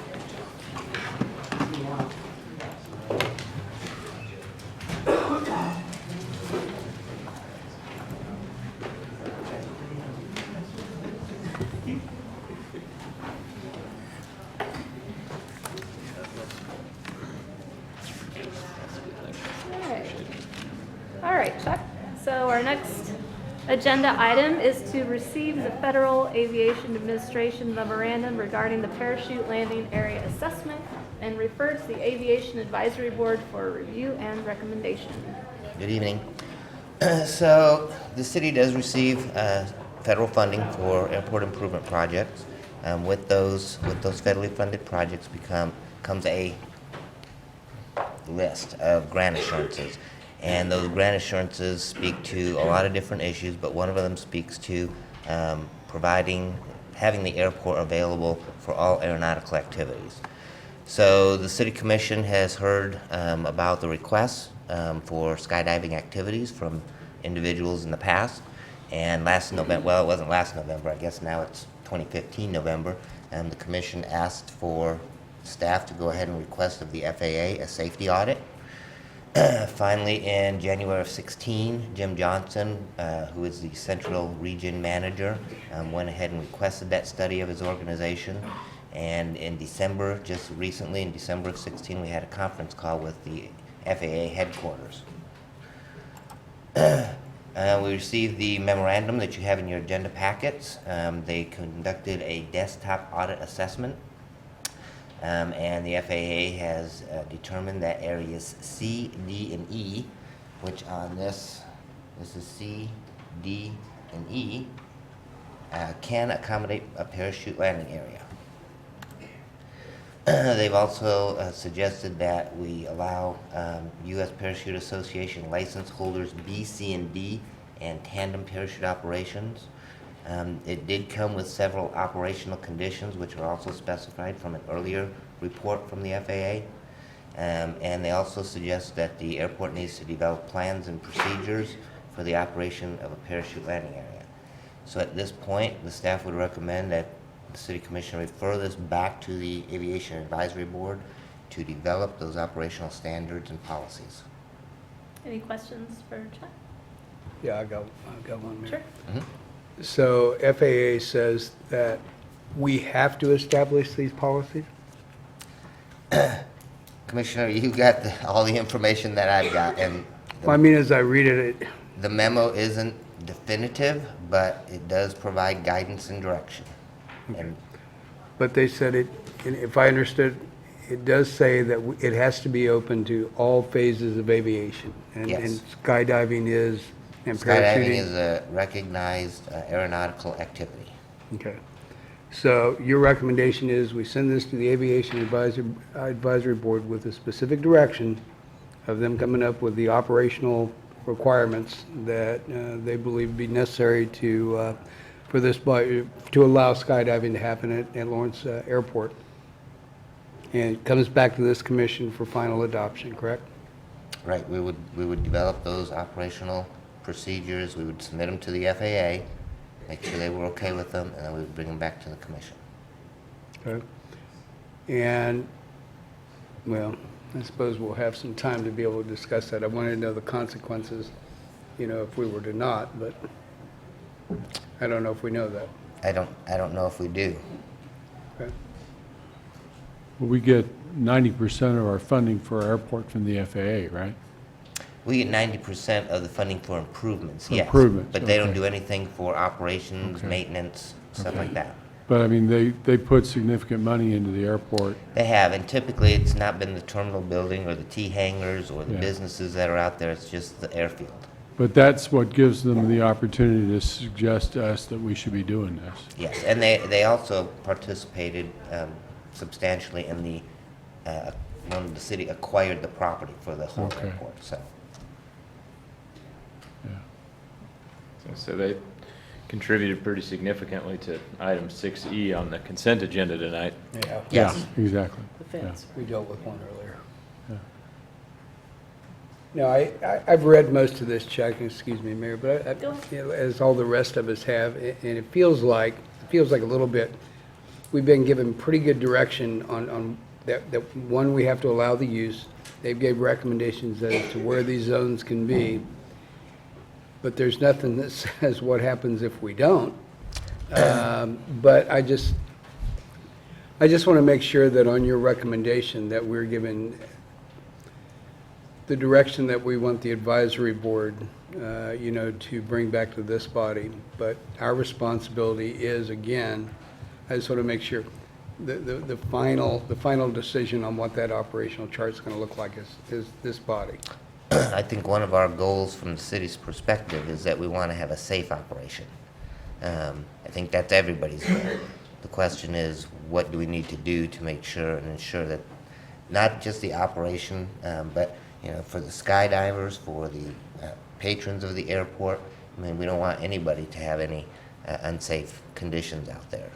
All right, Chuck. So our next agenda item is to receive the Federal Aviation Administration memorandum regarding the parachute landing area assessment and refer to the Aviation Advisory Board for review and recommendation. Good evening. So the city does receive federal funding for airport improvement projects. With those federally funded projects comes a list of grant assurances. And those grant assurances speak to a lot of different issues, but one of them speaks to having the airport available for all aeronautical activities. So the City Commission has heard about the requests for skydiving activities from individuals in the past. And last November, well, it wasn't last November, I guess now it's 2015 November, the Commission asked for staff to go ahead and request of the FAA a safety audit. Finally, in January of 16, Jim Johnson, who is the Central Region Manager, went ahead and requested that study of his organization. And in December, just recently, in December of 16, we had a conference call with the FAA headquarters. We received the memorandum that you have in your agenda packets. They conducted a desktop audit assessment. And the FAA has determined that areas C, D, and E, which on this is C, D, and E, can accommodate a parachute landing area. They've also suggested that we allow U.S. Parachute Association license holders B, C, and D and tandem parachute operations. It did come with several operational conditions, which are also specified from an earlier report from the FAA. And they also suggest that the airport needs to develop plans and procedures for the operation of a parachute landing area. So at this point, the staff would recommend that the City Commission refer this back to the Aviation Advisory Board to develop those operational standards and policies. Any questions for Chuck? Yeah, I got one, Mayor. Sure. Mhm. So FAA says that we have to establish these policies? Commissioner, you got all the information that I've got, and Well, I mean, as I read it, the memo isn't definitive, but it does provide guidance and direction. And but they said it, and if I understood, it does say that it has to be open to all phases of aviation. And Yes. skydiving is, and skydiving parachuting. is a recognized aeronautical activity. Okay. So your recommendation is we send this to the Aviation Advisory Board with a specific direction of them coming up with the operational requirements that they believe be necessary to, for this, to allow skydiving to happen at Lawrence Airport. And it comes back to this commission for final adoption, correct? Right, we would develop those operational procedures, we would submit them to the FAA, make sure they were okay with them, and then we would bring them back to the commission. Okay. And, well, I suppose we'll have some time to be able to discuss that. I wanted to know the consequences, you know, if we were to not, but I don't know if we know that. I don't know if we do. Okay. Well, we get 90% of our funding for our airport from the FAA, right? We get 90% of the funding for improvements, yes. Improvements, But they don't okay. do anything for operations, Okay. maintenance, stuff like that. But I mean, they put significant money into the airport. They have, and typically it's not been the terminal building or the T hangars or the Yeah. businesses that are out there, it's just the airfield. But that's what gives them the opportunity to suggest to us that we should be doing this. Yes, and they also participated substantially in the, when the city acquired the property for the whole Okay. airport, so. So they contributed pretty significantly to item 6E on the consent agenda tonight. Yeah. Yes. Yeah, exactly. The fence. We dealt with one earlier. Yeah. No, I've read most of this check, excuse me, Mayor, but Go ahead. you know, as all the rest of us have, and it feels like a little bit, we've been given pretty good direction on that, one, we have to allow the use. They gave recommendations as to where these zones can be, but there's nothing that says what happens if we don't. But I just want to make sure that on your recommendation that we're given the direction that we want the advisory board, you know, to bring back to this body. But our responsibility is, again, I just want to make sure the final decision on what that operational chart is going to look like is this body. I think one of our goals from the city's perspective is that we want to have a safe operation. I think that's everybody's goal. The question is, what do we need to do to make sure and ensure that not just the operation, but you know, for the skydivers, for the patrons of the airport. I mean, we don't want anybody to have any unsafe conditions out there.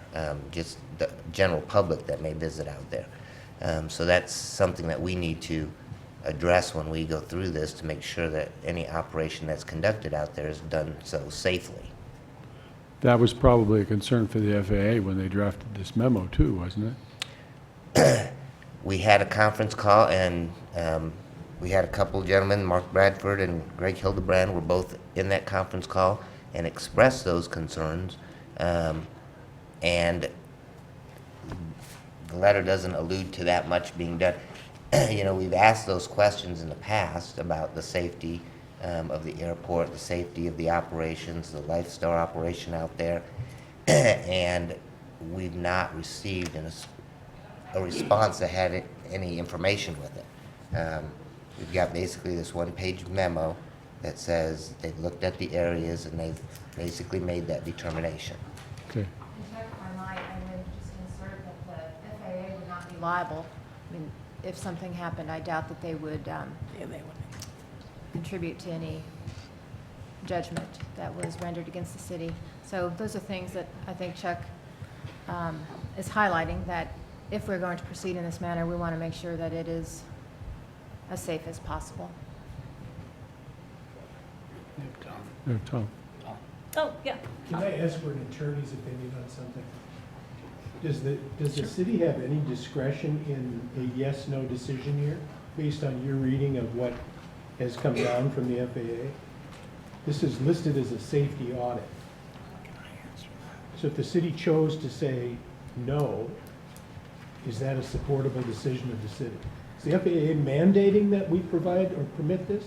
Just the general public that may visit out there. So that's something that we need to address when we go through this to make sure that any operation that's conducted out there is done so safely. That was probably a concern for the FAA when they drafted this memo too, wasn't it? We had a conference call, and we had a couple of gentlemen, Mark Bradford and Greg Hildebrand, were both in that conference call and expressed those concerns. And the letter doesn't allude to that much being done. You know, we've asked those questions in the past about the safety of the airport, the safety of the operations, the Lifestar operation out there, and we've not received a response that had any information with it. We've got basically this one-page memo that says they've looked at the areas and they've basically made that determination. Okay. In fact, if I might, I would just insert that the FAA would not be liable. I mean, if something happened, I doubt that they would contribute to any judgment that was rendered against the city. So those are things that I think Chuck is highlighting, that if we're going to proceed in this manner, we want to make sure that it is as safe as possible. Yeah, Tom. Oh, yeah. Can I ask for an attorney's opinion on something? Does the city have any discretion in a yes/no decision here, based on your reading of what has come down from the FAA? This is listed as a safety audit. So if the city chose to say no, is that a supportable decision of the city? Is the FAA mandating that we provide or permit this?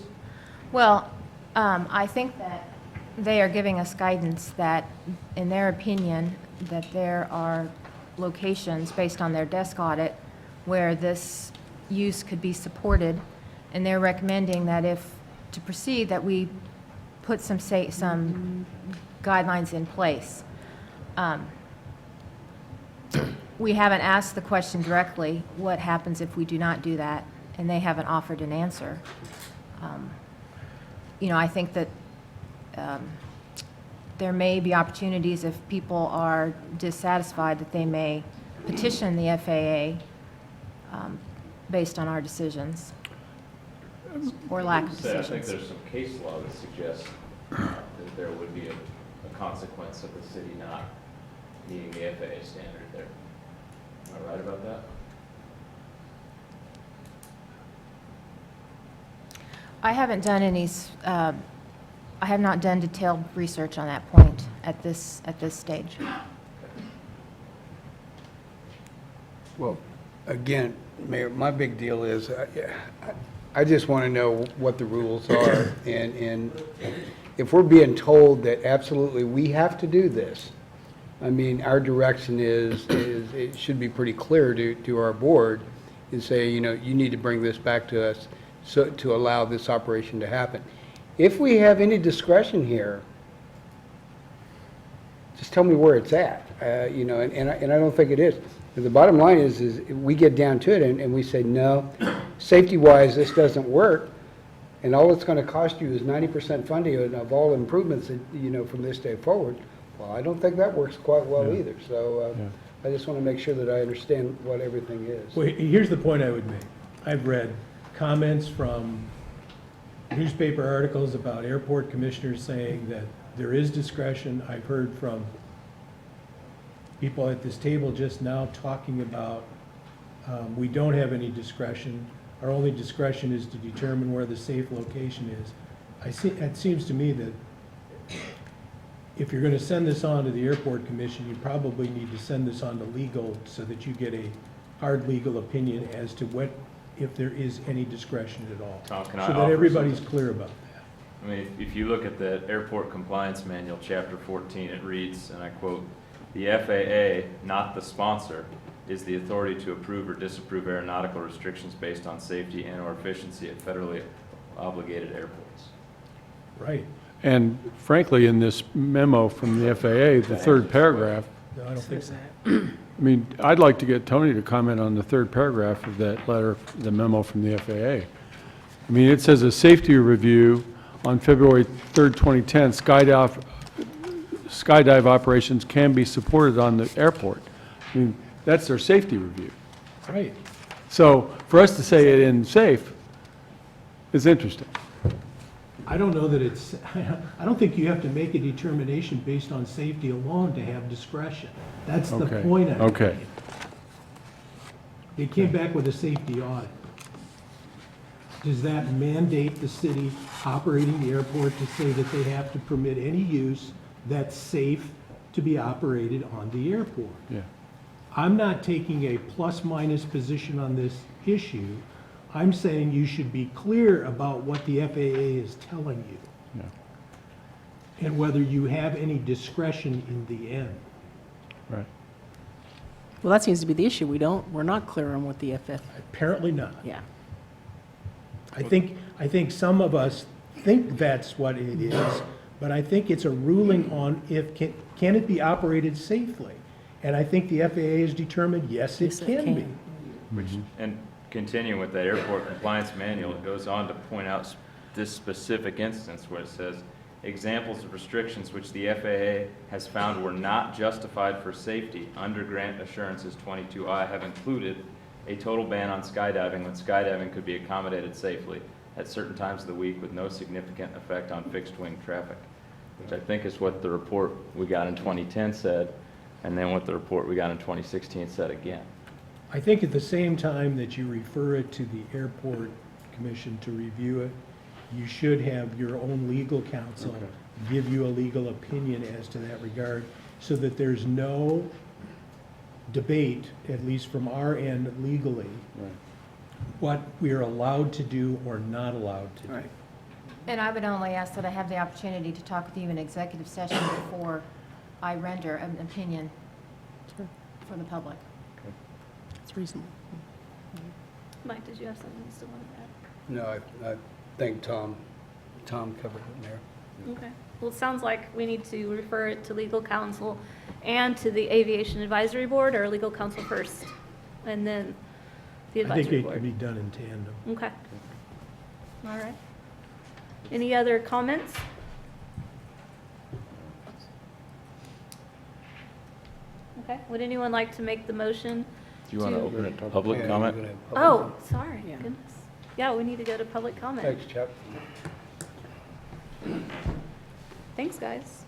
Well, I think that they are giving us guidance that, in their opinion, that there are locations based on their desk audit where this use could be supported, and they're recommending that if, to proceed, that we put some guidelines in place. We haven't asked the question directly, what happens if we do not do that, and they haven't offered an answer. You know, I think that there may be opportunities if people are dissatisfied that they may petition the FAA based on our decisions or lack of I decisions. think there's some case law that suggests that there would be a consequence of the city not meeting the FAA standard there. Am I right about that? I haven't done any, I have not done detailed research on that point at this stage. Well, again, Mayor, my big deal is, I just want to know what the rules are, and if we're being told that absolutely we have to do this, I mean, our direction is it should be pretty clear to our board and say, you know, you need to bring this back to us so to allow this operation to happen. If we have any discretion here, just tell me where it's at, you know, and I don't think it is. And the bottom line is we get down to it and we say, no, safety-wise, this doesn't work, and all it's going to cost you is 90% funding of all improvements, that, you know, from this day forward. Well, I don't think that works quite well either. So I just want to make sure that I understand what everything is. Well, here's the point I would make. I've read comments from newspaper articles about airport commissioners saying that there is discretion. I've heard from people at this table just now talking about we don't have any discretion. Our only discretion is to determine where the safe location is. It seems to me that if you're going to send this on to the airport commission, you probably need to send this on to legal so that you get a hard legal opinion as to what, if there is any discretion at all. Tom, can so I that offer everybody's something? clear about that. I mean, if you look at the Airport Compliance Manual, Chapter 14, it reads, and I quote, "The FAA, not the sponsor, is the authority to approve or disapprove aeronautical restrictions based on safety and or efficiency at federally obligated airports." Right. And frankly, in this memo from the FAA, the third paragraph, No, I don't think so. I mean, I'd like to get Tony to comment on the third paragraph of that letter, the memo from the FAA. I mean, it says a safety review on February 3rd, 2010, skydive operations can be supported on the airport. I mean, that's their safety review. Right. So for us to say it isn't safe is interesting. I don't know that it's, I don't think you have to make a determination based on safety alone to have discretion. That's the Okay. point I'm Okay. making. They came back with a safety audit. Does that mandate the city operating the airport to say that they have to permit any use that's safe to be operated on the airport? Yeah. I'm not taking a plus-minus position on this issue. I'm saying you should be clear about what the FAA is telling you. Yeah. And whether you have any discretion in the end. Right. Well, that seems to be the issue. We're not clear on what the FF, Apparently not. yeah. I think some of us think that's what it is, but I think it's a ruling on if, can it be operated safely? And I think the FAA has determined, yes, it can be. And continuing with that Airport Compliance Manual, it goes on to point out this specific instance where it says, examples of restrictions which the FAA has found were not justified for safety under Grant Assurances 22I have included a total ban on skydiving when skydiving could be accommodated safely at certain times of the week with no significant effect on fixed wing traffic, which I think is what the report we got in 2010 said, and then what the report we got in 2016 said again. I think at the same time that you refer it to the airport commission to review it, you should have your own legal counsel give you a legal opinion as to that regard, so that there's no debate, at least from our end legally, what we are allowed to do or not allowed to do. And I would only ask that I have the opportunity to talk with you in executive session before I render an opinion for the public. It's reasonable. Mike, did you have something you still wanted to add? No, I think Tom covered it there. Okay. Well, it sounds like we need to refer it to legal counsel and to the Aviation Advisory Board, or legal counsel first, and then the I think advisory it can board. be done in tandem. Okay. All right. Any other comments? Okay. Would anyone like to make the motion? Do you want to open it to public Yeah, comment? you're gonna have public Oh, sorry. Yeah. Goodness. Yeah, we need to go to public comment. Thanks, Chuck. Thanks, guys.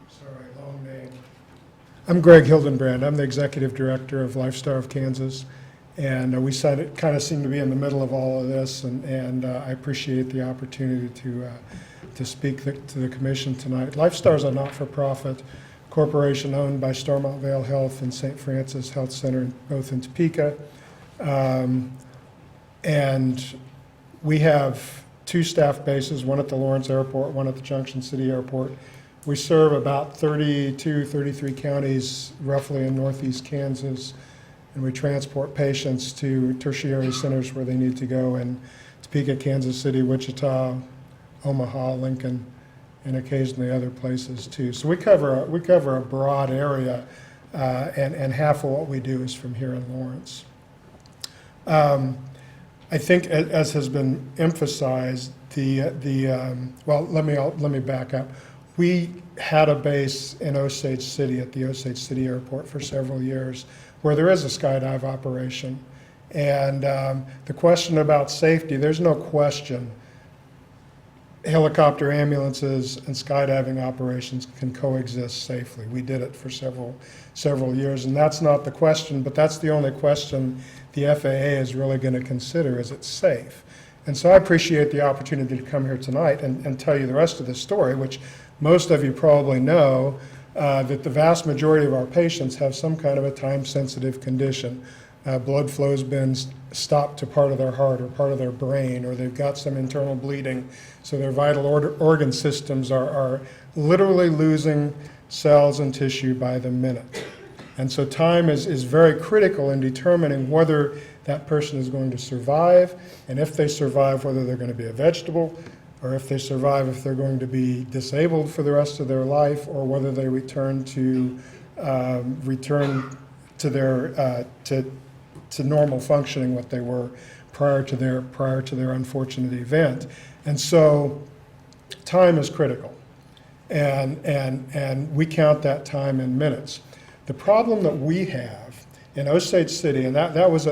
Sorry, long name. I'm Greg Hildenbrand. I'm the Executive Director of Lifestar of Kansas. And we kind of seem to be in the middle of all of this, and I appreciate the opportunity to speak to the commission tonight. Lifestar is a not-for-profit corporation owned by Stormont Vale Health and St. Francis Health Center, both in Topeka. And we have two staff bases, one at the Lawrence Airport, one at the Junction City Airport. We serve about 32, 33 counties roughly in northeast Kansas, and we transport patients to tertiary centers where they need to go in Topeka, Kansas City, Wichita, Omaha, Lincoln, and occasionally other places too. So we cover a broad area, and half of what we do is from here in Lawrence. I think, as has been emphasized, well, let me back up. We had a base in Osage City at the Osage City Airport for several years, where there is a skydive operation. And the question about safety, there's no question helicopter ambulances and skydiving operations can coexist safely. We did it for several years, and that's not the question, but that's the only question the FAA is really going to consider: is it safe? And so I appreciate the opportunity to come here tonight and tell you the rest of the story, which most of you probably know, that the vast majority of our patients have some kind of a time-sensitive condition. Blood flow's been stopped to part of their heart or part of their brain, or they've got some internal bleeding, so their vital organ systems are literally losing cells and tissue by the minute. And so time is very critical in determining whether that person is going to survive, and if they survive, whether they're going to be a vegetable, or if they survive, if they're going to be disabled for the rest of their life, or whether they return to their to normal functioning, what they were prior to their unfortunate event. And so time is critical, and we count that time in minutes. The problem that we have in Osage City, and that was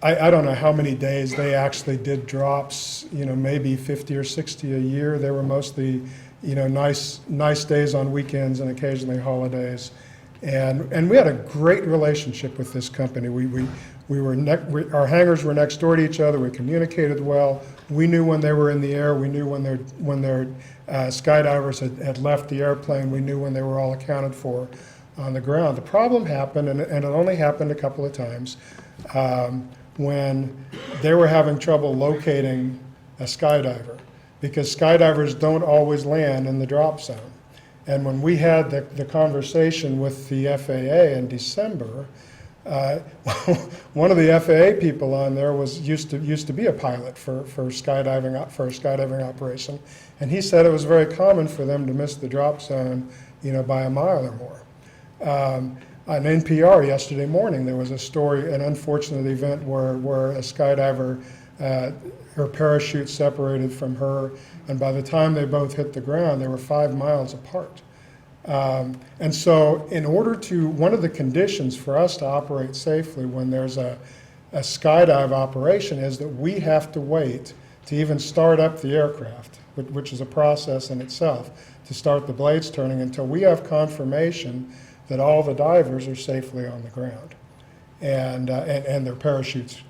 I don't know how many days they actually did drops, maybe 50 or 60 a year. They were mostly, nice days on weekends and occasionally holidays. And we had a great relationship with this company. Our hangars were next door to each other. We communicated well. We knew when they were in the air. We knew when their skydivers had left the airplane. We knew when they were all accounted for on the ground. The problem happened, and it only happened a couple of times, when they were having trouble locating a skydiver, because skydivers don't always land in the drop zone. And when we had the conversation with the FAA in December, one of the FAA people on there used to be a pilot for a skydiving operation, and he said it was very common for them to miss the drop zone, by a mile or more. On NPR yesterday morning, there was a story, an unfortunate event where a skydiver, her parachute separated from her, and by the time they both hit the ground, they were 5 miles apart. And so one of the conditions for us to operate safely when there's a skydive operation is that we have to wait to even start up the aircraft, which is a process in itself, to start the blades turning until we have confirmation that all the divers are safely on the ground and their parachutes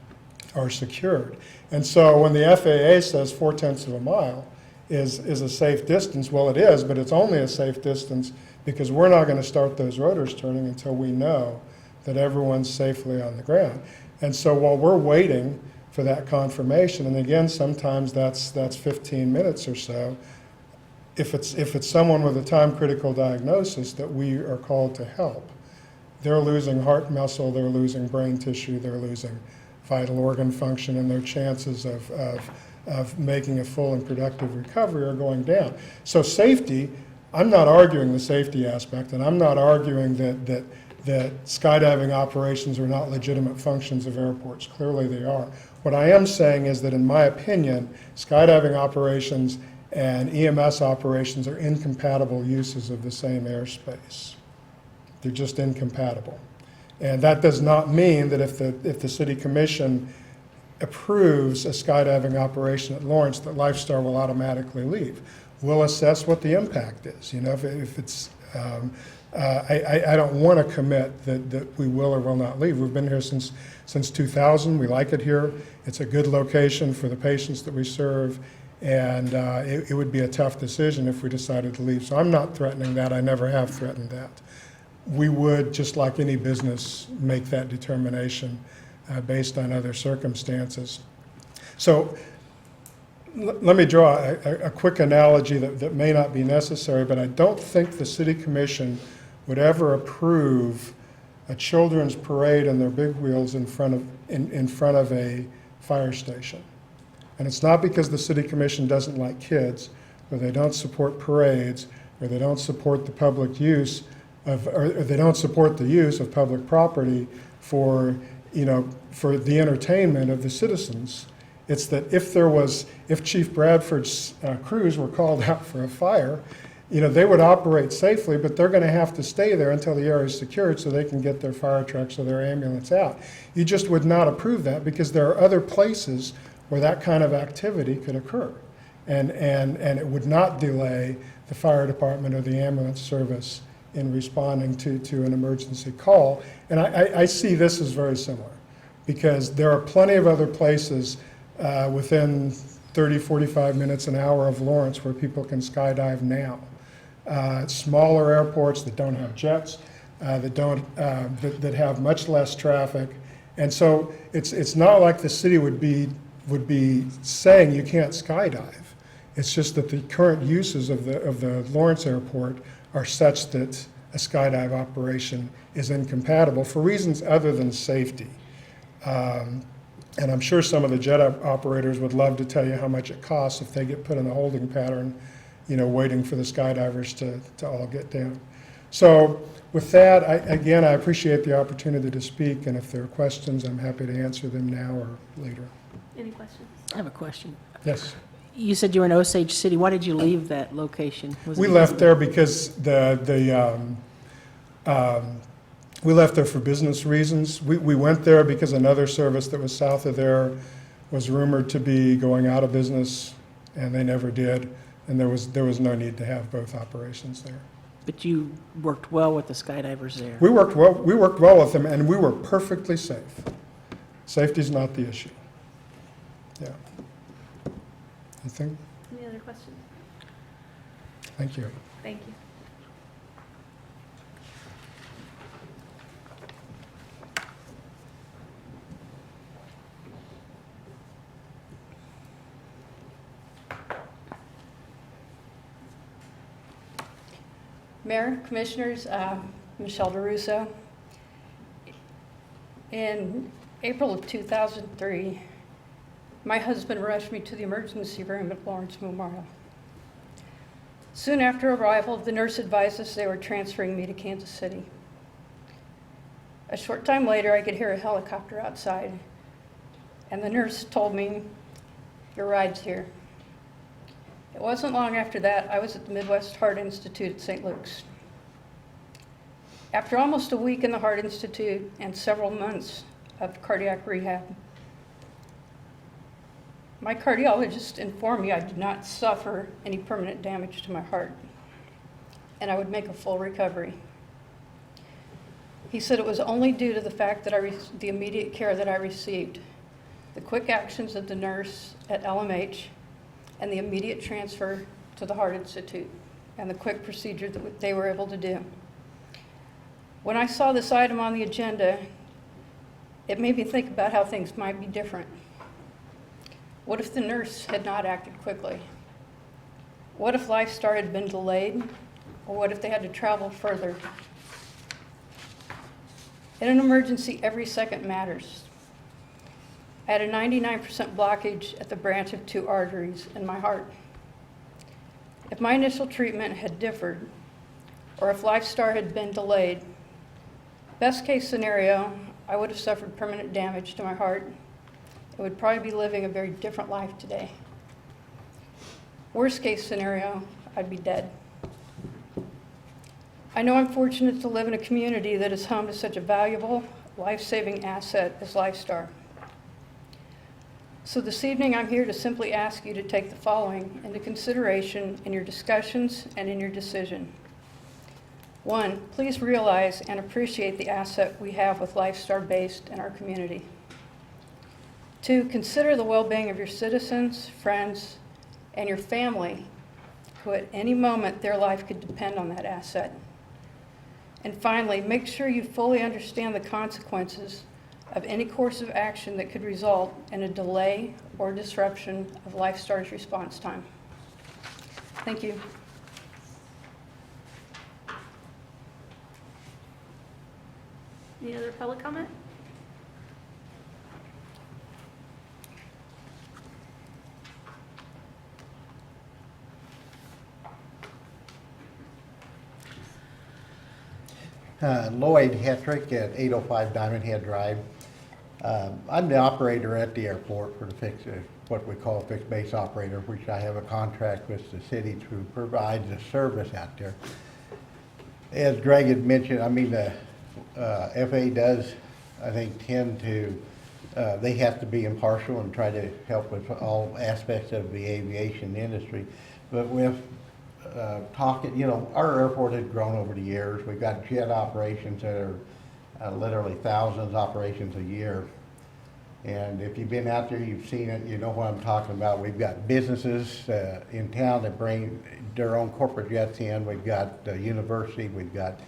are secured. And so when the FAA says 4/10 of a mile is a safe distance, well, it is, but it's only a safe distance because we're not going to start those rotors turning until we know that everyone's safely on the ground. And so while we're waiting for that confirmation, and again, sometimes that's 15 minutes or so, if it's someone with a time-critical diagnosis that we are called to help, they're losing heart muscle, they're losing brain tissue, they're losing vital organ function, and their chances of making a full and productive recovery are going down. So safety, I'm not arguing the safety aspect, and I'm not arguing that skydiving operations are not legitimate functions of airports. Clearly they are. What I am saying is that in my opinion, skydiving operations and EMS operations are incompatible uses of the same airspace. They're just incompatible. And that does not mean that if the city commission approves a skydiving operation at Lawrence, that Lifestar will automatically leave. We'll assess what the impact is. You know, if it's, I don't want to commit that we will or will not leave. We've been here since 2000. We like it here. It's a good location for the patients that we serve. And it would be a tough decision if we decided to leave. So I'm not threatening that. I never have threatened that. We would, just like any business, make that determination based on other circumstances. So let me draw a quick analogy that may not be necessary, but I don't think the city commission would ever approve a children's parade on their big wheels in front of a fire station. And it's not because the city commission doesn't like kids, or they don't support parades, or they don't support the public use of, or they don't support the use of public property for, you know, for the entertainment of the citizens. It's that if Chief Bradford's crews were called out for a fire, you know, they would operate safely, but they're going to have to stay there until the area is secured so they can get their fire trucks or their ambulance out. You just would not approve that because there are other places where that kind of activity could occur. And it would not delay the fire department or the ambulance service in responding to an emergency call. And I see this as very similar because there are plenty of other places within 30, 45 minutes, an hour of Lawrence where people can skydive now. Smaller airports that don't have jets, that have much less traffic. And so it's not like the city would be saying you can't skydive. It's just that the current uses of the Lawrence Airport are such that a skydive operation is incompatible for reasons other than safety. And I'm sure some of the jet operators would love to tell you how much it costs if they get put in a holding pattern, you know, waiting for the skydivers to all get down. So with that, I appreciate the opportunity to speak, and if there are questions, I'm happy to answer them now or later. Any questions? I have a question. Yes. You said you were in Osage City. Why did you leave that location? We left there because we left there for business reasons. We went there because another service that was south of there was rumored to be going out of business, and they never did. And there was no need to have both operations there. But you worked well with the skydivers there. We worked well with them, and we were perfectly safe. Safety's not the issue. Yeah. Anything? Any other questions? Thank you. Thank you. Mayor, Commissioners, Michelle DeRusso. In April of 2003, my husband rushed me to the emergency room at Lawrence Memorial. Soon after arrival, the nurse advised us they were transferring me to Kansas City. A short time later, I could hear a helicopter outside, and the nurse told me, "Your ride's here." It wasn't long after that, I was at the Midwest Heart Institute at St. Luke's. After almost a week in the Heart Institute and several months of cardiac rehab, my cardiologist informed me I did not suffer any permanent damage to my heart, and I would make a full recovery. He said it was only due to the fact that the immediate care that I received, the quick actions of the nurse at LMH, and the immediate transfer to the Heart Institute and the quick procedure that they were able to do. When I saw this item on the agenda, it made me think about how things might be different. What if the nurse had not acted quickly? What if LifeStar had been delayed? Or what if they had to travel further? In an emergency, every second matters. I had a 99% blockage at the branch of 2 arteries in my heart. If my initial treatment had differed, or if LifeStar had been delayed, best case scenario, I would have suffered permanent damage to my heart and would probably be living a very different life today. Worst case scenario, I'd be dead. I know I'm fortunate to live in a community that is home to such a valuable, life-saving asset as LifeStar. So this evening, I'm here to simply ask you to take the following into consideration in your discussions and in your decision. 1, please realize and appreciate the asset we have with LifeStar based in our community. 2, consider the well-being of your citizens, friends, and your family, who at any moment their life could depend on that asset. And finally, make sure you fully understand the consequences of any course of action that could result in a delay or disruption of LifeStar's response time. Thank you. Any other public comment? Lloyd Hetrick at 805 Diamond Head Drive. I'm the operator at the airport for what we call a fixed base operator, which I have a contract with the city to provide the service out there. As Greg had mentioned, I mean, the FAA does, I think, tend to, they have to be impartial and try to help with all aspects of the aviation industry. But with talking, you know, our airport has grown over the years. We've got jet operations that are literally thousands of operations a year. And if you've been out there, you've seen it, you know what I'm talking about. We've got businesses in town that bring their own corporate jets in. We've got university, we've got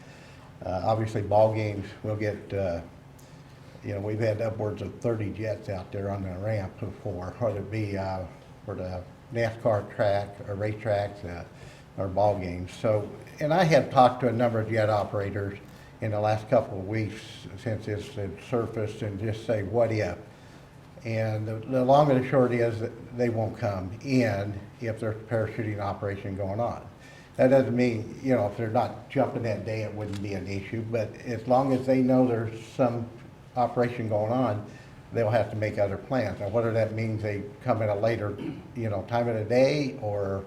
obviously ball games. We'll get, you know, we've had upwards of 30 jets out there on the ramp before, whether it be for the NASCAR track or racetracks or ball games. So, and I have talked to a number of jet operators in the last couple of weeks since this had surfaced and just say, what if? And the long and the short is that they won't come in if there's parachuting operation going on. That doesn't mean, you know, if they're not jumping that day, it wouldn't be an issue, but as long as they know there's some operation going on, they'll have to make other plans. Now, whether that means they come at a later, you know, time of the day or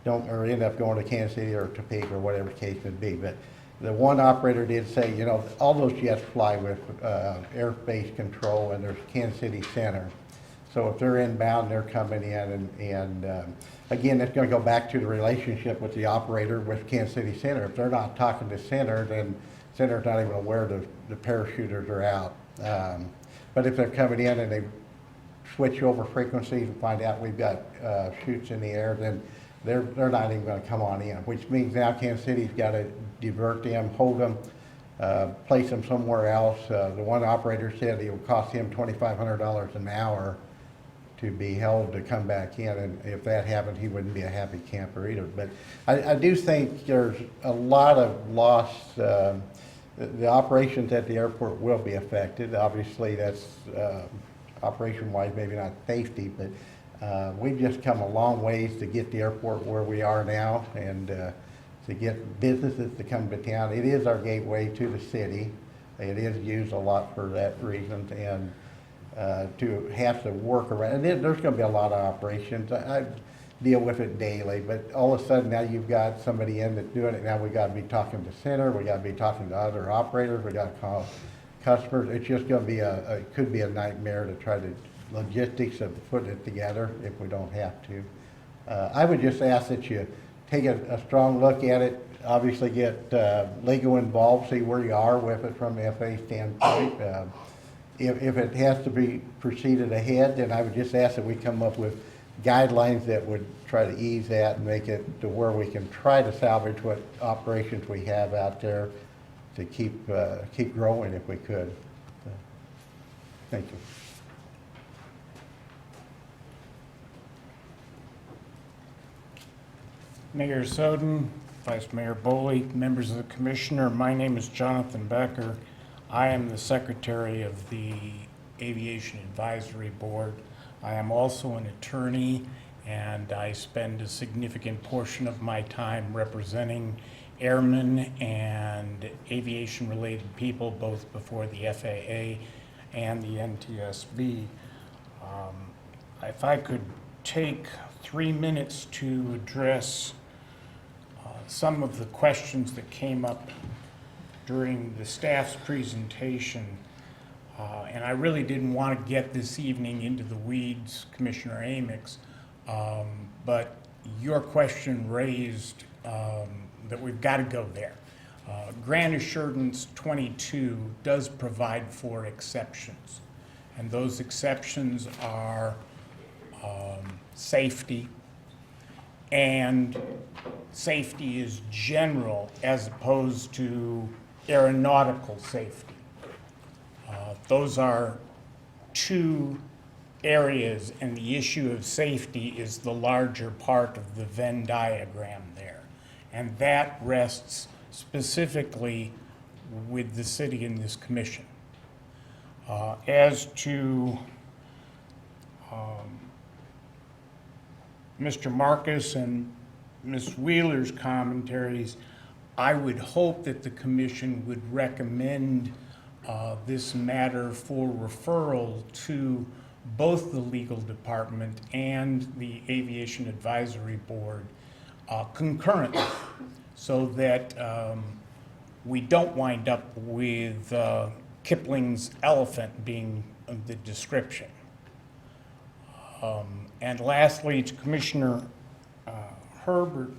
don't, or end up going to Kansas City or Topeka or whatever the case may be. But the one operator did say, you know, all those jets fly with airspace control, and there's Kansas City Center. So if they're inbound, they're coming in, and again, it's going to go back to the relationship with the operator with Kansas City Center. If they're not talking to Center, then Center's not even aware the parachuters are out. But if they're coming in and they switch over frequencies and find out we've got chutes in the air, then they're not even going to come on in, which means now Kansas City's got to divert them, hold them, place them somewhere else. The one operator said it would cost him $2,500 an hour to be held to come back in, and if that happened, he wouldn't be a happy camper either. But I do think there's a lot of loss. The operations at the airport will be affected. Obviously, that's operation-wise, maybe not safety, but we've just come a long ways to get the airport where we are now, and to get businesses to come to town. It is our gateway to the city. It is used a lot for that reason, and to have to work around. And there's going to be a lot of operations. I deal with it daily, but all of a sudden now you've got somebody in that's doing it. Now we got to be talking to Center. We got to be talking to other operators. We got to call customers. It's just going to be it could be a nightmare to try to logistics of putting it together if we don't have to. I would just ask that you take a strong look at it. Obviously get legal involved, see where you are with it from the FAA standpoint. If it has to be proceeded ahead, then I would just ask that we come up with guidelines that would try try to ease that and make it to where we can try to salvage what operations we have out there to keep growing if we could. Thank you. Mayor Soden, Vice Mayor Boley, members of the Commissioner, my name is Jonathan Becker. I am the Secretary of the Aviation Advisory Board. I am also an attorney, and I spend a significant portion of my time representing airmen and aviation-related people, both before the FAA and the NTSB. If I could take 3 minutes to address some of the questions that came up during the staff's presentation. And I really didn't want to get this evening into the weeds, Commissioner Amyx, but your question raised that we've got to go there. Grant Assurance 22 does provide for exceptions, and those exceptions are safety, and safety is general as opposed to aeronautical safety. Those are two areas, and the issue of safety is the larger part of the Venn diagram there. And that rests specifically with the city and this commission. As to Mr. Markus and Ms. Wheeler's commentaries, I would hope that the commission would recommend this matter for referral to both the legal department and the Aviation Advisory Board concurrently, so that we don't wind up with Kipling's elephant being the description. And lastly, to Commissioner Herbert,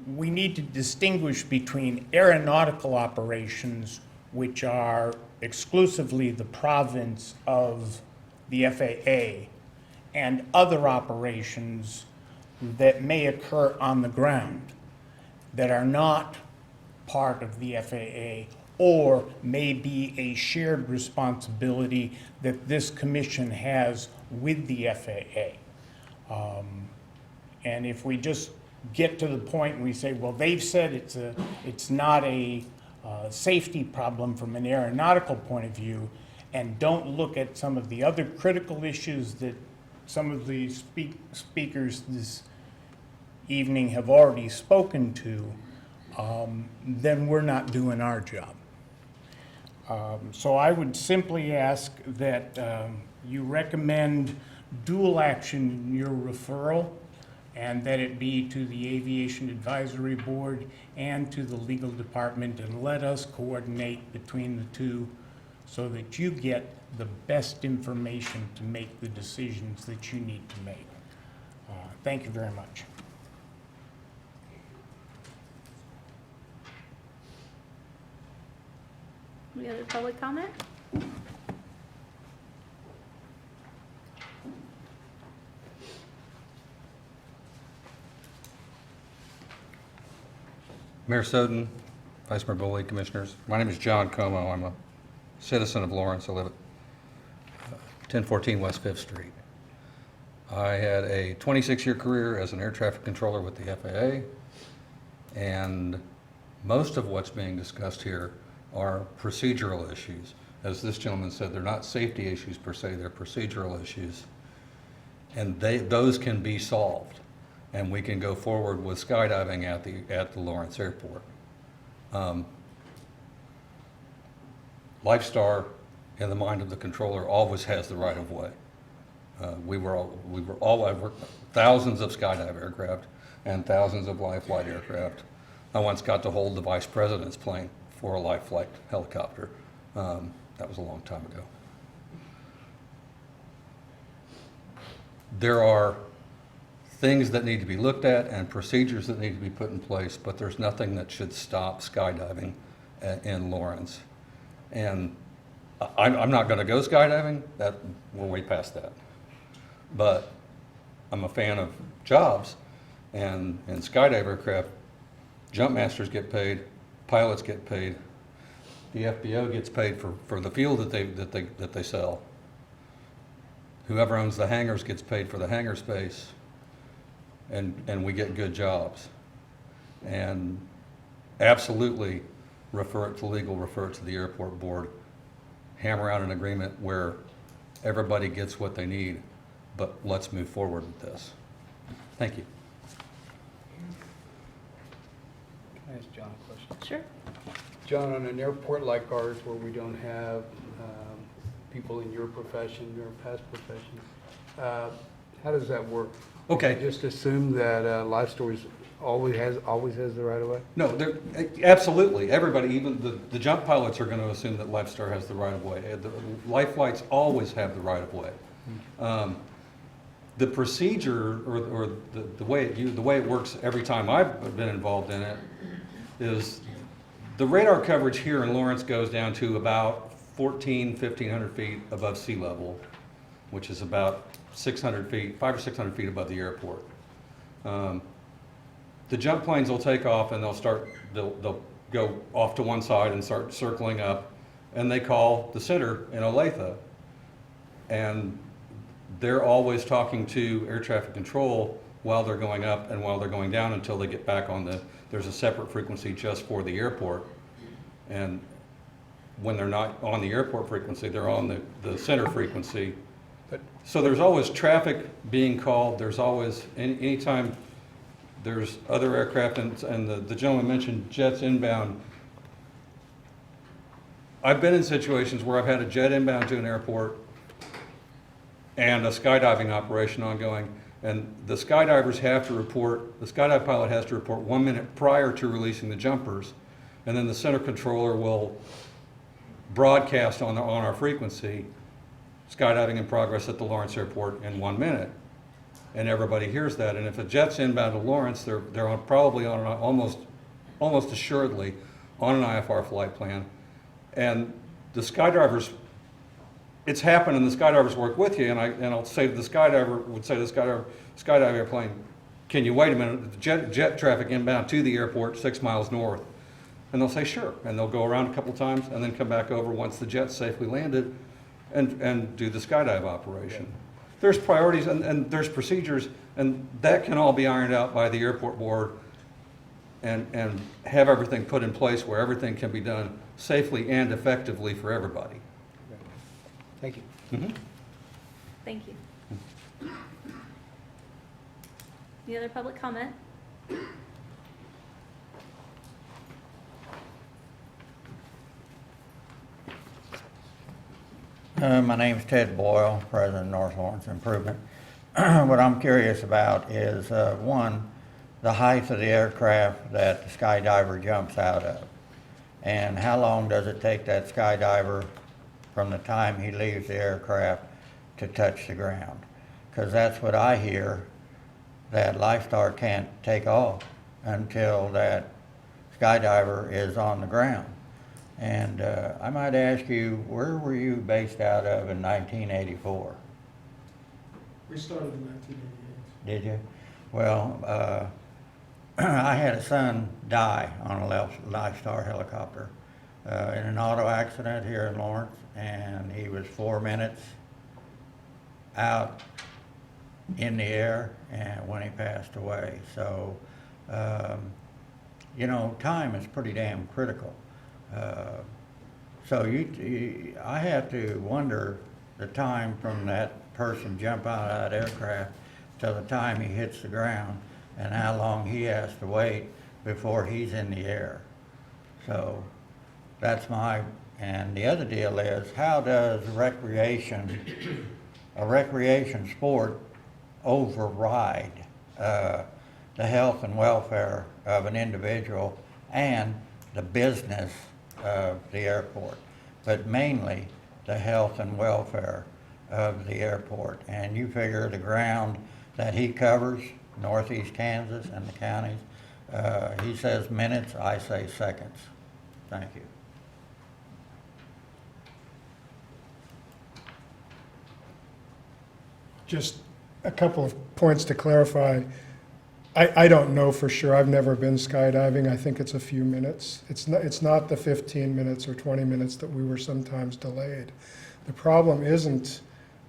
we need to distinguish between aeronautical operations, which are exclusively the province of the FAA, and other operations that may occur on the ground that are not part of the FAA or may be a shared responsibility that this commission has with the FAA. And if we just get to the point and we say, well, they've said it's not a safety problem from an aeronautical point of view, and don't look at some of the other critical issues that some of the speakers this evening have already spoken to, then we're not doing our job. So I would simply ask that you recommend dual action in your referral, and that it be to the Aviation Advisory Board and to the legal department, and let us coordinate between the two so that you get the best information to make the decisions that you need to make. Thank you very much. Any other public comment? Mayor Soden, Vice Mayor Boley, Commissioners. My name is John Como. I'm a citizen of Lawrence. I live at 1014 West 5th Street. I had a 26-year career as an air traffic controller with the FAA, and most of what's being discussed here are procedural issues. As this gentleman said, they're not safety issues per se, they're procedural issues. And those can be solved, and we can go forward with skydiving at the Lawrence Airport. Lifestar, in the mind of the controller, always has the right of way. We were all thousands of skydive aircraft and thousands of live flight aircraft. I once got to hold the vice president's plane for a live flight helicopter. That was a long time ago. There are things that need to be looked at and procedures that need to be put in place, but there's nothing that should stop skydiving in Lawrence. And I'm not going to go skydiving. We're way past that. But I'm a fan of jobs. And skydive aircraft, jump masters get paid, pilots get paid, the FBO gets paid for the fuel that they sell. Whoever owns the hangars gets paid for the hangar space, and we get good jobs. And absolutely refer it to legal, refer it to the airport board, hammer out an agreement where everybody gets what they need, but let's move forward with this. Thank you. Can I ask John a question? Sure. John, on an airport like ours where we don't have people in your profession, your past profession, how does that work? Okay. Just assume that Life Stories always has the right of way? No, absolutely. Everybody, even the jump pilots are going to assume that Lifestar has the right of way. The life flights always have the right of way. The procedure or the way it works every time I've been involved in it is the radar coverage here in Lawrence goes down to about 1,500 feet above sea level, which is about 600 feet, 500 or 600 feet above the airport. The jump planes will take off and they'll go off to one side and start circling up, and they call the center in Olathe. And they're always talking to air traffic control while they're going up and while they're going down until they get back on there's a separate frequency just for the airport. And when they're not on the airport frequency, they're on the center frequency. So there's always traffic being called. There's always, anytime there's other aircraft, and the gentleman mentioned jets inbound. I've been in situations where I've had a jet inbound to an airport and a skydiving operation ongoing, and the skydivers have to report, the skydive pilot has to report 1 minute prior to releasing the jumpers, and then the center controller will broadcast on our frequency, skydiving in progress at the Lawrence Airport in 1 minute. And everybody hears that. And if a jet's inbound to Lawrence, they're probably on almost assuredly on an IFR flight plan. And the skydivers, it's happened, and the skydivers work with you. And I'll say to the skydiver, skydive airplane, can you wait a minute? The jet traffic inbound to the airport 6 miles north. And they'll say sure, and they'll go around a couple times and then come back over once the jet's safely landed and do the skydive operation. There's priorities and there's procedures, and that can all be ironed out by the airport board and have everything put in place where everything can be done safely and effectively for everybody. Thank you. Mm-hmm. Thank you. Any other public comment? My name's Ted Boyle, President of North Lawrence Improvement. What I'm curious about is, one, the height of the aircraft that the skydiver jumps out of. And how long does it take that skydiver from the time he leaves the aircraft to touch the ground? Because that's what I hear, that Lifestar can't take off until that skydiver is on the ground. And I might ask you, where were you based out of in 1984? We started in 1988. Did you? Well, I had a son die on a Lifestar helicopter in an auto accident here in Lawrence, and he was 4 minutes out in the air and when he passed away. So, you know, time is pretty damn critical. So I have to wonder the time from that person jump out of that aircraft till the time he hits the ground, and how long he has to wait before he's in the air. So that's and the other deal is, how does a recreation sport override the health and welfare of an individual and the business of the airport, but mainly the health and welfare of the airport? And you figure the ground that he covers, northeast Kansas and the counties, he says minutes, I say seconds. Thank you. Just a couple of points to clarify. I don't know for sure. I've never been skydiving. I think it's a few minutes. It's not the 15 minutes or 20 minutes that we were sometimes delayed. The problem isn't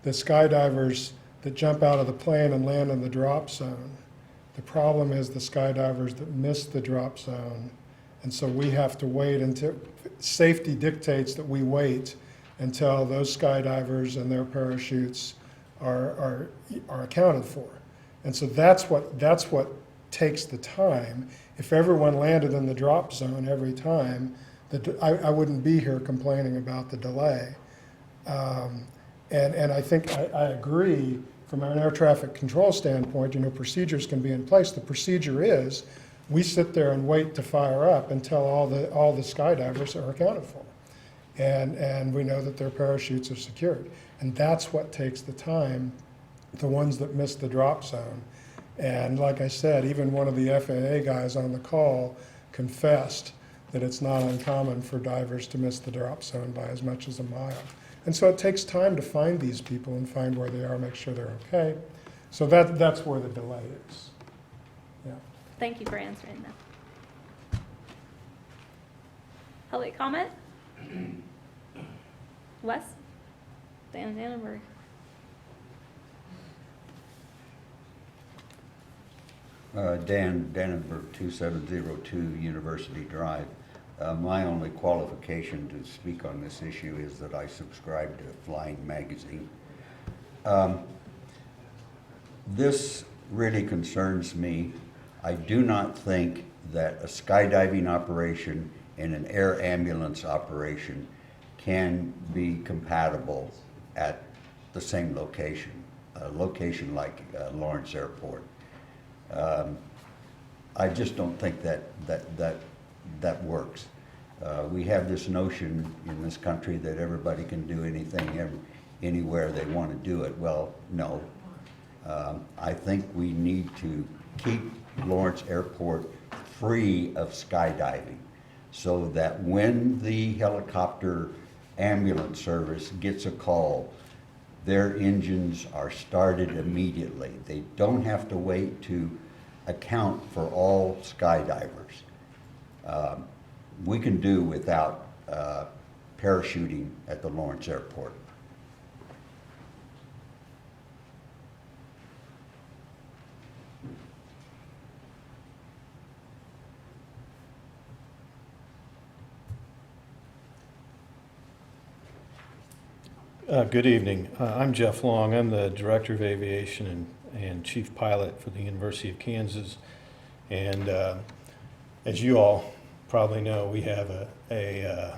the skydivers that jump out of the plane and land in the drop zone. The problem is the skydivers that miss the drop zone. And so we have to wait until, safety dictates that we wait until those skydivers and their parachutes are accounted for. And so that's what takes the time. If everyone landed in the drop zone every time, I wouldn't be here complaining about the delay. And I think I agree from an air traffic control standpoint, procedures can be in place. The procedure is we sit there and wait to fire up until all the skydivers are accounted for. And we know that their parachutes are secured. And that's what takes the time, the ones that miss the drop zone. And like I said, even one of the FAA guys on the call confessed that it's not uncommon for divers to miss the drop zone by as much as a mile. And so it takes time to find these people and find where they are, make sure they're okay. So that's where the delay is. Yeah. Thank you for answering that. Public comment? Wes? Dan or Dan Dannenberg, 2702 University Drive. My only qualification to speak on this issue is that I subscribe to Flying Magazine. This really concerns me. I do not think that a skydiving operation and an air ambulance operation can be compatible at the same location, a location like Lawrence Airport. I just don't think that works. We have this notion in this country that everybody can do anything anywhere they want to do it. Well, no. I think we need to keep Lawrence Airport free of skydiving so that when the helicopter ambulance service gets a call, their engines are started immediately. They don't have to wait to account for all skydivers. We can do without parachuting at the Lawrence Airport. Good evening. I'm Jeff Long. I'm the Director of Aviation and Chief Pilot for the University of Kansas. And as you all probably know, we have a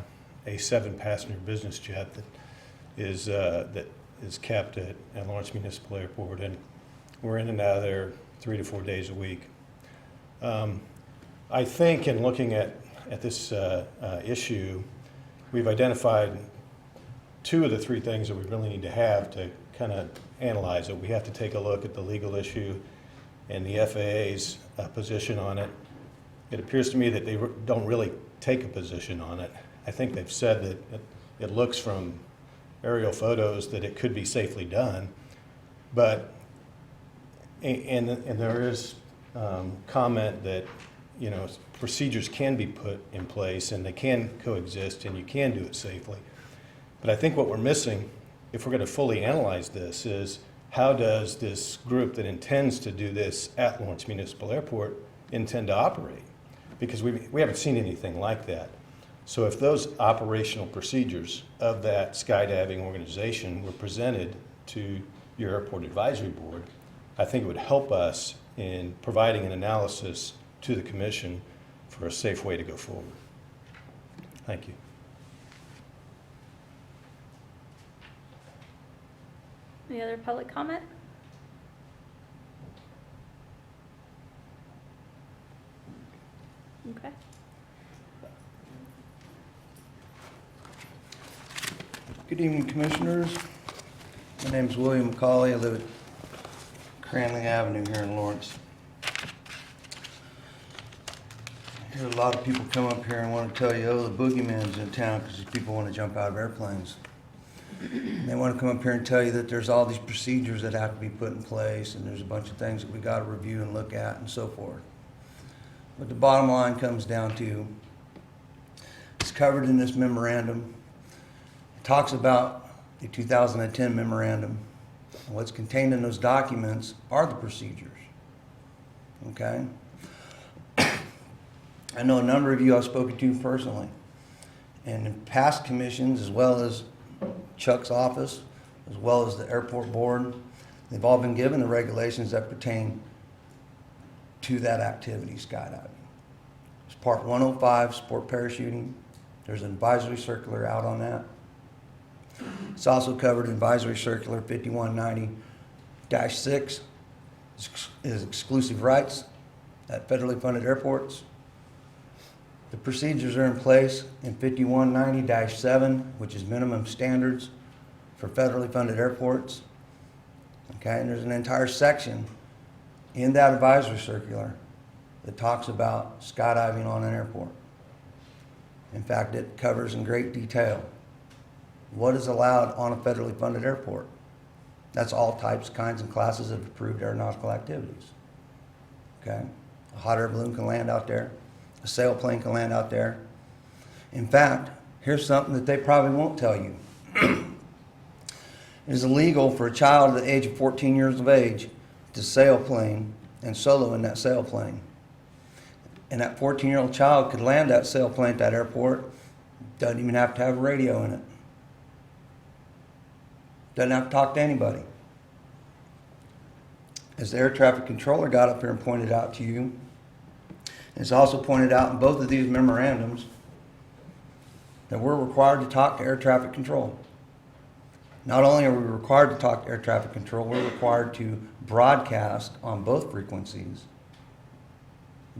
7-passenger business jet that is kept at Lawrence Municipal Airport, and we're in and out of there 3 to 4 days a week. I think in looking at this issue, we've identified 2 of the 3 things that we really need to have to kind of analyze it. We have to take a look at the legal issue and the FAA's position on it. It appears to me that they don't really take a position on it. I think they've said that it looks from aerial photos that it could be safely done, but and there is comment that procedures can be put in place and they can coexist and you can do it safely. But I think what we're missing, if we're going to fully analyze this, is how does this group that intends to do this at Lawrence Municipal Airport intend to operate? Because we haven't seen anything like that. So if those operational procedures of that skydiving organization were presented to your airport advisory board, I think it would help us in providing an analysis to the commission for a safe way to go forward. Thank you. Any other public comment? Okay. Good evening, Commissioners. My name is William McCauley. I live at Cranley Avenue here in Lawrence. I hear a lot of people come up here and want to tell you, oh, the boogeyman's in town because these people want to jump out of airplanes. They want to come up here and tell you that there's all these procedures that have to be put in place, and there's a bunch of things that we got to review and look at and so forth. But the bottom line comes down to, it's covered in this memorandum. It talks about the 2010 memorandum. And what's contained in those documents are the procedures. Okay? I know a number of you I've spoken to personally. And in past commissions, as well as Chuck's office, as well as the airport board, they've all been given the regulations that pertain to that activity, skydiving. It's Part 105, sport parachuting. There's an advisory circular out on that. It's also covered in Advisory Circular 5190-6, is exclusive rights at federally funded airports. The procedures are in place in 5190-7, which is minimum standards for federally funded airports. Okay, and there's an entire section in that advisory circular that talks about skydiving on an airport. In fact, it covers in great detail what is allowed on a federally funded airport. That's all types, kinds, and classes of approved aeronautical activities. Okay? A hot air balloon can land out there. A sailplane can land out there. In fact, here's something that they probably won't tell you. It is illegal for a child at the age of 14 years of age to sailplane and solo in that sailplane. And that 14-year-old child could land that sailplane at that airport, doesn't even have to have a radio in it. Doesn't have to talk to anybody. As the air traffic controller got up here and pointed out to you, it's also pointed out in both of these memorandums that we're required to talk to air traffic control. Not only are we required to talk to air traffic control, we're required to broadcast on both frequencies.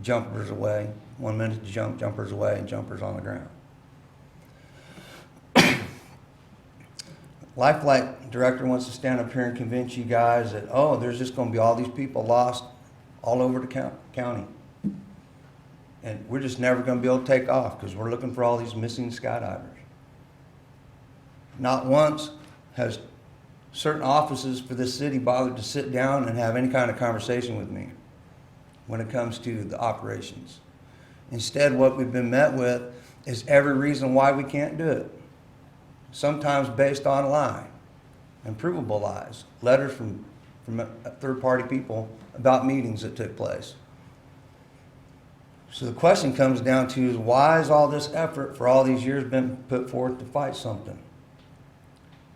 Jumpers away, 1 minute to jump, jumpers away, and jumpers on the ground. Life Flight director wants to stand up here and convince you guys that, oh, there's just going to be all these people lost all over the county. And we're just never going to be able to take off because we're looking for all these missing skydivers. Not once has certain offices for this city bothered to sit down and have any kind of conversation with me when it comes to the operations. Instead, what we've been met with is every reason why we can't do it. Sometimes based on a lie, and provable lies, letters from third-party people about meetings that took place. So the question comes down to is why has all this effort for all these years been put forth to fight something?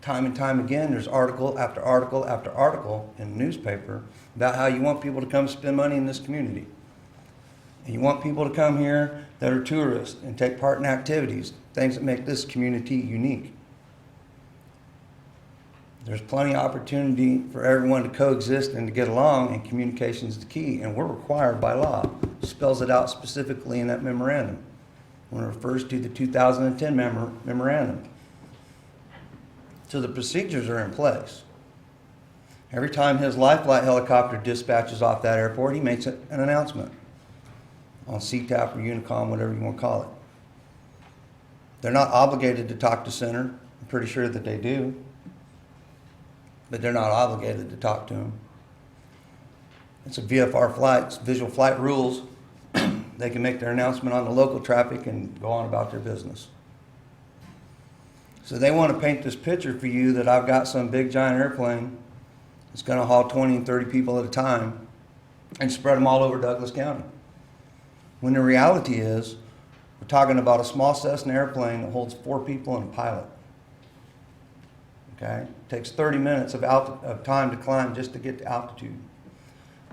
Time and time again, there's article after article after article in the newspaper about how you want people to come spend money in this community. And you want people to come here that are tourists and take part in activities, things that make this community unique. There's plenty of opportunity for everyone to coexist and to get along, and communication is the key, and we're required by law. It spells it out specifically in that memorandum when it refers to the 2010 memorandum. So the procedures are in place. Every time his Life Flight helicopter dispatches off that airport, he makes an announcement on CTAP or Unicom, whatever you want to call it. They're not obligated to talk to Center. I'm pretty sure that they do. But they're not obligated to talk to them. It's a VFR flight, it's visual flight rules. They can make their announcement on the local traffic and go on about their business. So they want to paint this picture for you that I've got some big giant airplane that's going to haul 20 and 30 people at a time and spread them all over Douglas County. When the reality is, we're talking about a small Cessna airplane that holds 4 people and a pilot. Okay? It takes 30 minutes of time to climb just to get to altitude.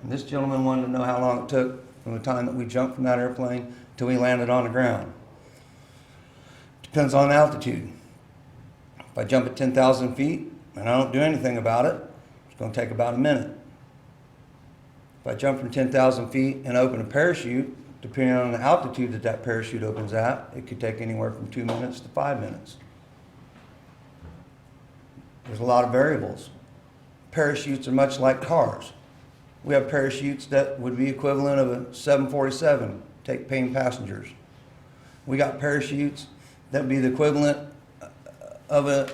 And this gentleman wanted to know how long it took from the time that we jumped from that airplane till we landed on the ground. Depends on altitude. If I jump at 10,000 feet and I don't do anything about it, it's going to take about a minute. If I jump from 10,000 feet and open a parachute, depending on the altitude that that parachute opens at, it could take anywhere from 2 minutes to 5 minutes. There's a lot of variables. Parachutes are much like cars. We have parachutes that would be equivalent of a 747, take paying passengers. We got parachutes that would be the equivalent of a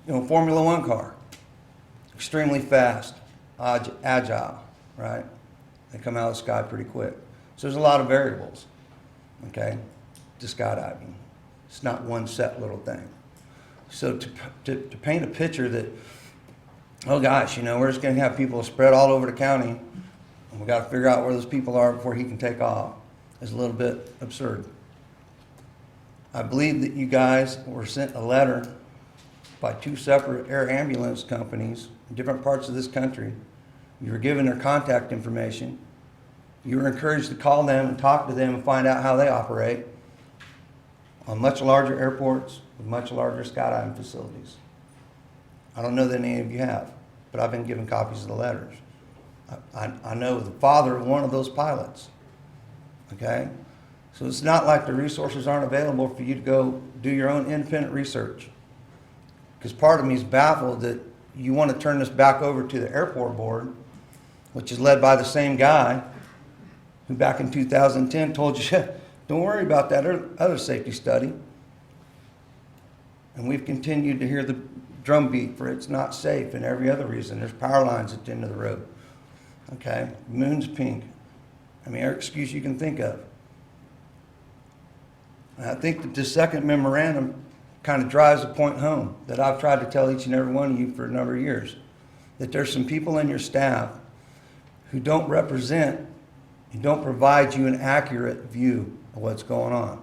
Formula One car, extremely fast, agile, right? They come out of the sky pretty quick. So there's a lot of variables, okay, to skydiving. It's not one set little thing. So to paint a picture that, oh gosh, we're just going to have people spread all over the county, and we got to figure out where those people are before he can take off, is a little bit absurd. I believe that you guys were sent a letter by 2 separate air ambulance companies in different parts of this country. You were given their contact information. You were encouraged to call them and talk to them and find out how they operate on much larger airports with much larger skydiving facilities. I don't know that any of you have, but I've been given copies of the letters. I know the father of one of those pilots, okay? So it's not like the resources aren't available for you to go do your own independent research. Because part of me is baffled that you want to turn this back over to the airport board, which is led by the same guy who back in 2010 told you, don't worry about that other safety study. And we've continued to hear the drumbeat for it's not safe and every other reason. There's power lines at the end of the road. Okay? The moon's pink. Every excuse you can think of. And I think that this second memorandum kind of drives the point home that I've tried to tell each and every one of you for a number of years. That there's some people in your staff who don't represent and don't provide you an accurate view of what's going on.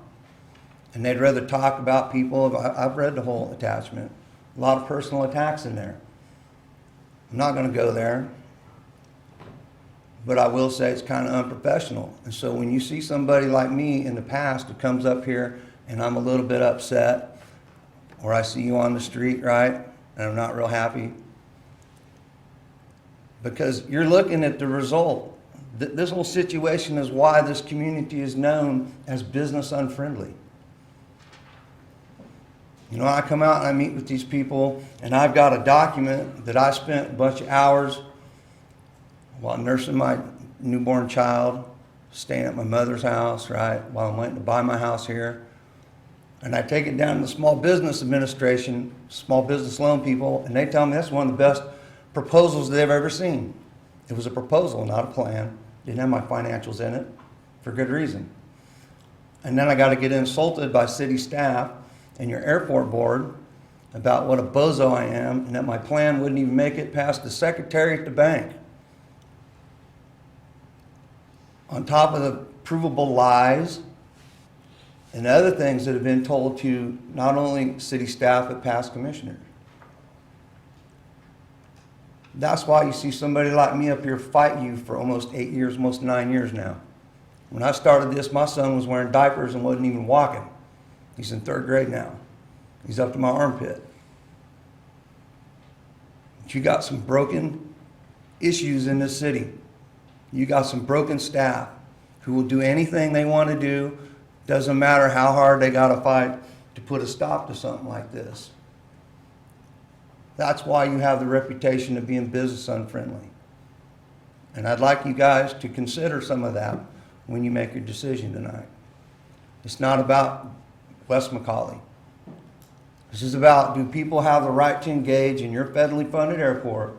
And they'd rather talk about people. I've read the whole attachment. A lot of personal attacks in there. I'm not going to go there. But I will say it's kind of unprofessional. And so when you see somebody like me in the past who comes up here and I'm a little bit upset, or I see you on the street, right, and I'm not real happy, because you're looking at the result. This whole situation is why this community is known as business unfriendly. I come out and I meet with these people, and I've got a document that I spent a bunch of hours while nursing my newborn child, staying at my mother's house, right, while I'm waiting to buy my house here. And I take it down to the Small Business Administration, small business loan people, and they tell me that's one of the best proposals they've ever seen. It was a proposal, not a plan. Didn't have my financials in it, for good reason. And then I got to get insulted by city staff and your airport board about what a bozo I am, and that my plan wouldn't even make it past the secretary at the bank. On top of the provable lies and other things that have been told to not only city staff but past commissioners. That's why you see somebody like me up here fight you for almost 8 years, almost 9 years now. When I started this, my son was wearing diapers and wasn't even walking. He's in 3rd grade now. He's up to my armpit. But you got some broken issues in this city. You got some broken staff who will do anything they want to do. Doesn't matter how hard they got to fight to put a stop to something like this. That's why you have the reputation of being business unfriendly. And I'd like you guys to consider some of that when you make your decision tonight. It's not about West Macaulay. This is about, do people have the right to engage in your federally funded airport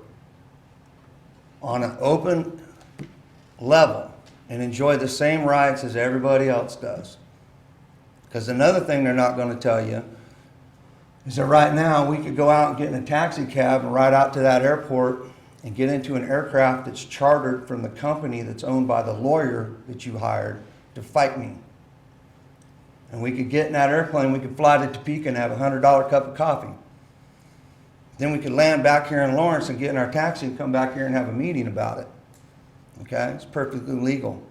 on an open level and enjoy the same rights as everybody else does? Because another thing they're not going to tell you is that right now we could go out and get in a taxi cab and ride out to that airport and get into an aircraft that's chartered from the company that's owned by the lawyer that you hired to fight me. And we could get in that airplane, we could fly to Topeka and have a $100 cup of coffee. Then we could land back here in Lawrence and get in our taxi and come back here and have a meeting about it. Okay? It's perfectly legal.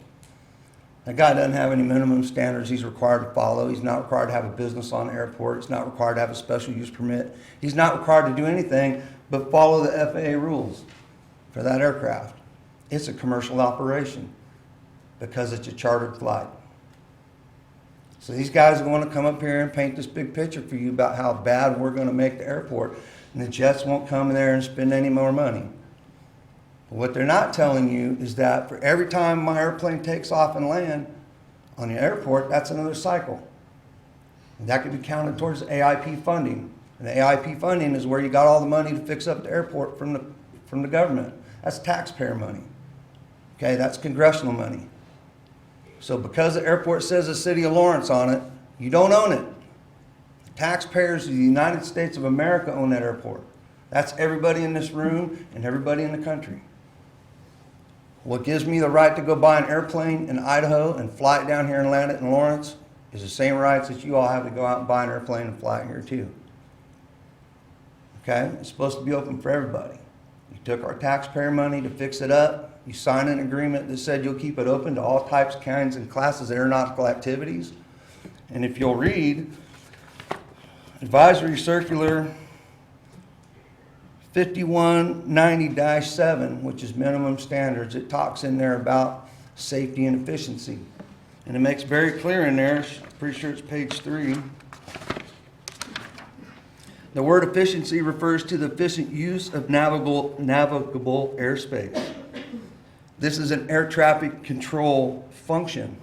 That guy doesn't have any minimum standards he's required to follow. He's not required to have a business on the airport. He's not required to have a special use permit. He's not required to do anything but follow the FAA rules for that aircraft. It's a commercial operation because it's a chartered flight. So these guys are going to come up here and paint this big picture for you about how bad we're going to make the airport, and the jets won't come in there and spend any more money. But what they're not telling you is that for every time my airplane takes off and lands on the airport, that's another cycle. And that could be counted towards AIP funding. And the AIP funding is where you got all the money to fix up the airport from the government. That's taxpayer money. Okay, that's congressional money. So because the airport says the city of Lawrence on it, you don't own it. Taxpayers of the United States of America own that airport. That's everybody in this room and everybody in the country. What gives me the right to go buy an airplane in Idaho and fly it down here and land it in Lawrence is the same rights that you all have to go out and buy an airplane and fly it here too. Okay? It's supposed to be open for everybody. You took our taxpayer money to fix it up. You signed an agreement that said you'll keep it open to all types, kinds, and classes of aeronautical activities. And if you'll read Advisory Circular 5190-7, which is minimum standards, it talks in there about safety and efficiency. And it makes very clear in there, I'm pretty sure it's page 3, the word efficiency refers to the efficient use of navigable airspace. This is an air traffic control function.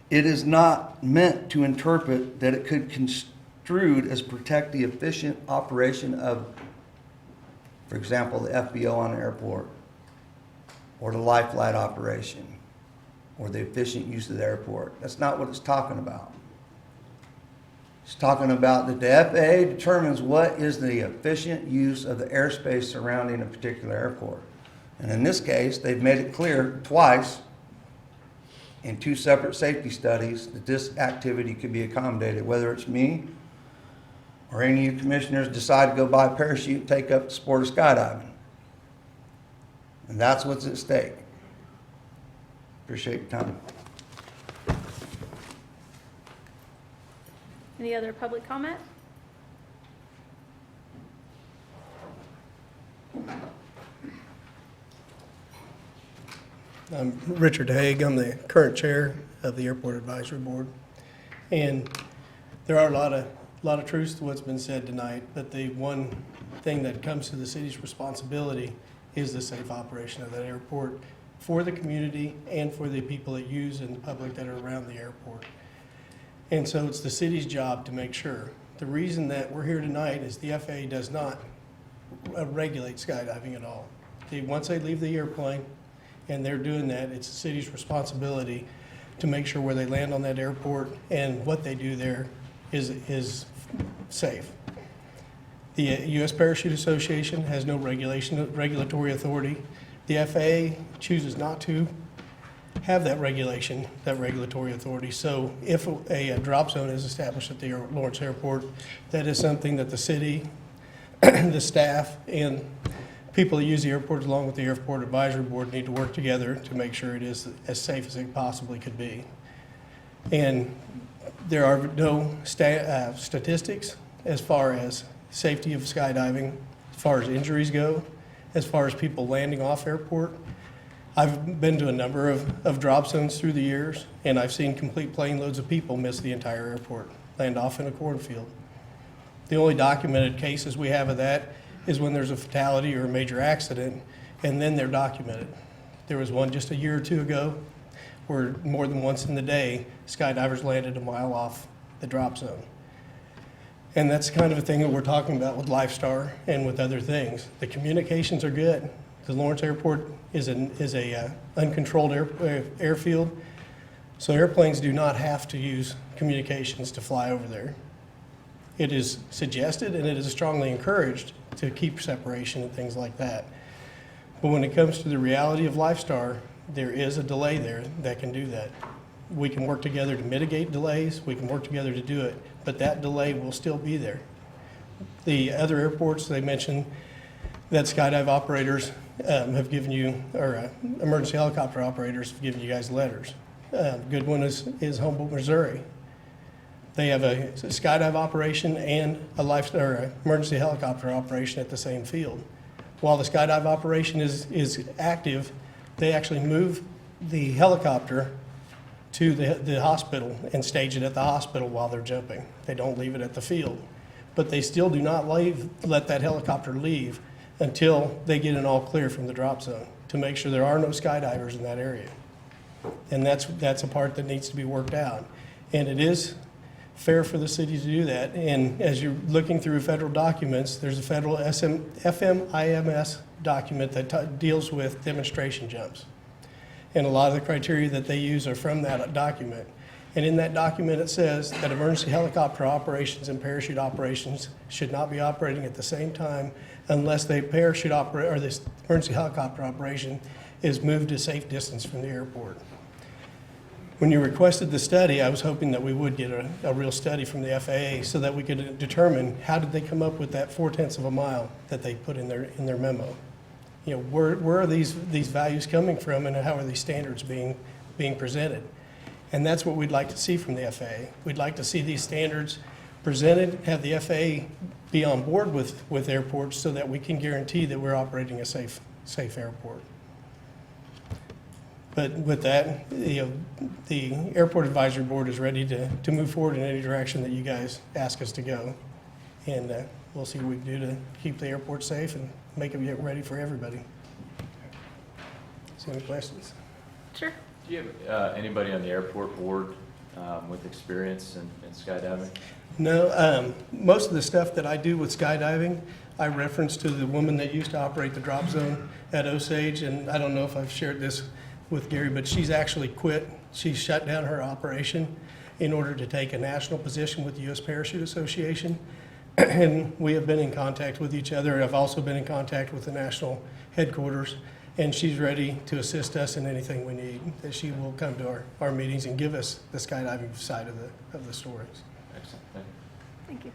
It is not meant to interpret that it could construed as protect the efficient operation of, for example, the FBO on the airport, or the life flight operation, or the efficient use of the airport. That's not what it's talking about. It's talking about that the FAA determines what is the efficient use of the airspace surrounding a particular airport. And in this case, they've made it clear twice in 2 separate safety studies that this activity could be accommodated, whether it's me or any of you commissioners decide to go buy a parachute and take up the sport of skydiving. And that's what's at stake. Appreciate your time. Any other public comment? I'm Richard Haig. I'm the current chair of the Airport Advisory Board. And there are a lot of truths to what's been said tonight, but the one thing that comes to the city's responsibility is the safe operation of that airport for the community and for the people that use and the public that are around the airport. And so it's the city's job to make sure. The reason that we're here tonight is the FAA does not regulate skydiving at all. Once they leave the airplane and they're doing that, it's the city's responsibility to make sure where they land on that airport and what they do there is safe. The U.S. Parachute Association has no regulatory authority. The FAA chooses not to have that regulatory authority. So if a drop zone is established at the Lawrence Airport, that is something that the city, the staff, and people that use the airport along with the Airport Advisory Board need to work together to make sure it is as safe as it possibly could be. And there are no statistics as far as safety of skydiving, as far as injuries go, as far as people landing off airport. I've been to a number of drop zones through the years, and I've seen complete plane loads of people miss the entire airport, land off in a cornfield. The only documented cases we have of that is when there's a fatality or a major accident, and then they're documented. There was one just a year or two ago where more than once in the day, skydivers landed a mile off the drop zone. And that's kind of a thing that we're talking about with Lifestar and with other things. The communications are good. The Lawrence Airport is a uncontrolled airfield, so airplanes do not have to use communications to fly over there. It is suggested and it is strongly encouraged to keep separation and things like that. But when it comes to the reality of Lifestar, there is a delay there that can do that. We can work together to mitigate delays, we can work together to do it, but that delay will still be there. The other airports, they mentioned that skydive operators have given you, or emergency helicopter operators have given you guys letters. Good one is Humboldt, Missouri. They have a skydive operation and a emergency helicopter operation at the same field. While the skydive operation is active, they actually move the helicopter to the hospital and stage it at the hospital while they're jumping. They don't leave it at the field. But they still do not let that helicopter leave until they get an all clear from the drop zone to make sure there are no skydivers in that area. And that's a part that needs to be worked out. And it is fair for the city to do that. And as you're looking through federal documents, there's a federal FMIMS document that deals with demonstration jumps. And a lot of the criteria that they use are from that document. And in that document, it says that emergency helicopter operations and parachute operations should not be operating at the same time unless the parachute or this emergency helicopter operation is moved a safe distance from the airport. When you requested the study, I was hoping that we would get a real study from the FAA so that we could determine how did they come up with that 0.4 of a mile that they put in their memo. You know, where are these values coming from, and how are these standards being presented? And that's what we'd like to see from the FAA. We'd like to see these standards presented, have the FAA be on board with airports so that we can guarantee that we're operating a safe airport. But with that, you know, the Airport Advisory Board is ready to move forward in any direction that you guys ask us to go. And we'll see what we can do to keep the airport safe and make it ready for everybody. So any questions? Sure. Do you have anybody on the airport board with experience in skydiving? No, most of the stuff that I do with skydiving, I reference to the woman that used to operate the drop zone at Osage, and I don't know if I've shared this with Gary, but she's actually quit. She shut down her operation in order to take a national position with the U.S. Parachute Association. And we have been in contact with each other. I've also been in contact with the national headquarters, and she's ready to assist us in anything we need. That she will come to our meetings and give us the skydiving side of the stories. Excellent. Thank you. Thank you.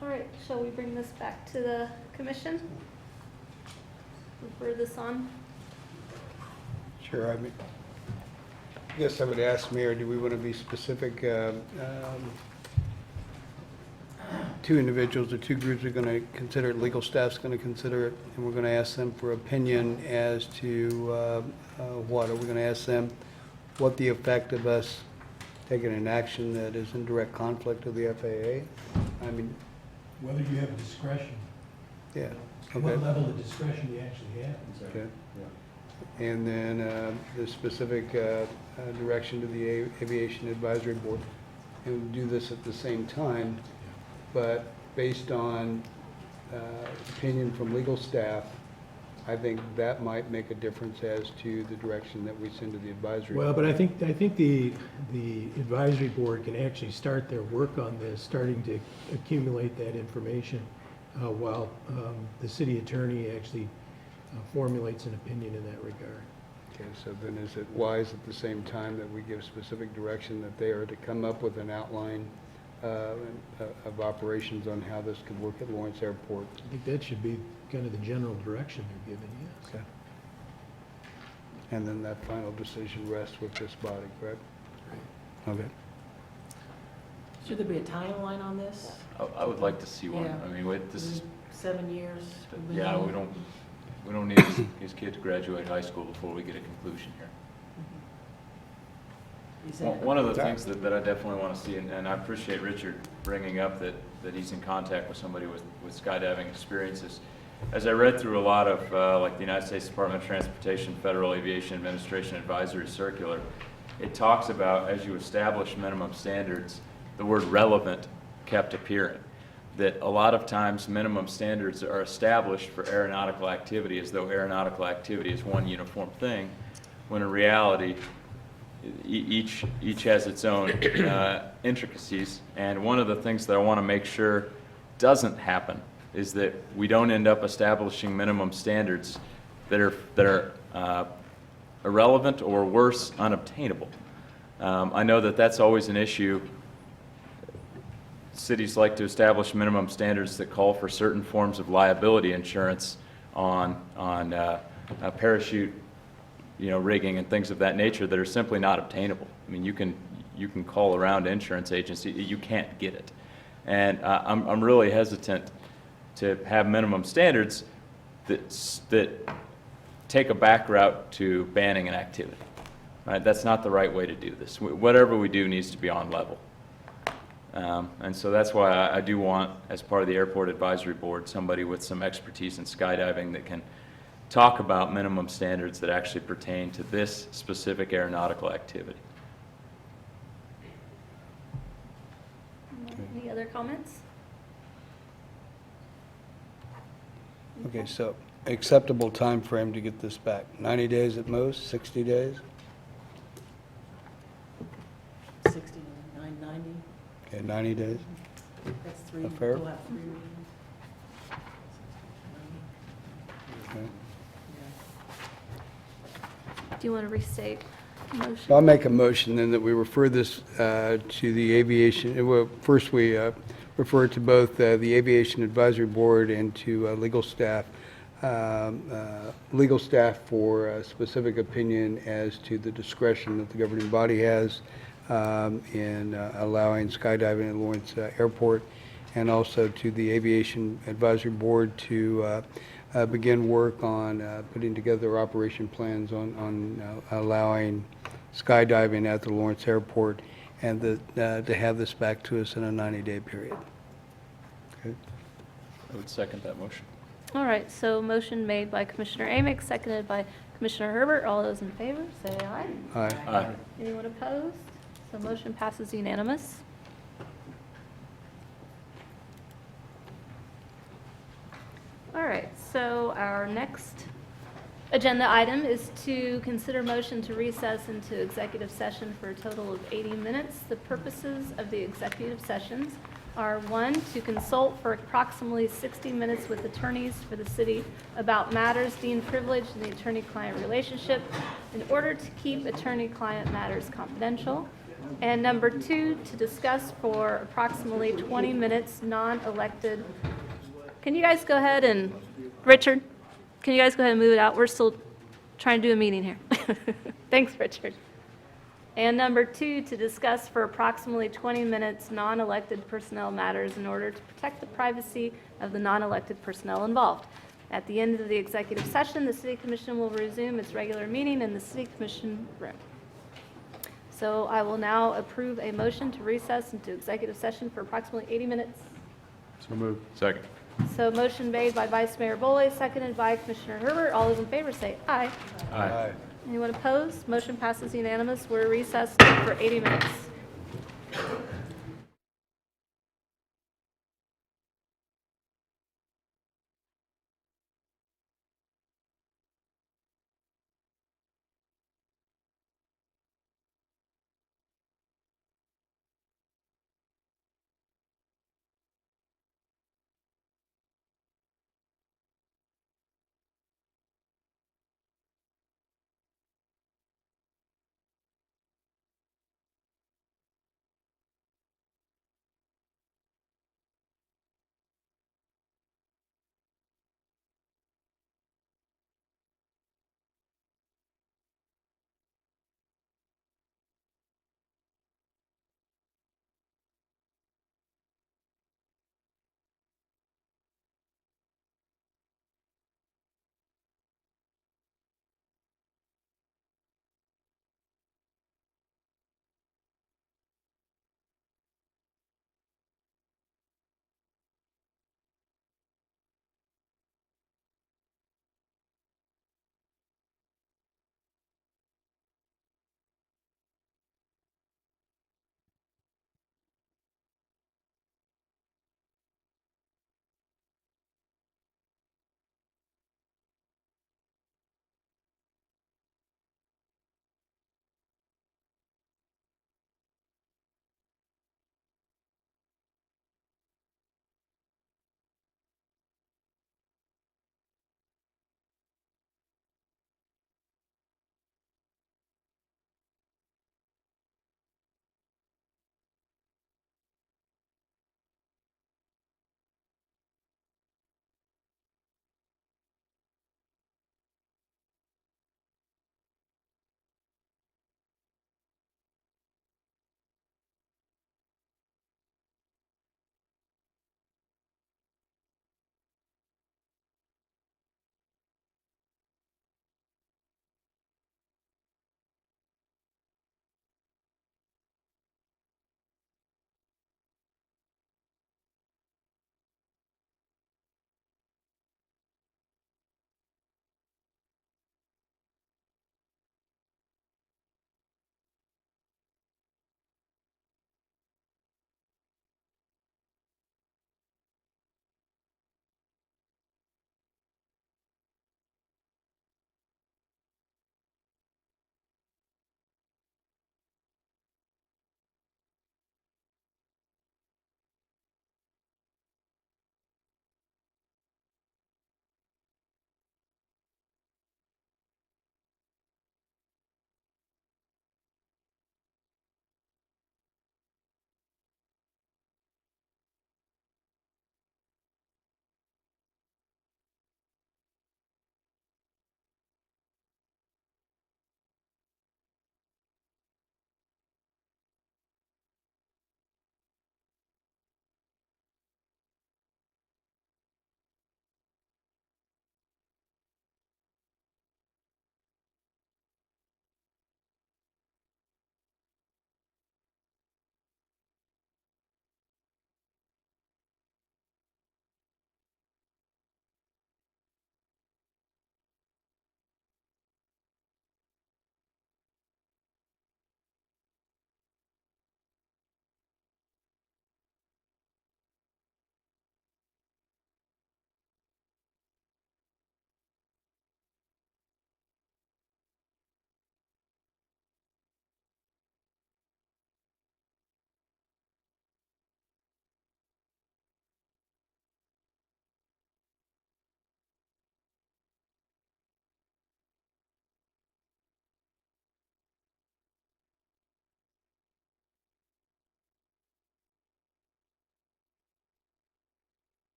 All right, shall we bring this back to the commission? Refer this on? Sure. I guess I would ask Mayor, do we want to be specific? Two individuals or two groups are going to consider it, legal staff's going to consider it, and we're going to ask them for opinion as to what? Are we going to ask them what the effect of us taking an action that is in direct conflict with the FAA? I mean, Whether you have discretion. yeah. What Okay. level of discretion you actually have. Okay. And then the specific direction to the Aviation Advisory Board. And we'll do this at the same time, but based on opinion from legal staff, I think that might make a difference as to the direction that we send to the advisory. Well, but I think the advisory board can actually start their work on this, starting to accumulate that information while the city attorney actually formulates an opinion in that regard. Okay, so then is it wise at the same time that we give specific direction that they are to come up with an outline of operations on how this could work at Lawrence Airport? I think that should be kind of the general direction they're giving, yes. Okay. And then that final decision rests with this body, correct? Okay. Should there be a timeline on this? I would like to see one. Yeah. I mean, wait, this is, 7 years? we've been yeah, on? we don't need these kids to graduate high school before we get a conclusion here. Is that- One of the things that I definitely want to see, and I appreciate Richard bringing up that he's in contact with somebody with skydiving experiences. As I read through a lot of, like the United States Department of Transportation, Federal Aviation Administration Advisory Circular, it talks about, as you establish minimum standards, the word relevant kept appearing. That a lot of times minimum standards are established for aeronautical activity as though aeronautical activity is one uniform thing, when in reality, each has its own intricacies. And one of the things that I want to make sure doesn't happen is that we don't end up establishing minimum standards that are irrelevant or worse, unobtainable. I know that that's always an issue. Cities like to establish minimum standards that call for certain forms of liability insurance on parachute, rigging and things of that nature that are simply not obtainable. I mean, you can call around insurance agency, you can't get it. And I'm really hesitant to have minimum standards that take a back route to banning an activity. Right? That's not the right way to do this. Whatever we do needs to be on level. And so that's why I do want, as part of the Airport Advisory Board, somebody with some expertise in skydiving that can talk about minimum standards that actually pertain to this specific aeronautical activity. other comments? Okay, so acceptable time frame to get this back, 90 days at most, 60 days? 60 to 990. Okay, 90 days. That's three. A fair? We'll have 3 readings. Okay. Do you want to restate the motion? So I'll make a motion then that we refer this to the aviation, well, first we refer to both the Aviation Advisory Board and to legal staff for a specific opinion as to the discretion that the governing body has in allowing skydiving at Lawrence Airport, and also to the Aviation Advisory Board to begin work on putting together operation plans on allowing skydiving at the Lawrence Airport, and to have this back to us in a 90-day period. Okay. I would second that motion. All right, so motion made by Commissioner Amyx, seconded by Commissioner Herbert. All those in favor, say aye. Aye. Aye. Anyone opposed? So motion passes unanimous. All right, so our next agenda item is to consider motion to recess into executive session for a total of 80 minutes. The purposes of the executive sessions are: 1, to consult for approximately 60 minutes with attorneys for the city about matters deemed privileged in the attorney-client relationship in order to keep attorney-client matters confidential. And number 2, to discuss for approximately 20 minutes non-elected. Can you guys go ahead and, Richard, can you guys go ahead and move it out? We're still trying to do a meeting here. Thanks, Richard. And number 2, to discuss for approximately 20 minutes non-elected personnel matters in order to protect the privacy of the non-elected personnel involved. At the end of the executive session, the City Commission will resume its regular meeting in the City Commission room. So I will now approve a motion to recess into executive session for approximately 80 minutes. So moved. Second. So motion made by Vice Mayor Boley, seconded by Commissioner Herbert. All those in favor say aye. Aye. Anyone opposed? Motion passes unanimous. We're recessed for 80 minutes.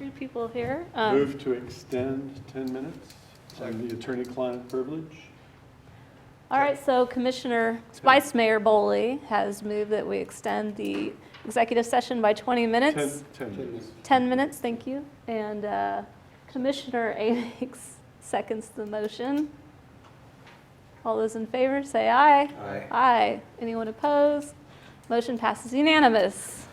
three people here. Move to extend 10 minutes on the attorney-client privilege. All right, so Commissioner Vice Mayor Boley has moved that we extend the executive session by 20 minutes. 10 minutes. 10 minutes, thank you. And Commissioner Amyx seconds the motion. All those in favor, say aye. Aye. Aye. Anyone opposed? Motion passes unanimous.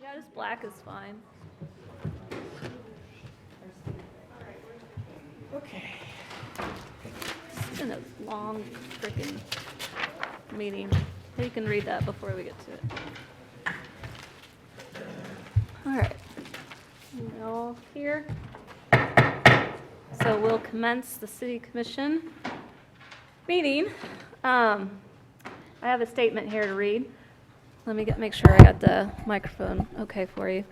Yeah, just black is fine. Okay. It's been a long freaking meeting. You can read that before we get to it. All right. We're all here. So we'll commence the city commission meeting. I have a statement here to read. Let me make sure I got the microphone okay for you.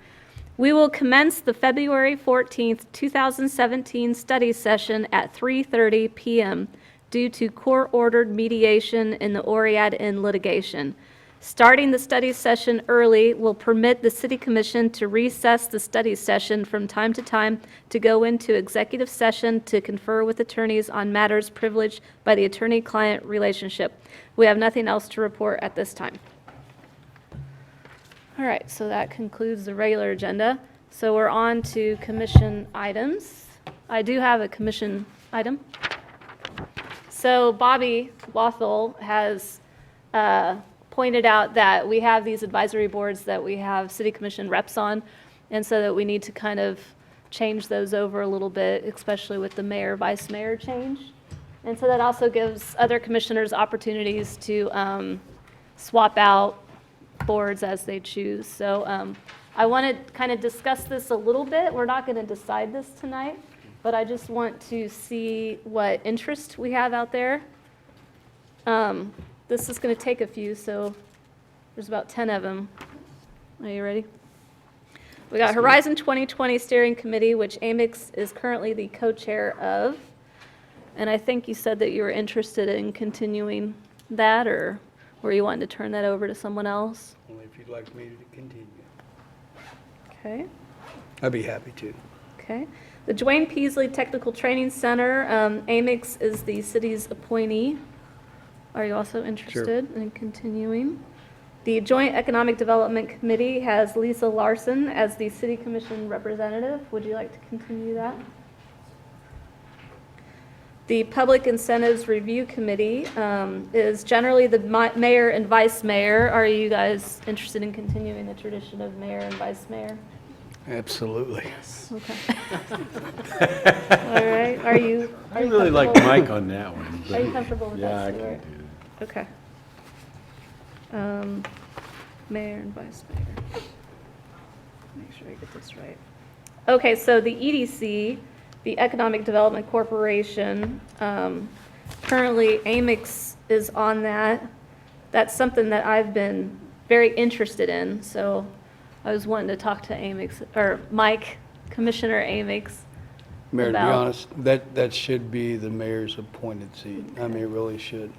We will commence the February 14th, 2017 study session at 3:30 p.m. due to court-ordered mediation in the Oriad Inn litigation. Starting the study session early will permit the City Commission to recess the study session from time to time to go into executive session to confer with attorneys on matters privileged by the attorney-client relationship. We have nothing else to report at this time. All right, so that concludes the regular agenda. So we're on to commission items. I do have a commission item. So Bobby Wathel has pointed out that we have these advisory boards that we have city commission reps on, and so that we need to kind of change those over a little bit, especially with the mayor, vice mayor change. And so that also gives other commissioners opportunities to swap out boards as they choose. So I want to kind of discuss this a little bit. We're not going to decide this tonight, but I just want to see what interest we have out there. This is going to take a few, so there's about 10 of them. Are you ready? We got Horizon 2020 Steering Committee, which Amyx is currently the co-chair of. And I think you said that you were interested in continuing that, or were you wanting to turn that over to someone else? Only if you'd like me to continue. Okay. I'd be happy to. Okay. The Dwayne Peasley Technical Training Center, Amyx is the city's appointee. Are you also interested in continuing? The Joint Economic Development Committee has Lisa Larsen as the City Commission representative. Would you like to continue that? The Public Incentives Review Committee is generally the mayor and vice mayor. Are you guys interested in continuing the tradition of mayor and vice mayor? Absolutely. Okay. All right. Are you I really like comfortable- Mike on that one. Are you comfortable with Yeah, that, I can Stuart? do that. Okay. Mayor and vice mayor. Make sure I get this right. Okay, so the EDC, the Economic Development Corporation, currently Amyx is on that. That's something that I've been very interested in, so I was wanting to talk to Amyx, or Mike, Commissioner Amyx. Mayor, to be about- honest, that should be the mayor's appointed seat. I mean, it really should.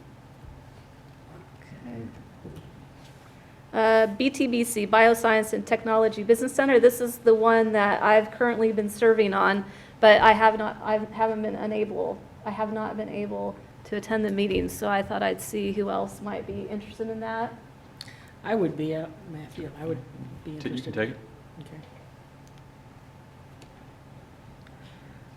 BTBC, Bioscience and Technology Business Center. This is the one that I've currently been serving on, but I have not been able to attend the meetings, so I thought I'd see who else might be interested in that. I would be, Matthew, I would be You interested. can take it.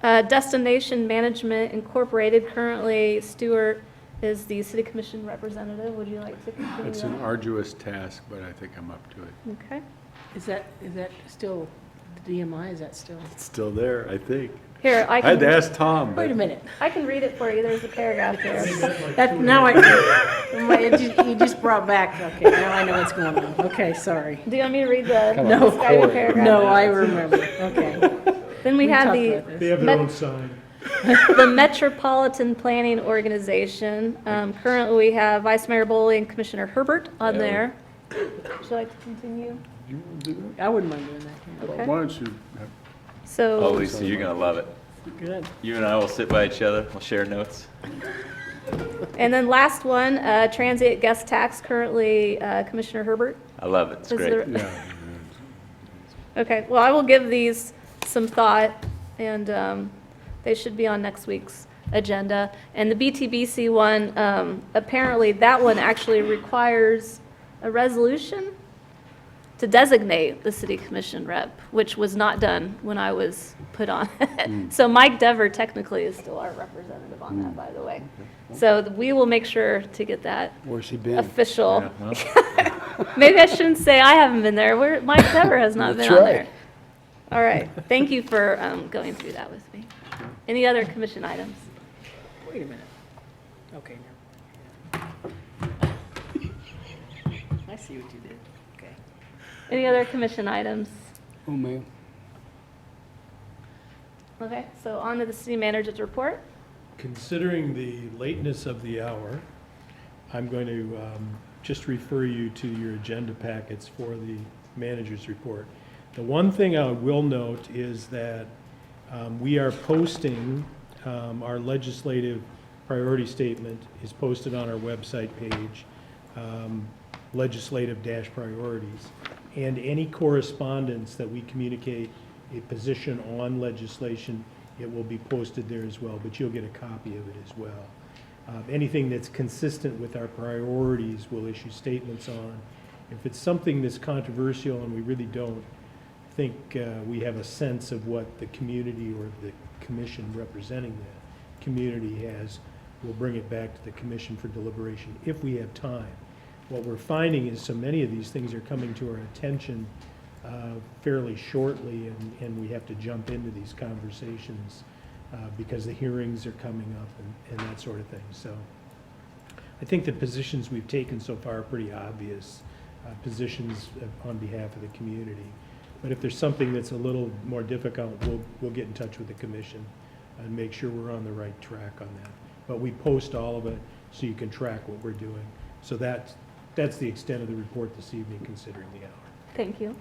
Okay. Destination Management Incorporated, currently Stuart is the City Commission representative. Would you like to continue It's an that? arduous task, but I think I'm up to it. Okay. Is that still, the DMI, is that still? It's still there, I think. Here, I I had to can, ask Tom, but. Wait a minute. I can read it for you. There's a paragraph there. That, now you just brought back, okay, now I know what's going on. Okay, sorry. Do you want me to read the No, describing paragraph? no, I remember, okay. Then we have talked the about this. They have their own sign. the Metropolitan Planning Organization. Currently, we have Vice Mayor Boley and Commissioner Herbert on Yeah. there. Would you like to continue? You want to do I wouldn't mind doing that, that? Okay. Why don't you have So. Oh, Lisa, you're gonna love it. yeah. Good. You and I will sit by each other, we'll share notes. And then last one, transient guest tax, currently Commissioner Herbert. I love it, it's Is great. there- Yeah. Okay, well, I will give these some thought, and they should be on next week's agenda. And the BTBC one, apparently that one actually requires a resolution to designate the city commission rep, which was not done when I was put on it. So Mike Dever technically is still our representative on that, by the way. So we will make sure to get that Where's he been? official. Yeah, well, Maybe I shouldn't say I haven't been there. Mike Dever has not That's been on right. there. All right. Thank you for going through that with me. Any other commission items? Wait a minute. Okay. I see what you did. Okay. Any other commission items? Oh, man. Okay, so on to the city manager's report. Considering the lateness of the hour, I'm going to just refer you to your agenda packets for the manager's report. The one thing I will note is that we are posting, our legislative priority statement is posted on our website page, legislative-priorities. And any correspondence that we communicate a position on legislation, it will be posted there as well, but you'll get a copy of it as well. Anything that's consistent with our priorities, we'll issue statements on. If it's something that's controversial and we really don't think we have a sense of what the community or the commission representing that community has, we'll bring it back to the commission for deliberation if we have time. What we're finding is so many of these things are coming to our attention fairly shortly, and we have to jump into these conversations because the hearings are coming up and that sort of thing. So I think the positions we've taken so far are pretty obvious positions on behalf of the community. But if there's something that's a little more difficult, we'll get in touch with the commission and make sure we're on the right track on that. But we post all of it so you can track what we're doing. So that's the extent of the report this evening, considering the hour. Thank you.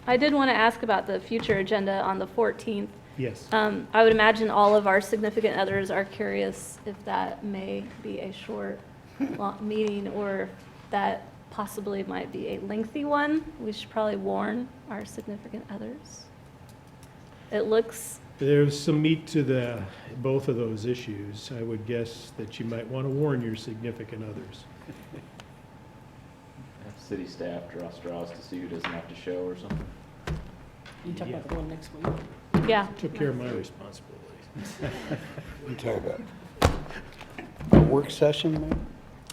I did want to ask about the future agenda on the 14th. Yes. I would imagine all of our significant others are curious if that may be a short meeting or if that possibly might be a lengthy one. We should probably warn our significant others. It looks... There's some meat to both of those issues. I would guess that you might want to warn your significant others. Have city staff draw straws to see who doesn't have to show or something. You talking about the one next week? Yeah. Took care of my responsibilities. You talk about a work session, maybe?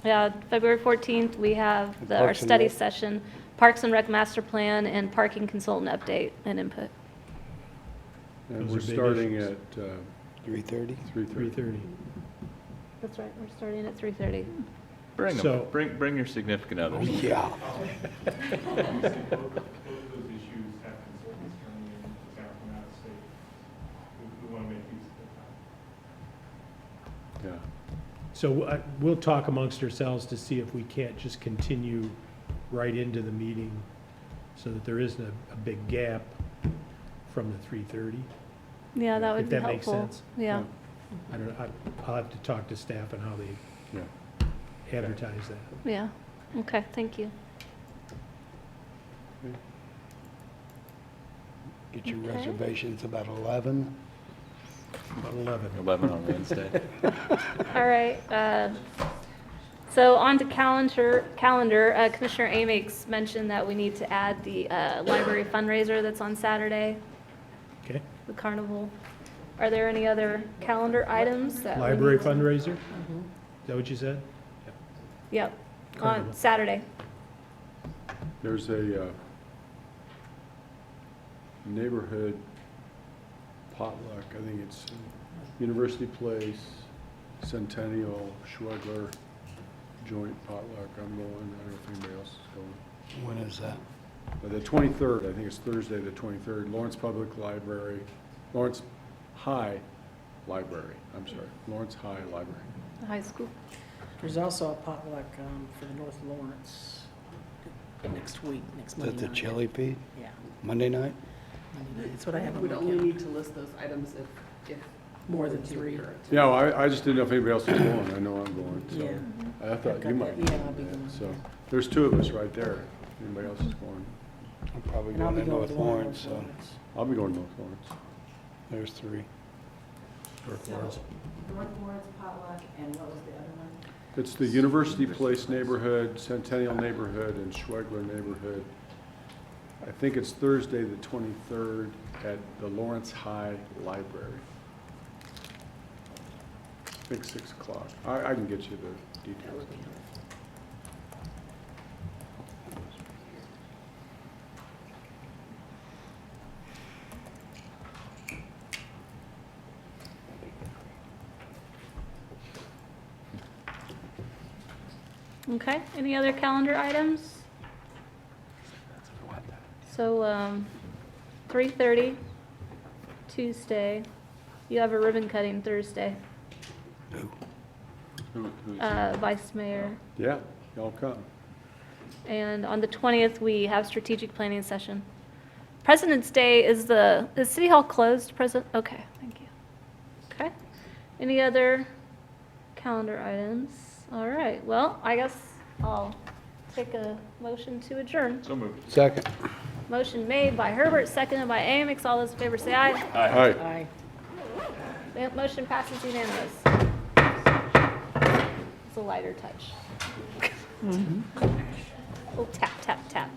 Yeah, February 14th, we have our Parks and study Rec. session, Parks and Rec Master Plan, and Parking Consultant Update and Input. And Those we're are big starting issues. at 3:30? 3:30. That's right, we're starting at 3:30. Bring So- them. Bring your significant others. Yeah. yeah. So we'll talk amongst ourselves to see if we can't just continue right into the meeting so that there isn't a big gap from the 3:30. Yeah, that would If be that makes helpful. sense. Yeah. I don't know, I'll have to talk to staff on how they Yeah. advertise that. Yeah, okay, thank you. Get your Okay. reservations about 11. About 11. 11 on Wednesday. All right, so on to calendar. Commissioner Amyx mentioned that we need to add the library fundraiser that's on Saturday, Okay. the carnival. Are there any other calendar items that we Library need to- fundraiser? Is that what you said? Yep, on Carnival. Saturday. There's a neighborhood potluck. I think it's University Place, Centennial, Schwegler joint potluck. I'm going. I don't know if anybody else is going. When is that? The 23rd, I think it's Thursday, the 23rd, Lawrence Public Library, Lawrence High Library, I'm sorry, Lawrence High Library. The high school. There's also a potluck for the North Lawrence next week, next Is Monday that the night. chili feed? Yeah, Monday night? Monday night. That's what I have on We'd my only calendar. need to list those items if More than three. Yeah, well, I just didn't know if anybody else was going. I know I'm going, so Yeah. I thought I've you got might. that. Yeah, I'll be going. So there's two of us right there. Anybody else is going? I'm probably And I'll going be to going North to the one in Lawrence, North so Lawrence. I'll be going to North Lawrence. there's 3. North Lawrence. North Lawrence potluck, and what was the other one? It's the University Place neighborhood, Centennial neighborhood, and Schwegler neighborhood. I think it's Thursday, the 23rd, at the Lawrence High Library. I think 6 o'clock. I can get you the details. Okay, any other calendar items? So, 3:30, Tuesday. You have a ribbon cutting Thursday. Vice Mayor. Yeah, y'all come. And on the 20th, we have strategic planning session. President's Day, is City Hall closed, Okay, thank you. Okay. Any other calendar items? All right, well, I guess I'll take a motion to adjourn. So moved. Second. Motion made by Herbert, seconded by Amyx. All those in favor say aye. Aye. That motion passes unanimous. It's a lighter touch. Oh, tap, tap, tap.